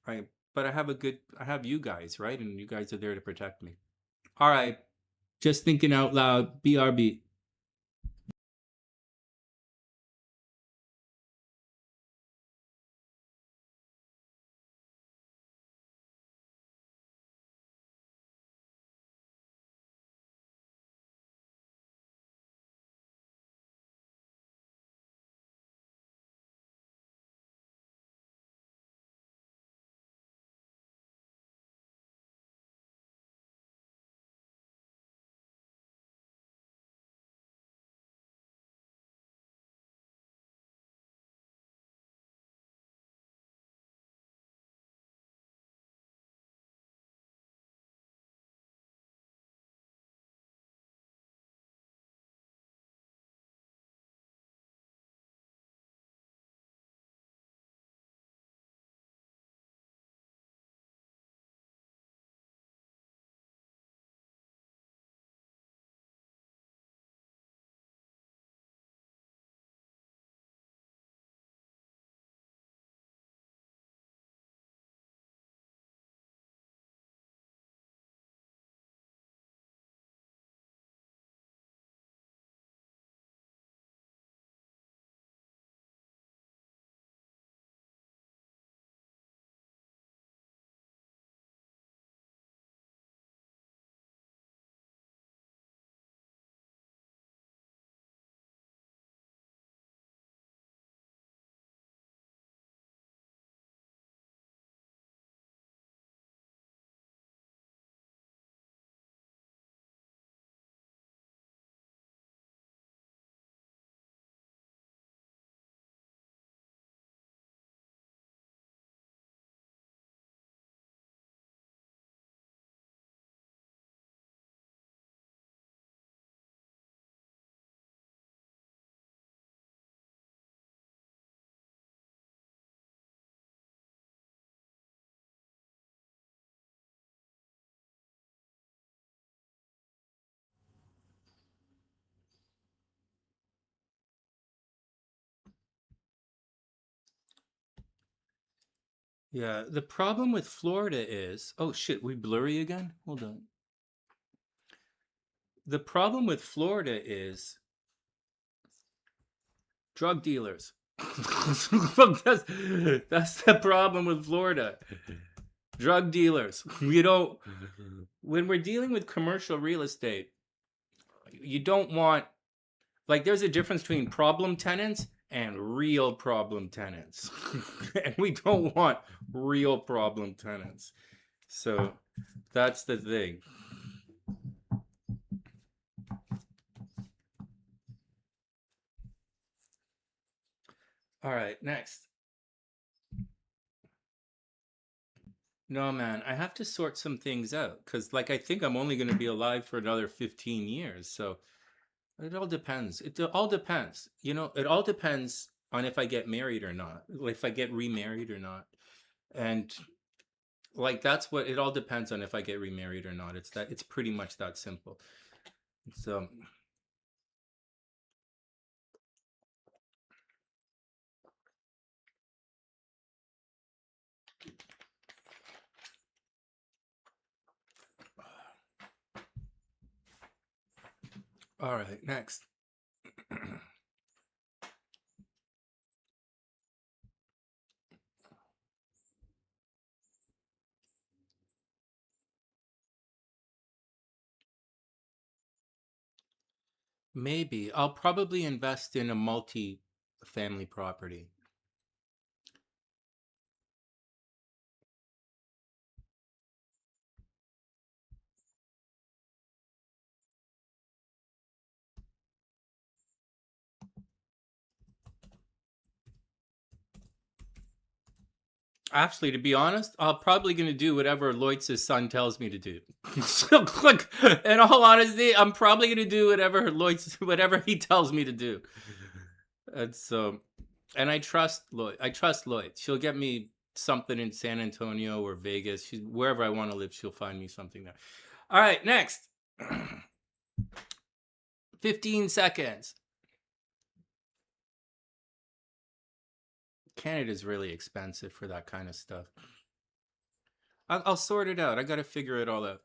I. But I have you guys, right? And you guys are there to protect me. All right, just thinking out loud. BRB. Yeah, the problem with Florida is, oh shit, we blurry again? Hold on. The problem with Florida is drug dealers. that's the problem with Florida. Drug dealers. When we're dealing with commercial real estate, you don't want, like, there's a difference between problem tenants and real problem tenants. And we don't want real problem tenants. So that's the thing. All right, next. No, man, I have to sort some things out because, like, I think I'm only going to be alive for another 15 years. So it all depends. It all depends. It all depends on if I get married or not, if I get remarried or not. And, like, that's what it all depends on, if I get remarried or not. It's pretty much that simple. So, all right, next. Maybe I'll probably invest in a multi-family property. Actually, to be honest, I'm probably going to do whatever Lloyd's son tells me to do. So, like, in all honesty, I'm probably going to do whatever he tells me to do. And so, And I trust Lloyd. I trust Lloyd. She'll get me something in San Antonio or Vegas. She's wherever I want to live, she'll find me something there. All right, next. 15 seconds. Canada's really expensive for that kind of stuff. I'll sort it out. I got to figure it all out.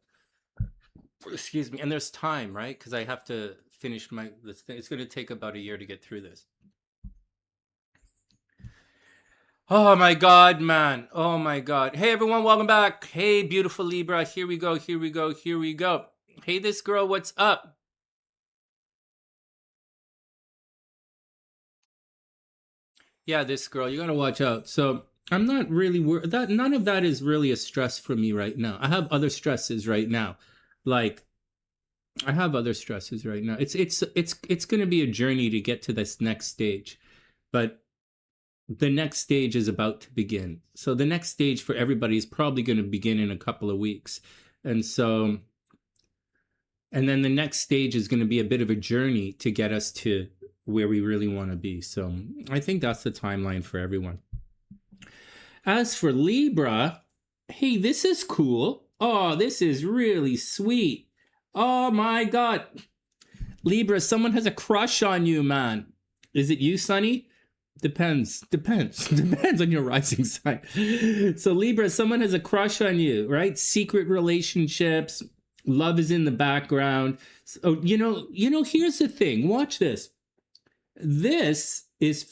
Excuse me. And there's time, right? Because I have to finish this thing. It's going to take about a year to get through this. Oh my God, man. Oh my God. Hey, everyone. Welcome back. Hey, beautiful Libra. Here we go. Here we go. Here we go. Hey, this girl. What's up? Yeah, this girl. You got to watch out. So I'm not really worried. None of that is really a stress for me right now. I have other stresses right now. Like, I have other stresses right now. It's going to be a journey to get to this next stage. But the next stage is about to begin. So the next stage for everybody is probably going to begin in a couple of weeks. And then the next stage is going to be a bit of a journey to get us to where we really want to be. So I think that's the timeline for everyone. As for Libra, hey, this is cool. Oh, this is really sweet. Oh my God. Libra, someone has a crush on you, man. Is it you, Sonny? Depends on your rising sign. So Libra, someone has a crush on you, right? Secret relationships, love is in the background. So, you know, here's the thing. Watch this. This is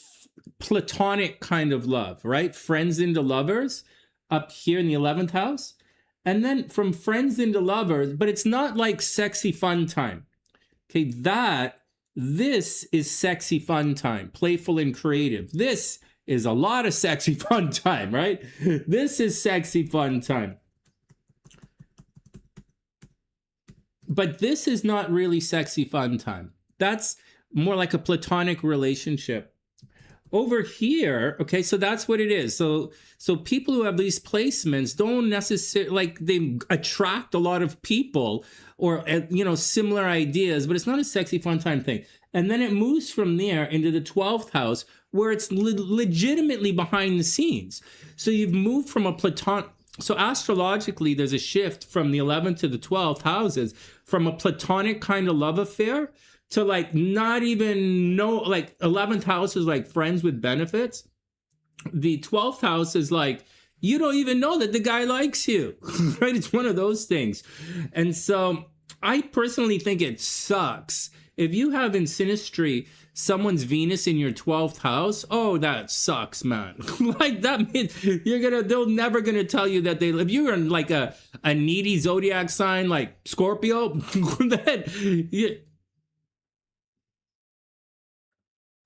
platonic kind of love, right? Friends into lovers up here in the 11th house. And then from friends into lovers, but it's not like sexy fun time. Okay, this is sexy fun time, playful and creative. This is a lot of sexy fun time, right? This is sexy fun time. But this is not really sexy fun time. That's more like a platonic relationship. Over here, okay, so that's what it is. So people who have these placements don't necessarily, like, they attract a lot of people or, similar ideas, but it's not a sexy fun time thing. And then it moves from there into the 12th house where it's legitimately behind the scenes. So you've moved from a platonic, so astrologically, there's a shift from the 11th to the 12th houses from a platonic kind of love affair to like not even know, like 11th house is like friends with benefits. The 12th house is like, you don't even know that the guy likes you, right? It's one of those things. And so I personally think it sucks. If you have in synastry someone's Venus in your 12th house, oh, that sucks, man. Like that means they're never gonna tell you that if you're in like a needy zodiac sign like Scorpio,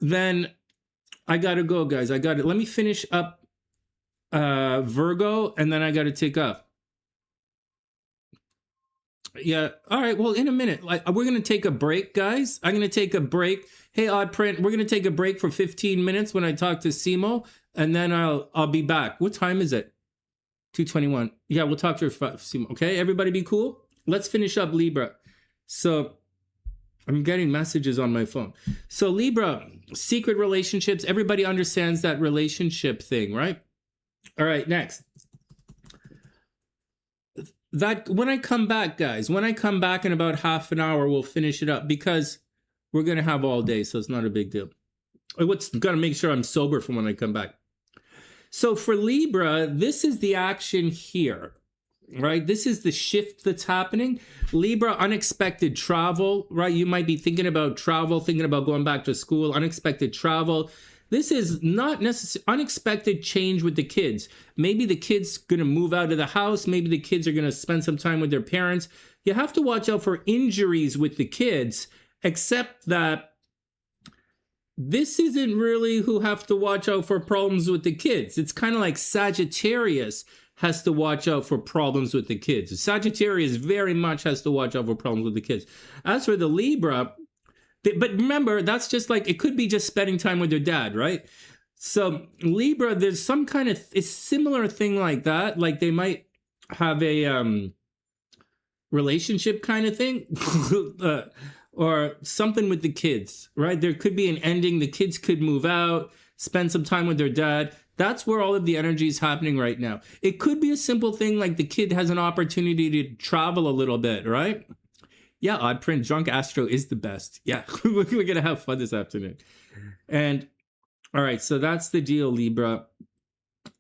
then I gotta go, guys. Let me finish up Virgo, and then I gotta take off. Yeah, all right, well, in a minute. Like, we're gonna take a break, guys. I'm gonna take a break. Hey, Odd Print, we're gonna take a break for 15 minutes when I talk to Simo, and then I'll be back. What time is it? 2:21. Yeah, we'll talk to Simo. Okay, everybody be cool? Let's finish up Libra. So I'm getting messages on my phone. So Libra, secret relationships. Everybody understands that relationship thing, right? All right, next. That when I come back, guys, when I come back in about half an hour, we'll finish it up because we're going to have all day, so it's not a big deal. What's got to make sure I'm sober for when I come back. So for Libra, this is the action here. Right? This is the shift that's happening. Libra, unexpected travel, right? You might be thinking about travel, thinking about going back to school, unexpected travel. This is not necessarily unexpected change with the kids. Maybe the kid's going to move out of the house. Maybe the kids are going to spend some time with their parents. You have to watch out for injuries with the kids, except that this isn't really who have to watch out for problems with the kids. It's kind of like Sagittarius has to watch out for problems with the kids. Sagittarius very much has to watch out for problems with the kids. As for the Libra, but remember, that's just like, it could be just spending time with their dad, right? So Libra, there's some kind of a similar thing like that. Like they might have a relationship kind of thing or something with the kids, right? There could be an ending. The kids could move out. spend some time with their dad. That's where all of the energy is happening right now. It could be a simple thing like the kid has an opportunity to travel a little bit, right? Yeah, odd print drunk astro is the best. Yeah, we're gonna have fun this afternoon. And all right, so that's the deal, Libra.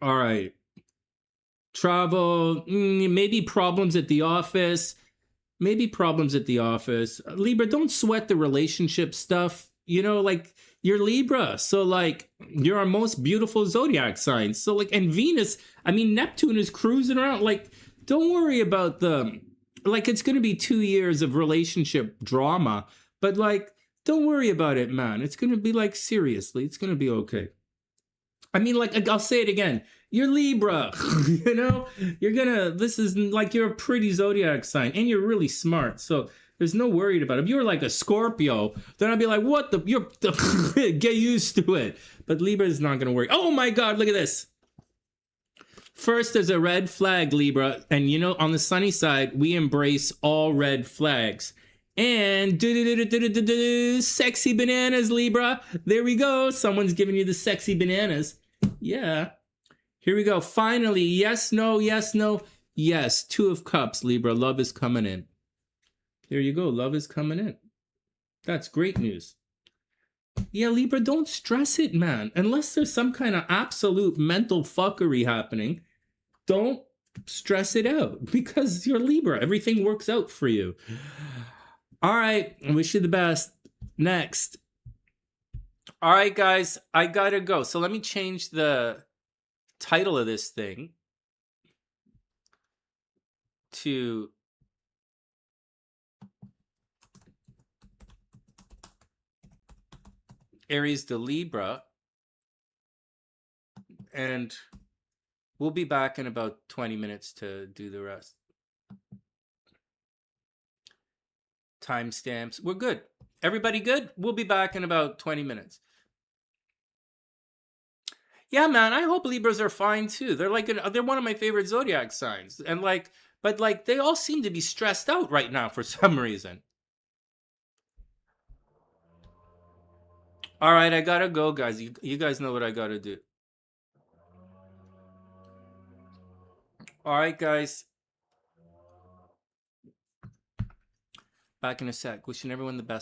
All right, travel, maybe problems at the office. Maybe problems at the office. Libra, don't sweat the relationship stuff. You know, like you're Libra, so like you're our most beautiful zodiac sign. So like, and Venus, I mean, Neptune is cruising around. Like, don't worry about the, like, it's going to be 2 years of relationship drama, but like, don't worry about it, man. It's going to be like, seriously, it's going to be okay. I mean, like, I'll say it again. You're Libra, you know? This is like, you're a pretty zodiac sign, and you're really smart. So there's no worried about it. If you were like a Scorpio, then I'd be like, what the, get used to it. But Libra is not going to worry. Oh my God, look at this. First, there's a red flag, Libra. And you know, on the sunny side, we embrace all red flags. And sexy bananas, Libra. There we go. Someone's giving you the sexy bananas. Yeah. Here we go. Finally, yes, no, yes, no, yes. 2 of Cups, Libra. Love is coming in. There you go. Love is coming in. That's great news. Yeah, Libra, don't stress it, man. Unless there's some kind of absolute mental fuckery happening, don't stress it out because you're Libra. Everything works out for you. All right. I wish you the best. Next. All right, guys. I gotta go. So let me change the title of this thing to Aries to Libra. And we'll be back in about 20 minutes to do the rest. Timestamps. We're good. Everybody good? We'll be back in about 20 minutes. Yeah, man, I hope Libras are fine too. They're like they're one of my favorite zodiac signs. And like, but like they all seem to be stressed out right now for some reason. All right, I gotta go, guys. You guys know what I gotta do. All right, guys. Back in a sec. Wishing everyone the best.